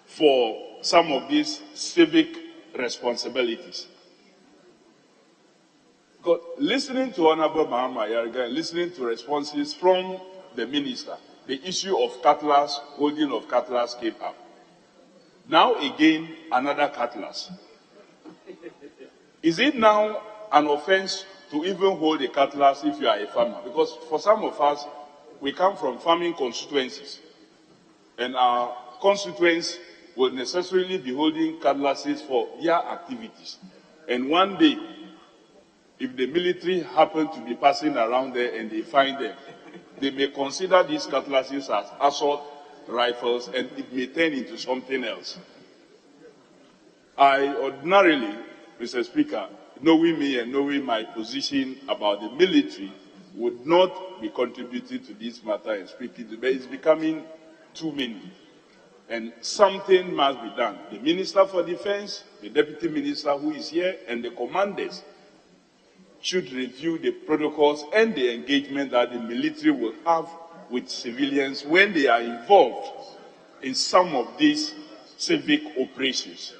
R: for some of these civic responsibilities. Because listening to Honorable Mahama Yarga and listening to responses from the minister, the issue of cutlass, holding of cutlass came up. Now again, another cutlass. Is it now an offense to even hold a cutlass if you are a farmer? Because for some of us, we come from farming constituencies, and our constituents will necessarily be holding cutlasses for their activities. And one day, if the military happen to be passing around there and they find them, they may consider these cutlasses as assault rifles, and it may turn into something else. I ordinarily, Mr. Speaker, knowing me and knowing my position about the military, would not be contributing to this matter and speaking, but it's becoming too many. And something must be done. The Minister for Defense, the Deputy Minister who is here, and the commanders should review the protocols and the engagement that the military will have with civilians when they are involved in some of these civic operations,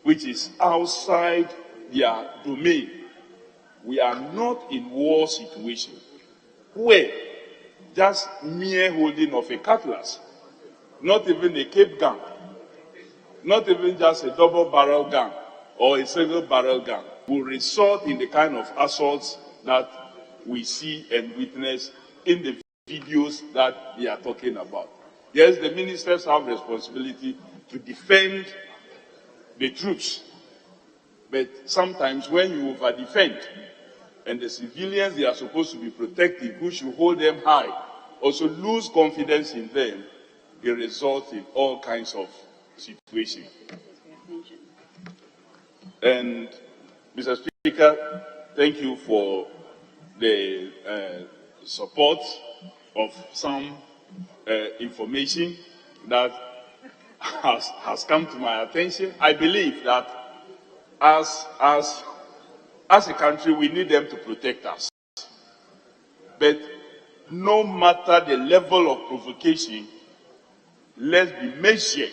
R: which is outside their domain. We are not in war situation where just mere holding of a cutlass, not even a Cape gun, not even just a double-barrel gun or a single-barrel gun, will result in the kind of assaults that we see and witness in the videos that they are talking about. Yes, the ministers have responsibility to defend the troops, but sometimes when you over-defend, and the civilians they are supposed to be protecting, who should hold them high, also lose confidence in them, it results in all kinds of situations. And Mr. Speaker, thank you for the support of some information that has come to my attention. I believe that as a country, we need them to protect us. But no matter the level of provocation, let's be measured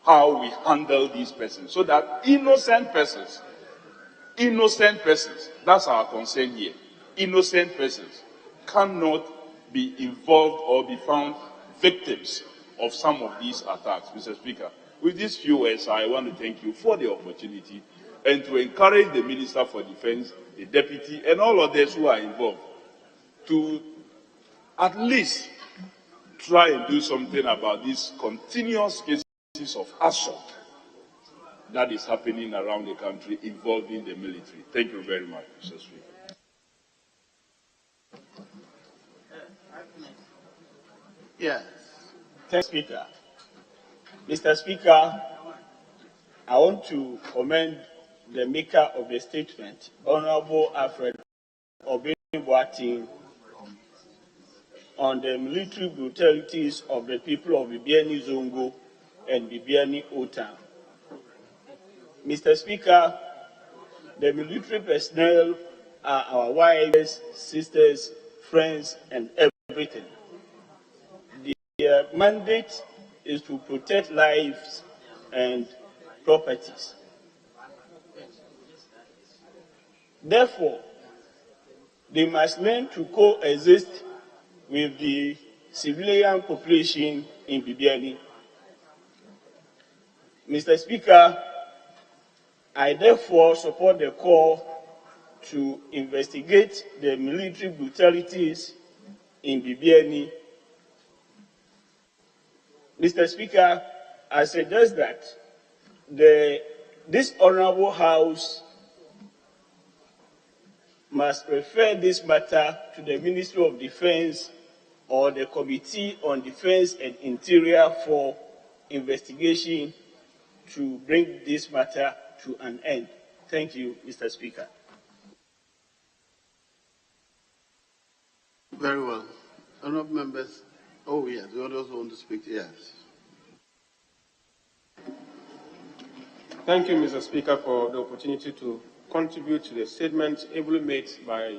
R: how we handle these persons, so that innocent persons, that's our concern here, innocent persons cannot be involved or be found victims of some of these attacks. Mr. Speaker, with these few words, I want to thank you for the opportunity and to encourage the Minister for Defense, the Deputy, and all others who are involved to at least try and do something about these continuous cases of assault that is happening around the country involving the military. Thank you very much, Mr. Speaker.
O: Yes. Thanks, Speaker. Mr. Speaker, I want to commend the maker of the statement, Honorable Alfred Obey-Boateng, on the military brutalities of the people of Bibiani Zongo and Bibiani Otan. Mr. Speaker, the military personnel are our wives, sisters, friends, and everything. Their mandate is to protect lives and properties. Therefore, they must learn to coexist with the civilian population in Bibiani. Mr. Speaker, I therefore support the call to investigate the military brutalities in Bibiani. Mr. Speaker, I suggest that this Honorable House must refer this matter to the Ministry of Defense or the Committee on Defense and Interior for investigation to bring this matter to an end. Thank you, Mr. Speaker.
K: Very well. Honourable members. Oh, yes. The others want to speak. Yes.
L: Thank you, Mr. Speaker, for the opportunity to contribute to the statement ably made by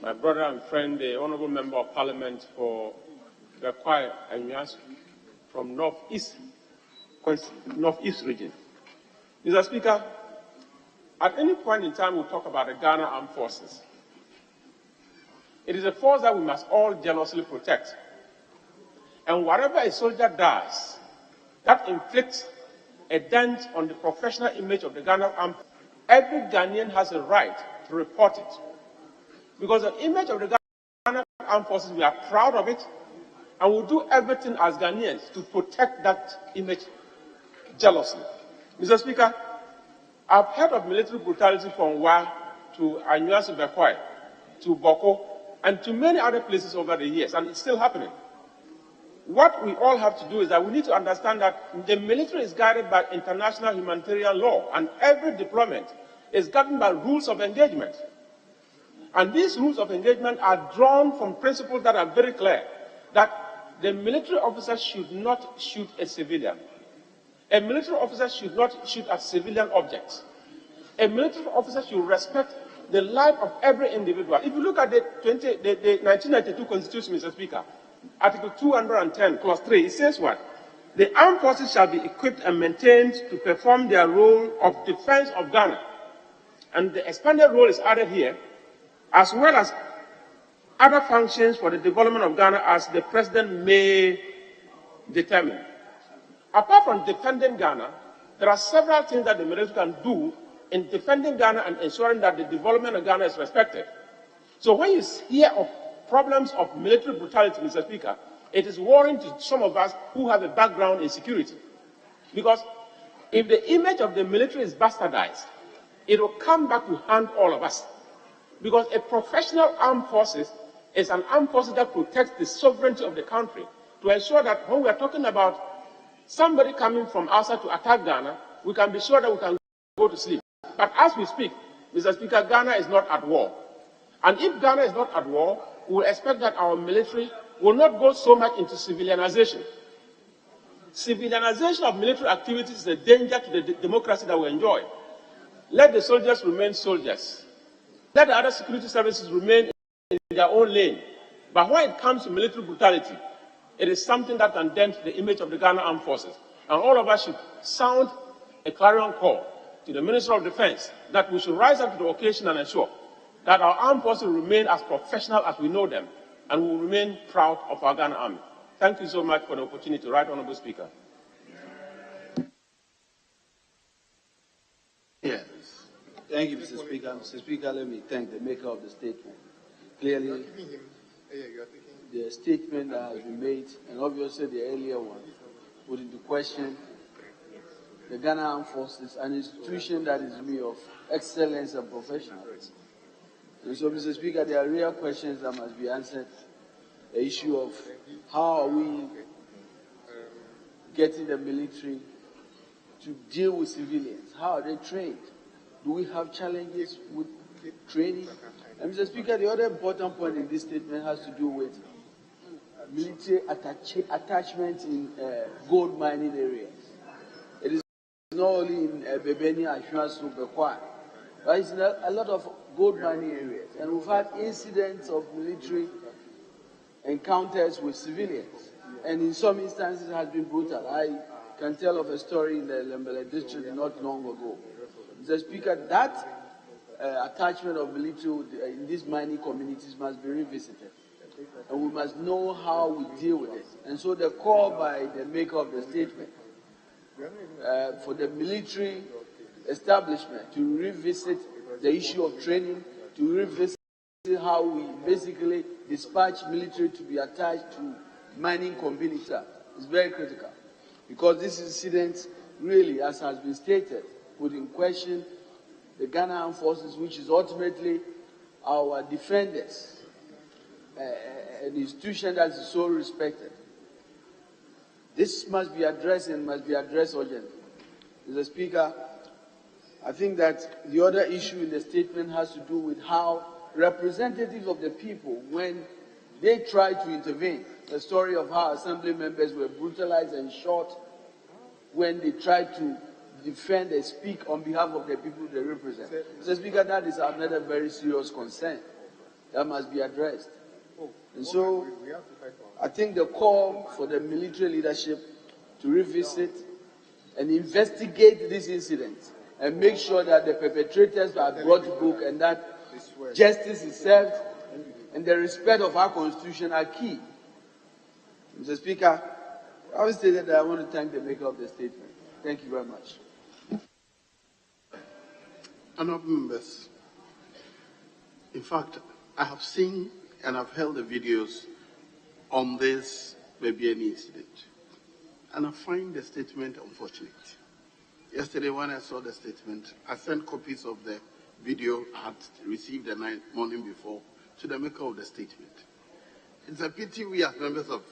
L: my brother and friend, the Honourable Member of Parliament for the Kwai Anyas from Northeast region. Mr. Speaker, at any point in time we talk about the Ghana Armed Forces. It is a force that we must all jealously protect. And whatever a soldier does that inflicts a dent on the professional image of the Ghana Armed Forces, every Ghanaian has a right to report it. Because the image of the Ghana Armed Forces, we are proud of it, And we'll do everything as Ghanaians to protect that image jealously. Mr. Speaker, I've heard of military brutality from Nwa to Anyuasu Bekwai, to Boko, and to many other places over the years, and it's still happening. What we all have to do is that we need to understand that the military is guided by international humanitarian law, and every deployment is governed by rules of engagement. And these rules of engagement are drawn from principles that are very clear, that the military officer should not shoot a civilian. A military officer should not shoot at civilian objects. A military officer should respect the life of every individual. If you look at the 1992 Constitution, Mr. Speaker, Article 210, Clause 3, it says what? The armed forces shall be equipped and maintained to perform their role of defense of Ghana. And the expanded role is added here, as well as other functions for the development of Ghana as the president may determine. Apart from defending Ghana, there are several things that the military can do in defending Ghana and ensuring that the development of Ghana is respected. So when you hear of problems of military brutality, Mr. Speaker, it is worrying to some of us who have a background in security. Because if the image of the military is bastardized, it will come back to haunt all of us. Because a professional armed forces is an armed force that protects the sovereignty of the country, to ensure that when we are talking about somebody coming from outside to attack Ghana, we can be sure that we can go to sleep. But as we speak, Mr. Speaker, Ghana is not at war. And if Ghana is not at war, we will expect that our military will not go so much into civilianization. Civilianization of military activities is a danger to the democracy that we enjoy. Let the soldiers remain soldiers. Let the other security services remain in their own lane. But when it comes to military brutality, it is something that can dent the image of the Ghana Armed Forces. And all of us should sound a clarion call to the Minister of Defense that we should rise up to the occasion and ensure that our armed forces remain as professional as we know them, and we will remain proud of our Ghana Army. Thank you so much for the opportunity. Right Honourable Speaker.
G: Yes. Thank you, Mr. Speaker. Mr. Speaker, let me thank the maker of the statement. Clearly, the statement that has been made, and obviously the earlier one, put into question the Ghana Armed Forces, an institution that is really of excellence and professionalism. And so, Mr. Speaker, there are real questions that must be answered. The issue of how are we getting the military to deal with civilians? How are they trained? Do we have challenges with training? And Mr. Speaker, the other important point in this statement has to do with military attachment in gold mining areas. It is not only in Bebeni, Anyuasu, Bekwai, but it's in a lot of gold mining areas. And we've had incidents of military encounters with civilians. And in some instances it has been brutal. I can tell of a story in the Lembele district not long ago. Mr. Speaker, that attachment of military in these mining communities must be revisited. And we must know how we deal with it. And so the call by the maker of the statement for the military establishment to revisit the issue of training, to revisit how we basically dispatch military to be attached to mining communities is very critical. Because this incident really, as has been stated, put in question the Ghana Armed Forces, which is ultimately our defenders, an institution that is so respected. This must be addressed and must be addressed urgently. Mr. Speaker, I think that the other issue in the statement has to do with how representatives of the people, when they try to intervene, the story of how assembly members were brutalized and shot when they tried to defend and speak on behalf of the people they represent. Mr. Speaker, that is another very serious concern that must be addressed. And so, I think the call for the military leadership to revisit and investigate this incident and make sure that the perpetrators are brought to book and that justice is served and the respect of our constitution are key. Mr. Speaker, I always stated that I want to thank the maker of the statement. Thank you very much.
K: Honourable members, in fact, I have seen and I've held the videos on this maybe any incident. And I find the statement unfortunate. Yesterday when I saw the statement, I sent copies of the video I had received the night morning before to the maker of the statement. It's a pity we as members of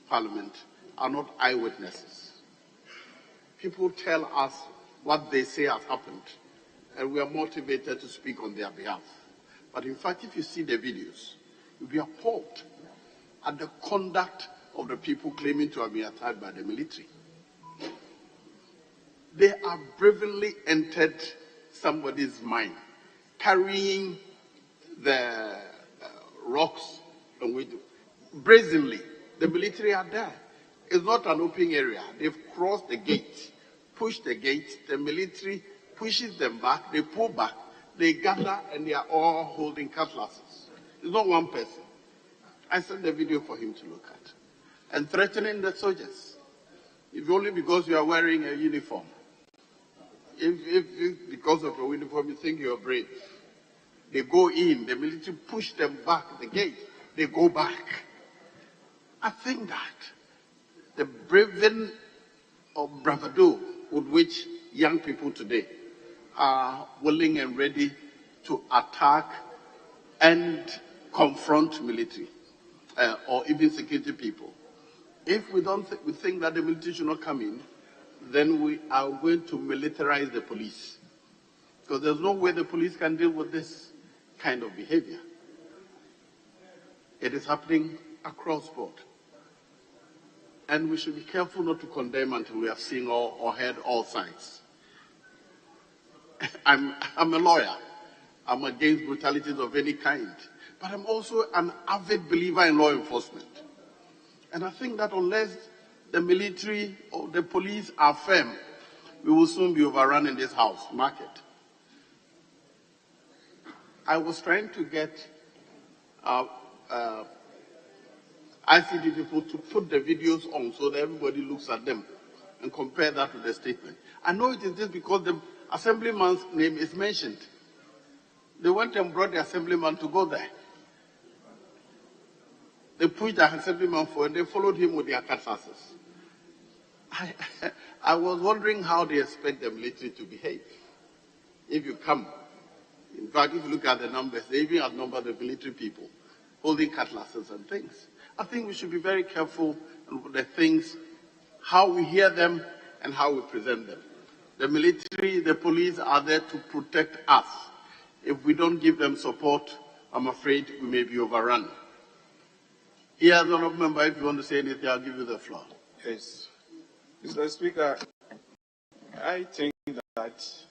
K: parliament are not eyewitnesses. People tell us what they say has happened, and we are motivated to speak on their behalf. But in fact, if you see the videos, you'll be appalled at the conduct of the people claiming to have been attacked by the military. They have bravely entered somebody's mind, carrying the rocks and with brazenly. The military are there. It's not an open area. They've crossed the gate, pushed the gate. The military pushes them back. They pull back. They gather, and they are all holding cutlasses. It's not one person. I sent the video for him to look at. And threatening the soldiers. If only because you are wearing a uniform. If because of your uniform you think you are brave. They go in, the military push them back the gate. They go back. I think that the braving or bravado with which young people today are willing and ready to attack and confront military or even security people. If we think that the military should not come in, then we are going to militarize the police. Because there's no way the police can deal with this kind of behavior. It is happening across board. And we should be careful not to condemn until we have seen or heard all sides. I'm a lawyer. I'm against brutalities of any kind. But I'm also an avid believer in law enforcement. And I think that unless the military or the police are firm, we will soon be overrun in this house, market. I was trying to get ICD people to put the videos on so that everybody looks at them and compare that with the statement. I know it is just because the assemblyman's name is mentioned. They went and brought the assemblyman to go there. They pushed the assemblyman forward and they followed him with their cutlasses. I was wondering how they expect the military to behave. If you come, in fact, if you look at the numbers, they even outnumber the military people holding cutlasses and things. I think we should be very careful with the things, how we hear them and how we present them. The military, the police are there to protect us. If we don't give them support, I'm afraid we may be overrun. Here, as honourable member, if you want to say anything, I'll give you the floor.
R: Yes. Mr. Speaker, I think that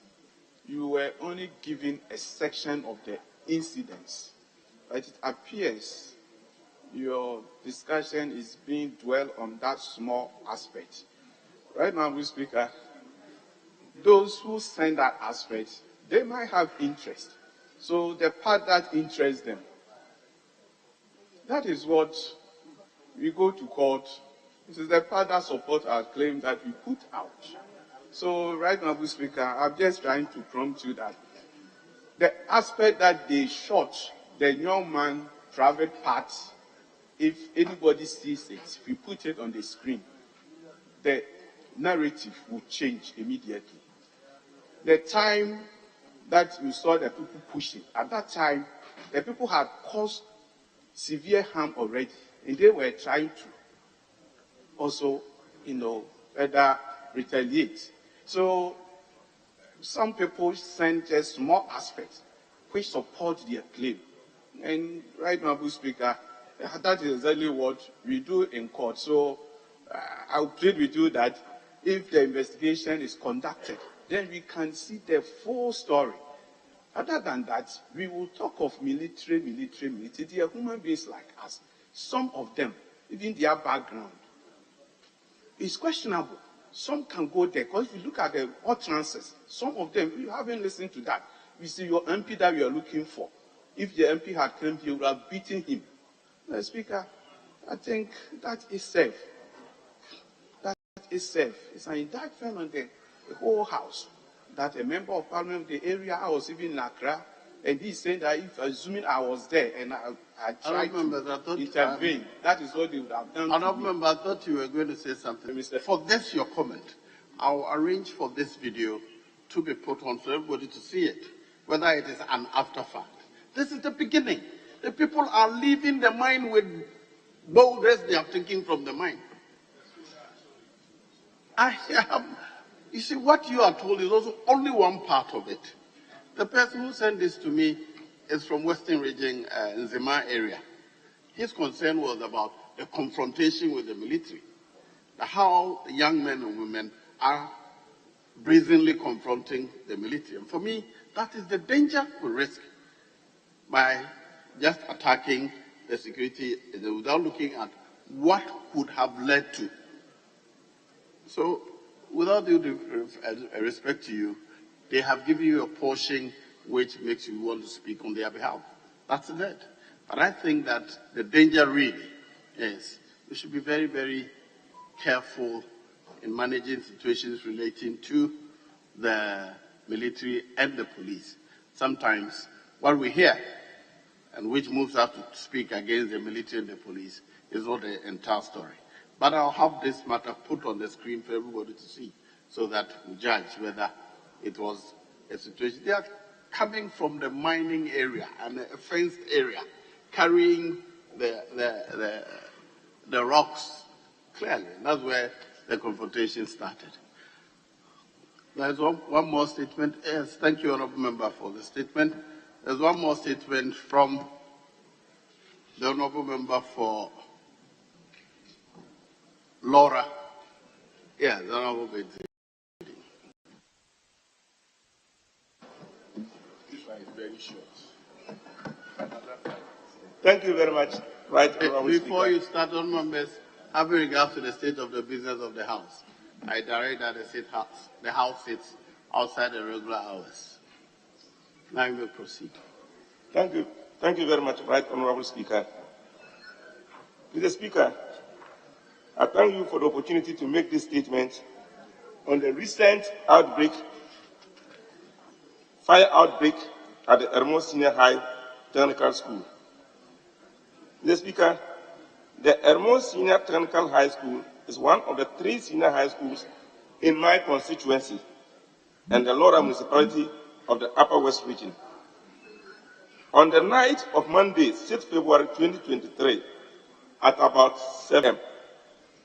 R: you were only given a section of the incidents, but it appears your discussion is being dwelled on that small aspect. Right now, Mr. Speaker, those who send that aspect, they might have interest. So the part that interests them, that is what we go to court. This is the part that supports our claim that we put out. So right now, Mr. Speaker, I'm just trying to prompt you that the aspect that they shot the young man private parts, if anybody sees it, if we put it on the screen, the narrative will change immediately. The time that you saw the people pushing, at that time, the people had caused severe harm already, and they were trying to also, further retaliate. So some people send just small aspects which support their claim. And right now, Mr. Speaker, that is exactly what we do in court. So I'll plead with you that if the investigation is conducted, then we can see the full story. Other than that, we will talk of military. They are human beings like us. Some of them, even their background, is questionable. Some can go there, because if you look at the utterances, some of them, you haven't listened to that. You see your MP that you are looking for. If the MP had come here, you would have beaten him. Mr. Speaker, I think that is safe. That is safe. It's an indictment on the whole house that a member of parliament of the area, I was even in Accra,
S: And he's saying that if assuming I was there and I tried to intervene, that is what they would have done.
K: Honourable Member, I thought you were going to say something. For this, your comment, I'll arrange for this video to be put on for everybody to see it, whether it is an after fact. This is the beginning. The people are leaving the mine with boulders they are taking from the mine. You see, what you are told is also only one part of it. The person who sent this to me is from Western Region, Nzema area. His concern was about the confrontation with the military, how the young men and women are brazenly confronting the military. And for me, that is the danger we risk by just attacking the security without looking at what could have led to. So, without due respect to you, they have given you a portion which makes you want to speak on their behalf. That's it. But I think that the danger really is we should be very, very careful in managing situations relating to the military and the police. Sometimes what we hear, and which moves us to speak against the military and the police, is not the entire story. But I'll have this matter put on the screen for everybody to see, so that we judge whether it was a situation. They are coming from the mining area and a fenced area, carrying the rocks clearly. That's where the confrontation started. There's one more statement. Yes, thank you, Honourable Member, for the statement. There's one more statement from the Honourable Member for Laura. Yeah, the Honourable Member.
R: This one is very short.
T: Thank you very much. Right,
K: before you start, on members, having regard to the state of the business of the House, I direct that the House sits outside the regular hours. Now you may proceed.
T: Thank you. Thank you very much, Right Honourable Speaker. Mr. Speaker, I thank you for the opportunity to make this statement on the recent fire outbreak at the Ermo Senior High Technical School. Mr. Speaker, the Ermo Senior Technical High School is one of the 3 senior high schools in my constituency and the Laura municipality of the Upper West Region. On the night of Monday, 6 February 2023, at about 7 a.m.,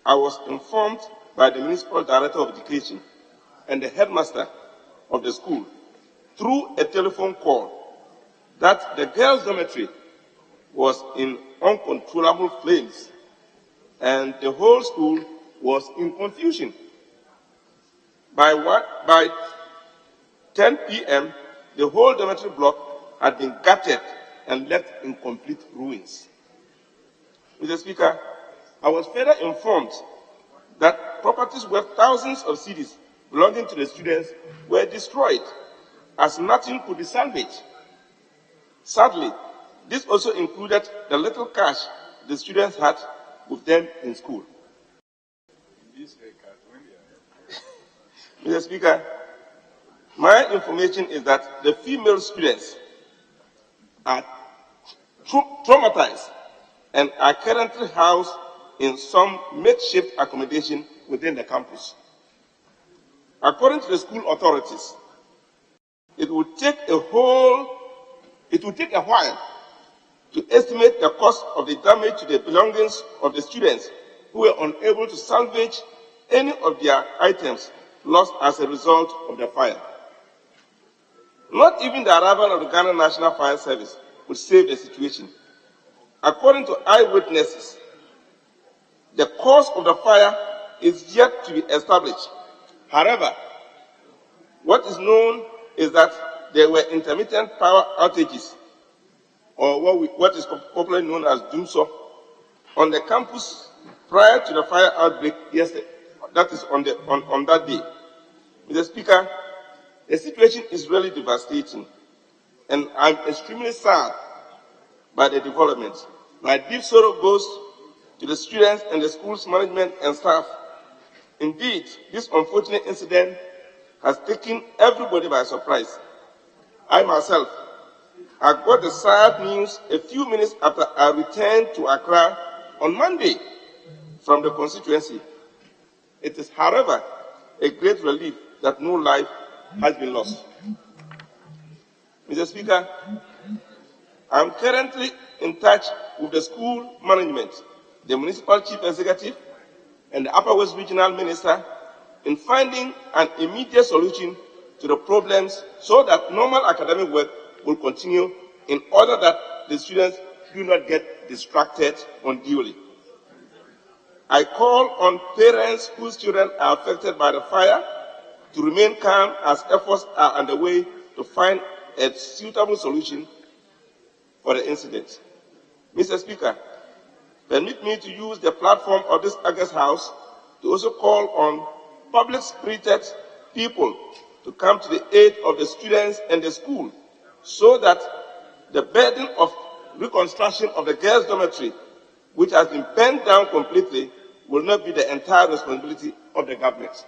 T: I was informed by the Municipal Director of Education and the headmaster of the school through a telephone call that the girls' dormitory was in uncontrollable flames and the whole school was in confusion. By 10 p.m., the whole dormitory block had been gutted and left in complete ruins. Mr. Speaker, I was further informed that properties worth thousands of cedis belonging to the students were destroyed, as nothing could be salvaged. Sadly, this also included the little cash the students had with them in school. Mr. Speaker, my information is that the female students are traumatized and are currently housed in some makeshift accommodation within the campus. According to the school authorities, it would take a while to estimate the cost of the damage to the belongings of the students who were unable to salvage any of their items lost as a result of the fire. Not even the arrival of the Ghana National Fire Service would save the situation. According to eyewitnesses, the cause of the fire is yet to be established. However, what is known is that there were intermittent power outages, or what is popularly known as doomsday, on the campus prior to the fire outbreak yesterday. That is on that day. Mr. Speaker, the situation is really devastating, and I'm extremely sad by the developments. My deep sorrow goes to the students and the school's management and staff. Indeed, this unfortunate incident has taken everybody by surprise. I myself I got the sad news a few minutes after I returned to Accra on Monday from the constituency. It is, however, a great relief that no life has been lost. Mr. Speaker, I am currently in touch with the school management, the municipal chief executive, and the Upper West Regional Minister in finding an immediate solution to the problems so that normal academic work will continue in order that the students do not get distracted unduly. I call on parents whose children are affected by the fire to remain calm as efforts are underway to find a suitable solution for the incident. Mr. Speaker, permit me to use the platform of this August House to also call on public-spirited people to come to the aid of the students and the school so that the burden of reconstruction of the girls' dormitory, which has been bent down completely, will not be the entire responsibility of the government.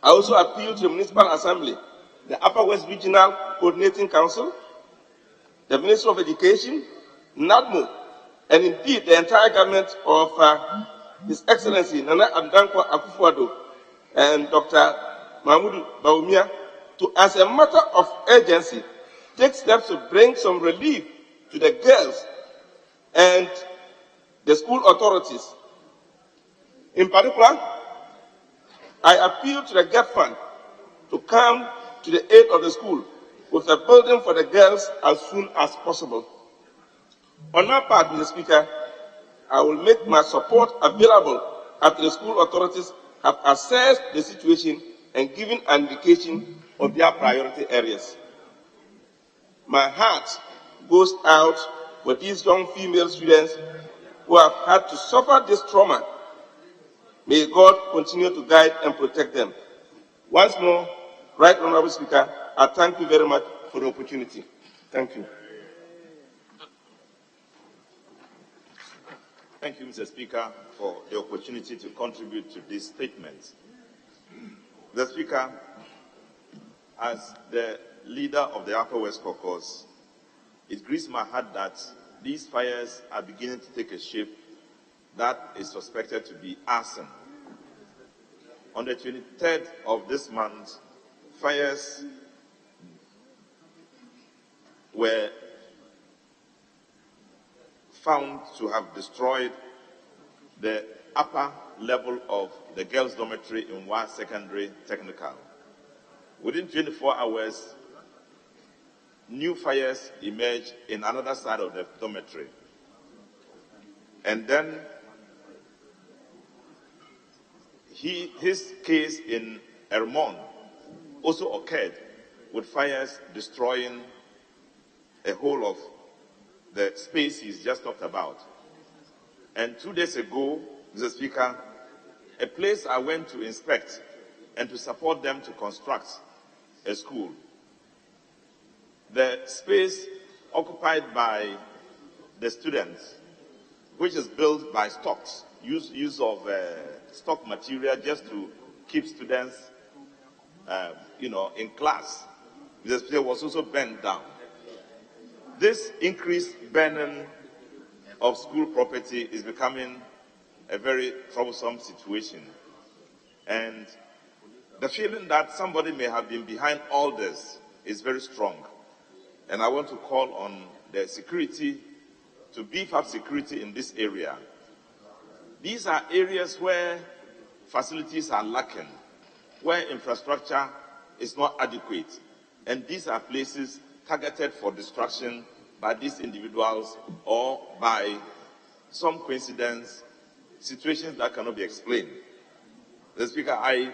T: I also appeal to the Municipal Assembly, the Upper West Regional Coordinating Council, the Ministry of Education, NADMO, and indeed the entire government of His Excellency Nana Adanko Akufo-Addo and Dr. Mahmoud Bawumia to, as a matter of urgency, take steps to bring some relief to the girls and the school authorities. In particular, I appeal to the GET Fund to come to the aid of the school with a building for the girls as soon as possible. On my part, Mr. Speaker, I will make my support available after the school authorities have assessed the situation and given an indication of their priority areas. My heart goes out with these young female students who have had to suffer this trauma. May God continue to guide and protect them. Once more, Right Honorable Speaker, I thank you very much for the opportunity. Thank you.
D: Thank you, Mr. Speaker, for the opportunity to contribute to this statement. Mr. Speaker, as the leader of the Upper West Caucus, it grieves my heart that these fires are beginning to take a shape that is suspected to be arson. On the 23rd of this month, fires were found to have destroyed the upper level of the girls' dormitory in Wa Secondary Technical. Within 24 hours, new fires emerged in another side of the dormitory. And then his case in Ermon also occurred with fires destroying a whole of the space he's just talked about. And 2 days ago, Mr. Speaker, a place I went to inspect and to support them to construct a school. The space occupied by the students, which is built by stocks, use of stock material just to keep students, in class. The space was also burned down. This increased burning of school property is becoming a very troublesome situation. And the feeling that somebody may have been behind all this is very strong. And I want to call on the security to beef up security in this area. These are areas where facilities are lacking, where infrastructure is not adequate. And these are places targeted for destruction by these individuals or by some coincidence, situations that cannot be explained. Mr. Speaker, I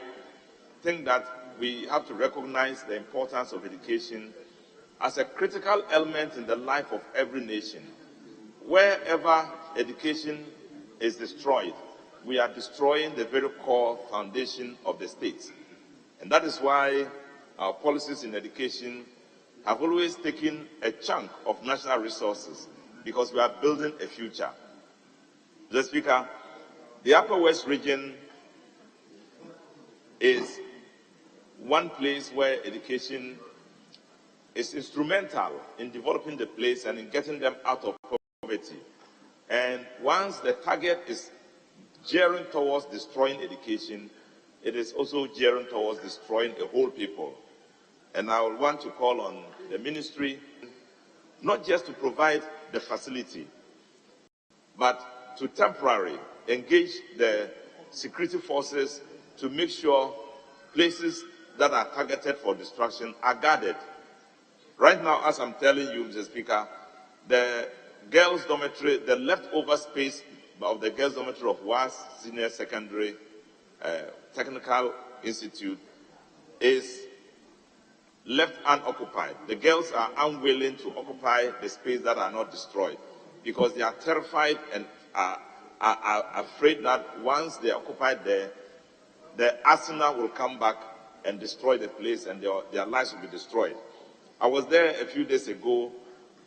D: think that we have to recognize the importance of education as a critical element in the life of every nation. Wherever education is destroyed, we are destroying the very core foundation of the state. And that is why our policies in education have always taken a chunk of national resources, because we are building a future. Mr. Speaker, the Upper West region is one place where education is instrumental in developing the place and in getting them out of poverty. And once the target is gearing towards destroying education, it is also gearing towards destroying a whole people. And I would want to call on the ministry not just to provide the facility, but to temporarily engage the security forces to make sure places that are targeted for destruction are guarded. Right now, as I'm telling you, Mr. Speaker, the girls' dormitory, the leftover space of the girls' dormitory of WAS Senior Secondary Technical Institute is left unoccupied. The girls are unwilling to occupy the space that are not destroyed because they are terrified and are afraid that once they occupy there, the arsenal will come back and destroy the place and their lives will be destroyed. I was there a few days ago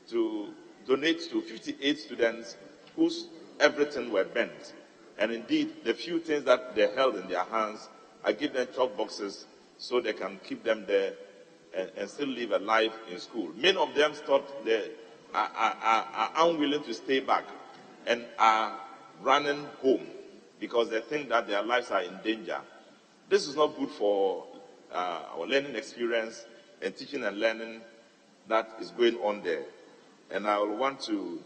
D: to donate to 58 students whose everything were burnt. And indeed, the few things that they held in their hands, I give them chalk boxes so they can keep them there and still live a life in school. Many of them thought they are unwilling to stay back and are running home because they think that their lives are in danger. This is not good for our learning experience and teaching and learning that is going on there. And I will want to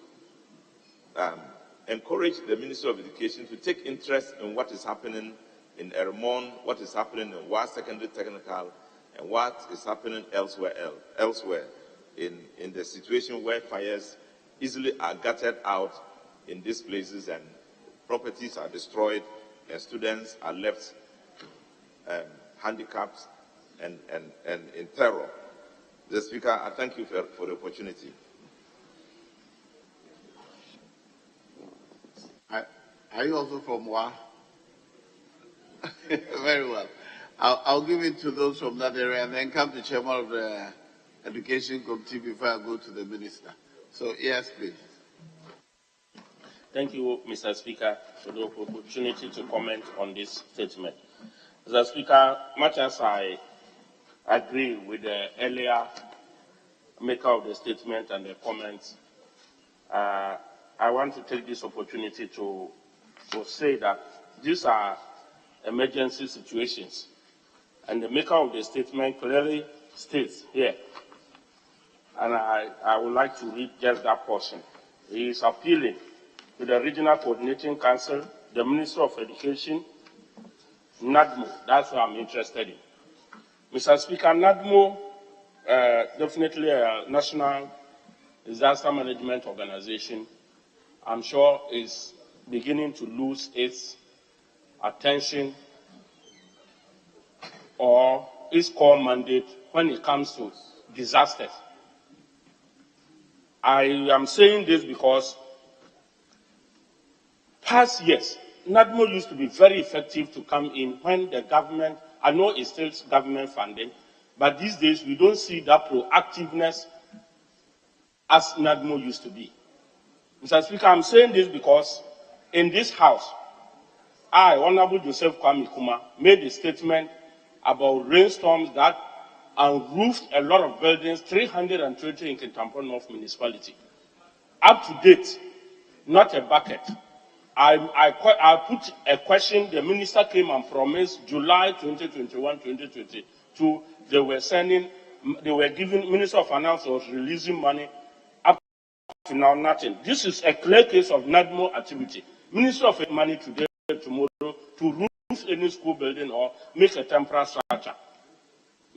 D: encourage the Ministry of Education to take interest in what is happening in Ermon, what is happening in WAS Secondary Technical, and what is happening elsewhere in the situation where fires easily are gutted out in these places and properties are destroyed and students are left handicapped and in terror. Mr. Speaker, I thank you for the opportunity.
K: Are you also from WA? Very well. I'll give it to those from that area and then come to Chairman of the Education Committee before I go to the Minister. So, yes, please.
L: Thank you, Mr. Speaker, for the opportunity to comment on this statement. Mr. Speaker, much as I agree with the earlier maker of the statement and the comments, I want to take this opportunity to say that these are emergency situations. And the maker of the statement clearly states here, and I would like to read just that portion. He is appealing to the Regional Coordinating Council, the Ministry of Education, NADMO, that's what I'm interested in. Mr. Speaker, NADMO, definitely a national disaster management organization, I'm sure is beginning to lose its attention or its core mandate when it comes to disasters. I am saying this because past years, NADMO used to be very effective to come in when the government, I know it's still government funding, but these days we don't see that proactiveness as NADMO used to be. Mr. Speaker, I'm saying this because in this House, I, Honorable Joseph Kwame Kuma, made a statement about rainstorms that unroofed a lot of buildings, 320 in Kintampo North Municipality. Up to date, not a bucket. I put a question, the minister came and promised July 2021, 2022, they were giving, Minister of Finance was releasing money. Up to now, nothing. This is a clear case of NADMO activity. Minister of money today, tomorrow, to roof any school building or make a temporary structure.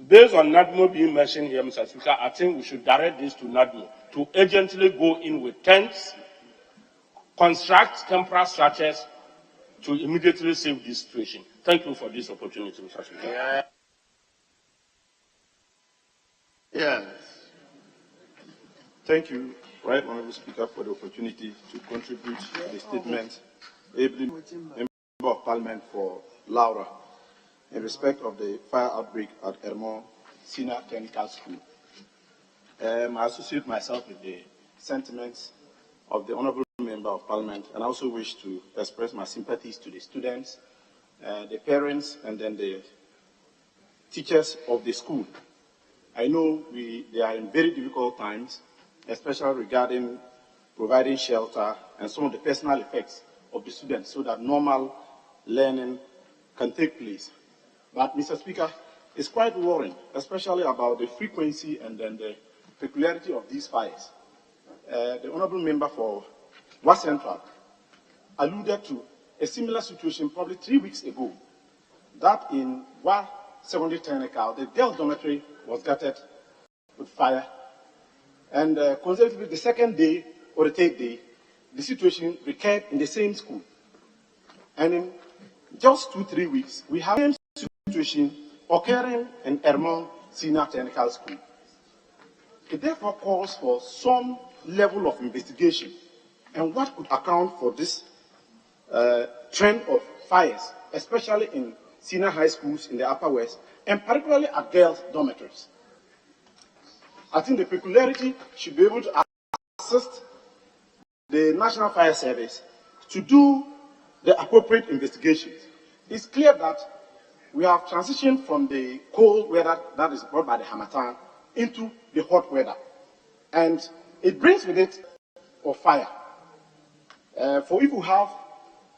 L: Based on NADMO being mentioned here, Mr. Speaker, I think we should direct this to NADMO to urgently go in with tents, construct temporary structures to immediately save this situation. Thank you for this opportunity, Mr. Speaker.
K: Yes.
F: Thank you, Right Honourable Speaker, for the opportunity to contribute to the statement ably Member of Parliament for Laura in respect of the fire outbreak at Ermon Senior Technical School. I associate myself with the sentiments of the Honourable Member of Parliament, and I also wish to express my sympathies to the students, the parents, and then the teachers of the school. I know they are in very difficult times, especially regarding providing shelter and some of the personal effects of the students so that normal learning can take place. But, Mr. Speaker, it's quite worrying, especially about the frequency and then the peculiarity of these fires. The Honourable Member for West Central alluded to a similar situation probably 3 weeks ago, that in Wa Secondary Technical, the girls' dormitory was gutted with fire. And consecutively, the second day or the third day, the situation recurred in the same school. And in just 2-3 weeks, we have the same situation occurring in Ermont Senior Technical School. It therefore calls for some level of investigation and what could account for this trend of fires, especially in senior high schools in the Upper West, and particularly at girls' dormitories. I think the peculiarity should be able to assist the National Fire Service to do the appropriate investigations. It's clear that we have transitioned from the cold weather that is brought by the Harmattan into the hot weather. And it brings with it a fire. For if you have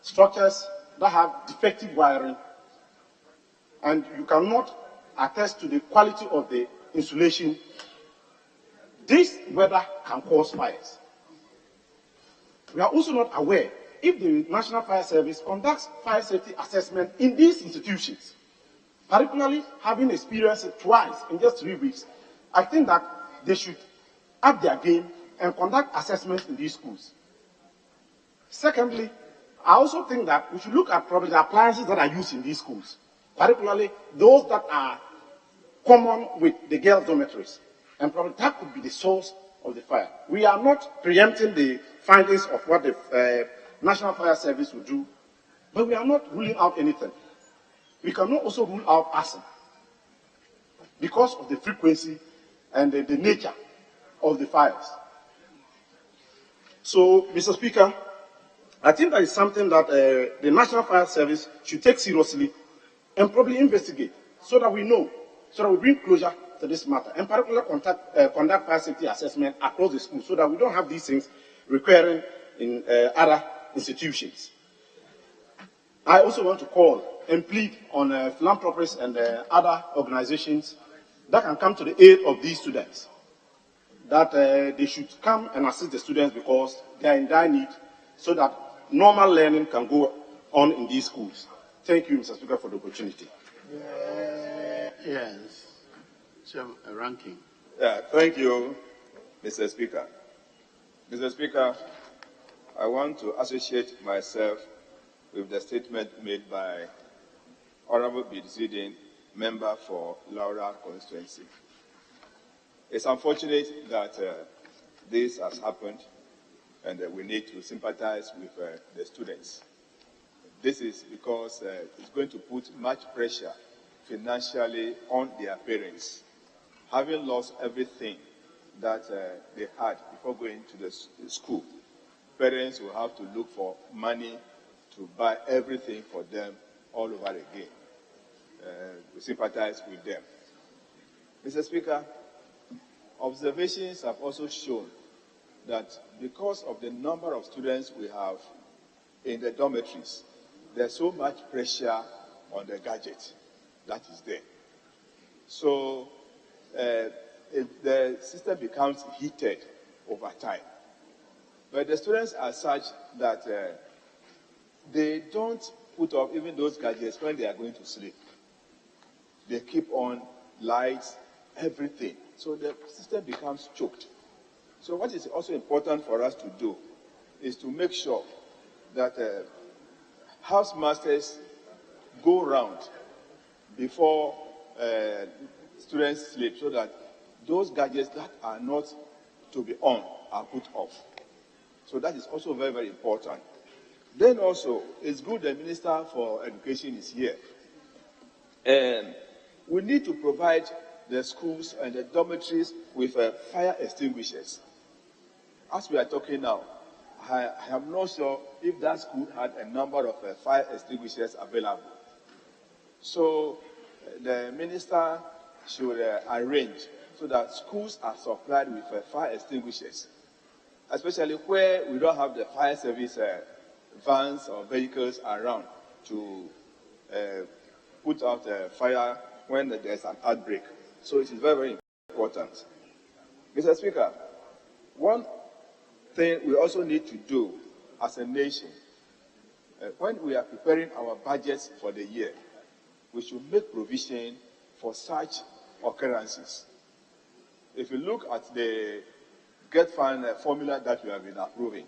F: structures that have defective wiring and you cannot attest to the quality of the insulation, this weather can cause fires. We are also not aware if the National Fire Service conducts fire safety assessment in these institutions, particularly having experienced it twice in just 3 weeks. I think that they should up their game and conduct assessments in these schools. Secondly, I also think that we should look at probably the appliances that are used in these schools, particularly those that are common with the girls' dormitories, and probably that could be the source of the fire. We are not preempting the findings of what the National Fire Service will do, but we are not ruling out anything. We cannot also rule out arson because of the frequency and the nature of the fires. So, Mr. Speaker, I think that is something that the National Fire Service should take seriously and probably investigate so that we know, so that we bring closure to this matter, and particularly conduct fire safety assessment across the school so that we don't have these things recurring in other institutions. I also want to call and plead on philanthropists and other organizations that can come to the aid of these students, that they should come and assist the students because they are in dire need so that normal learning can go on in these schools. Thank you, Mr. Speaker, for the opportunity.
Q: Yes. So, ranking.
T: Thank you, Mr. Speaker. Mr. Speaker, I want to associate myself with the statement made by Honorable Bidizidin, member for Laura constituency. It's unfortunate that this has happened, and we need to sympathize with the students. This is because it's going to put much pressure financially on their parents. Having lost everything that they had before going to the school, parents will have to look for money to buy everything for them all over again. We sympathize with them. Mr. Speaker, observations have also shown that because of the number of students we have in the dormitories, there's so much pressure on the gadget that is there. So the system becomes heated over time. But the students are such that they don't put off even those gadgets when they are going to sleep. They keep on lights, everything. So the system becomes choked. So what is also important for us to do is to make sure that housemasters go round before students sleep so that those gadgets that are not to be on are put off. So that is also very, very important. Then also, it's good the Minister for Education is here. We need to provide the schools and the dormitories with fire extinguishers. As we are talking now, I am not sure if that school had a number of fire extinguishers available. So the Minister should arrange
F: so that schools are supplied with fire extinguishers, especially where we don't have the fire service vans or vehicles around to put out fire when there's an outbreak. So it is very, very important. Mr. Speaker, one thing we also need to do as a nation, when we are preparing our budgets for the year, we should make provision for such occurrences. If you look at the Get Fund formula that we have been approving,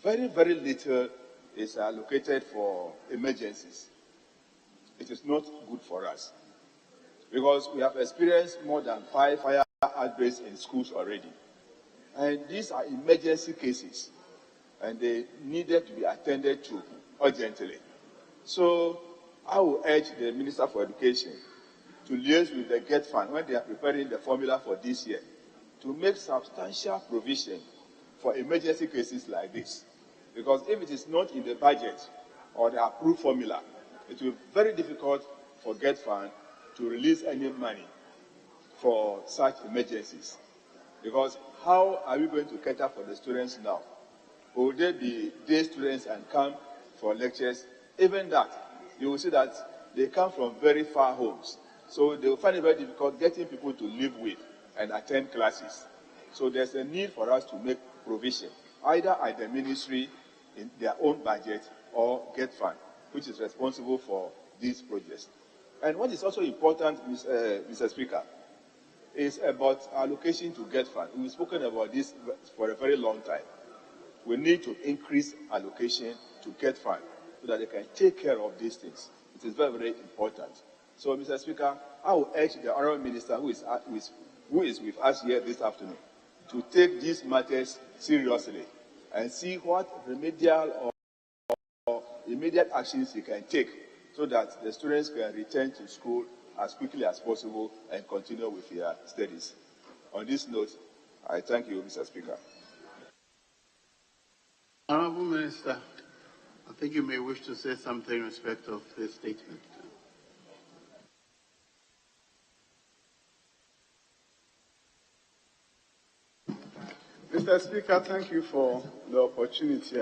F: very, very little is allocated for emergencies. It is not good for us because we have experienced more than 5 fire outbreaks in schools already. And these are emergency cases, and they needed to be attended to urgently. So I will urge the Minister for Education to liaise with the Get Fund when they are preparing the formula for this year to make substantial provision for emergency cases like this. Because if it is not in the budget or the approved formula, it will be very difficult for Get Fund to release any money for such emergencies. Because how are we going to cater for the students now? Will they be day students and come for lectures? Even that, you will see that they come from very far homes. So they will find it very difficult getting people to live with and attend classes. So there's a need for us to make provision, either at the ministry in their own budget or Get Fund, which is responsible for these projects. And what is also important, Mr. Speaker, is about allocation to Get Fund. We've spoken about this for a very long time. We need to increase allocation to Get Fund so that they can take care of these things. It is very, very important. So, Mr. Speaker, I will urge the Honourable Minister who is with us here this afternoon to take these matters seriously and see what remedial or immediate actions he can take so that the students can return to school as quickly as possible and continue with their studies. On this note, I thank you, Mr. Speaker.
Q: Honourable Minister, I think you may wish to say something in respect of this statement.
E: Mr. Speaker, thank you for the opportunity.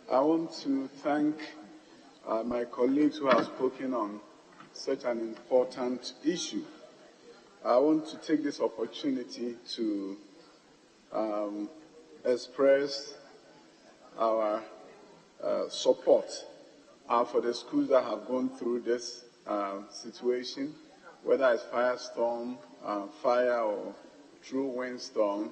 E: I want to thank my colleagues who have spoken on such an important issue. I want to take this opportunity to express our support for the schools that have gone through this situation, whether it's firestorm, fire, or true windstorm.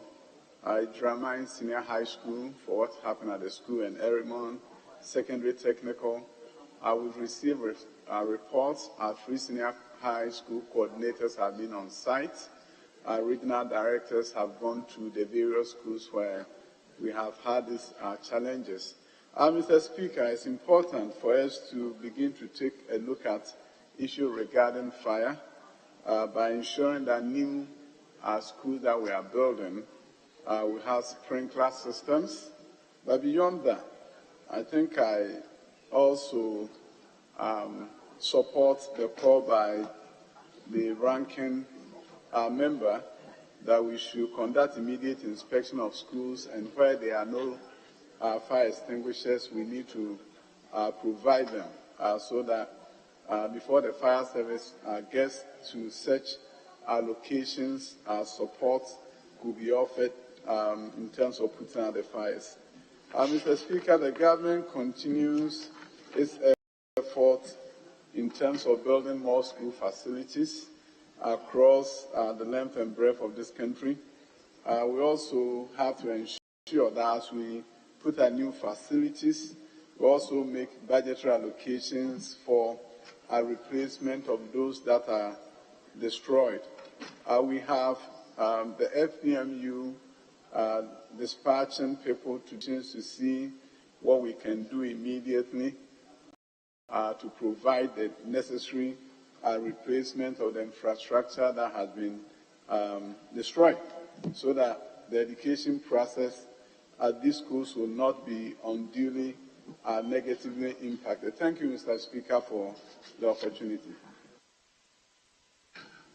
E: Drama Senior High School for what happened at the school in Erimon, Secondary Technical. We've received reports. Our Free Senior High School coordinators have been on site. Our regional directors have gone to the various schools where we have had these challenges. Mr. Speaker, it's important for us to begin to take a look at issues regarding fire by ensuring that new schools that we are building we have sprinkler systems. But beyond that, I think I also support the call by the ranking member that we should conduct immediate inspection of schools, and where there are no fire extinguishers, we need to provide them so that before the fire service gets to such locations, support could be offered in terms of putting out the fires. Mr. Speaker, the government continues its effort in terms of building more school facilities across the length and breadth of this country. We also have to ensure that as we put out new facilities, we also make budgetary allocations for a replacement of those that are destroyed. We have the FPMU dispatching people to see what we can do immediately to provide the necessary replacement of the infrastructure that has been destroyed, so that the education process at these schools will not be unduly negatively impacted. Thank you, Mr. Speaker, for the opportunity.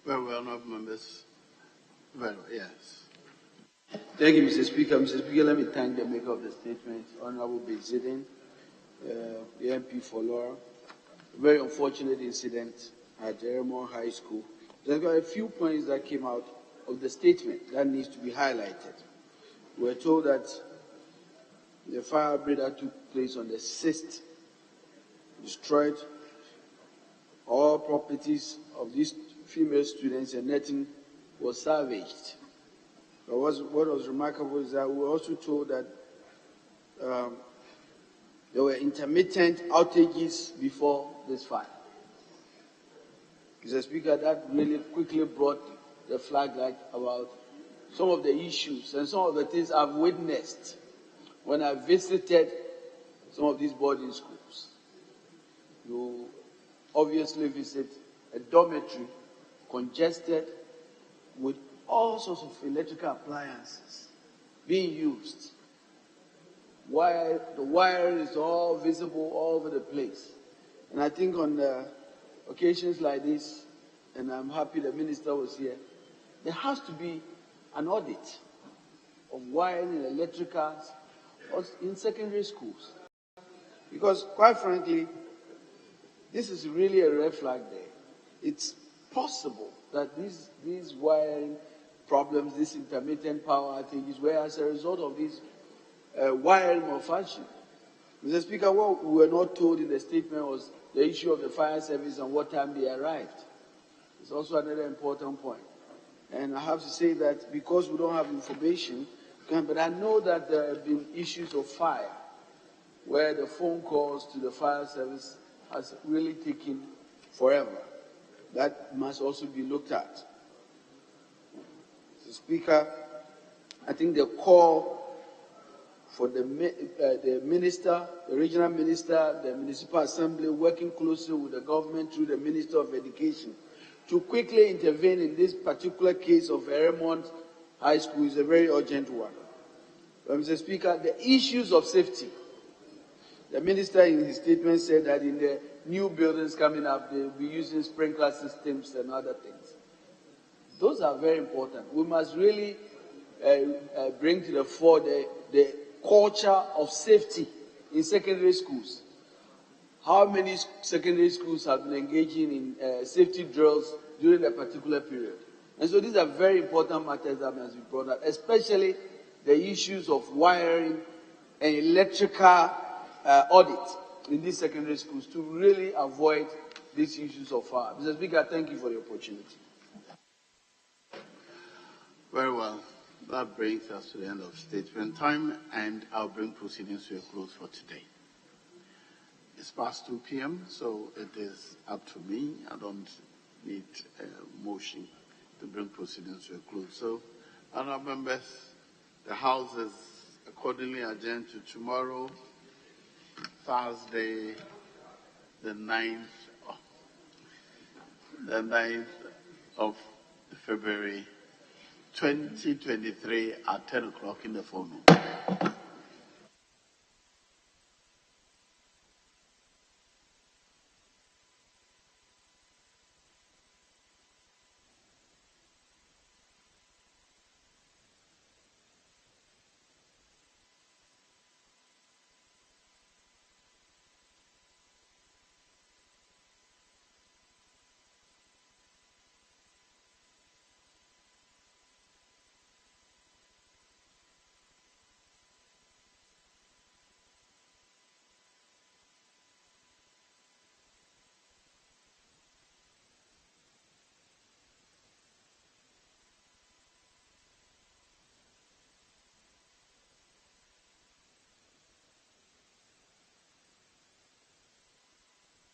Q: Very well, honourable members.
P: Very well, yes.
G: Thank you, Mr. Speaker. Mr. Speaker, let me thank the maker of the statement, Honorable Bezidin, the MP for Laura. A very unfortunate incident at Jeremiah High School. There's got a few points that came out of the statement that needs to be highlighted. We were told that the fire outbreak that took place on the 6th destroyed all properties of these female students and nothing was salvaged. But what was remarkable is that we were also told that there were intermittent outages before this fire. Mr. Speaker, that really quickly brought the flag light about some of the issues and some of the things I've witnessed when I visited some of these boarding schools. You obviously visit a dormitory congested with all sorts of electrical appliances being used. The wire is all visible all over the place. And I think on occasions like this, and I'm happy the minister was here, there has to be an audit of wiring and electricals in secondary schools. Because quite frankly, this is really a red flag there. It's possible that these wiring problems, these intermittent power outages, were as a result of this wiring malfunction. Mr. Speaker, what we were not told in the statement was the issue of the fire service and what time they arrived. It's also another important point. And I have to say that because we don't have information, but I know that there have been issues of fire where the phone calls to the fire service has really taken forever. That must also be looked at. Mr. Speaker, I think the call for the minister, the regional minister, the municipal assembly, working closely with the government through the Minister of Education to quickly intervene in this particular case of Vermont High School is a very urgent one. But Mr. Speaker, the issues of safety, the minister in his statement said that in the new buildings coming up, they will be using sprinkler systems and other things. Those are very important. We must really bring to the fore the culture of safety in secondary schools. How many secondary schools have been engaging in safety drills during a particular period? And so these are very important matters that must be brought up, especially the issues of wiring and electrical audit in these secondary schools to really avoid these issues of fire. Mr. Speaker, thank you for the opportunity.
Q: Very well. That brings us to the end of statement time, and I'll bring proceedings to a close for today. It's past 2 p.m., so it is up to me. I don't need a motion to bring proceedings to a close. So, honourable members, the House is accordingly adjourned to tomorrow, Thursday, the 9th of February 2023 at 10 o'clock in the forenoon.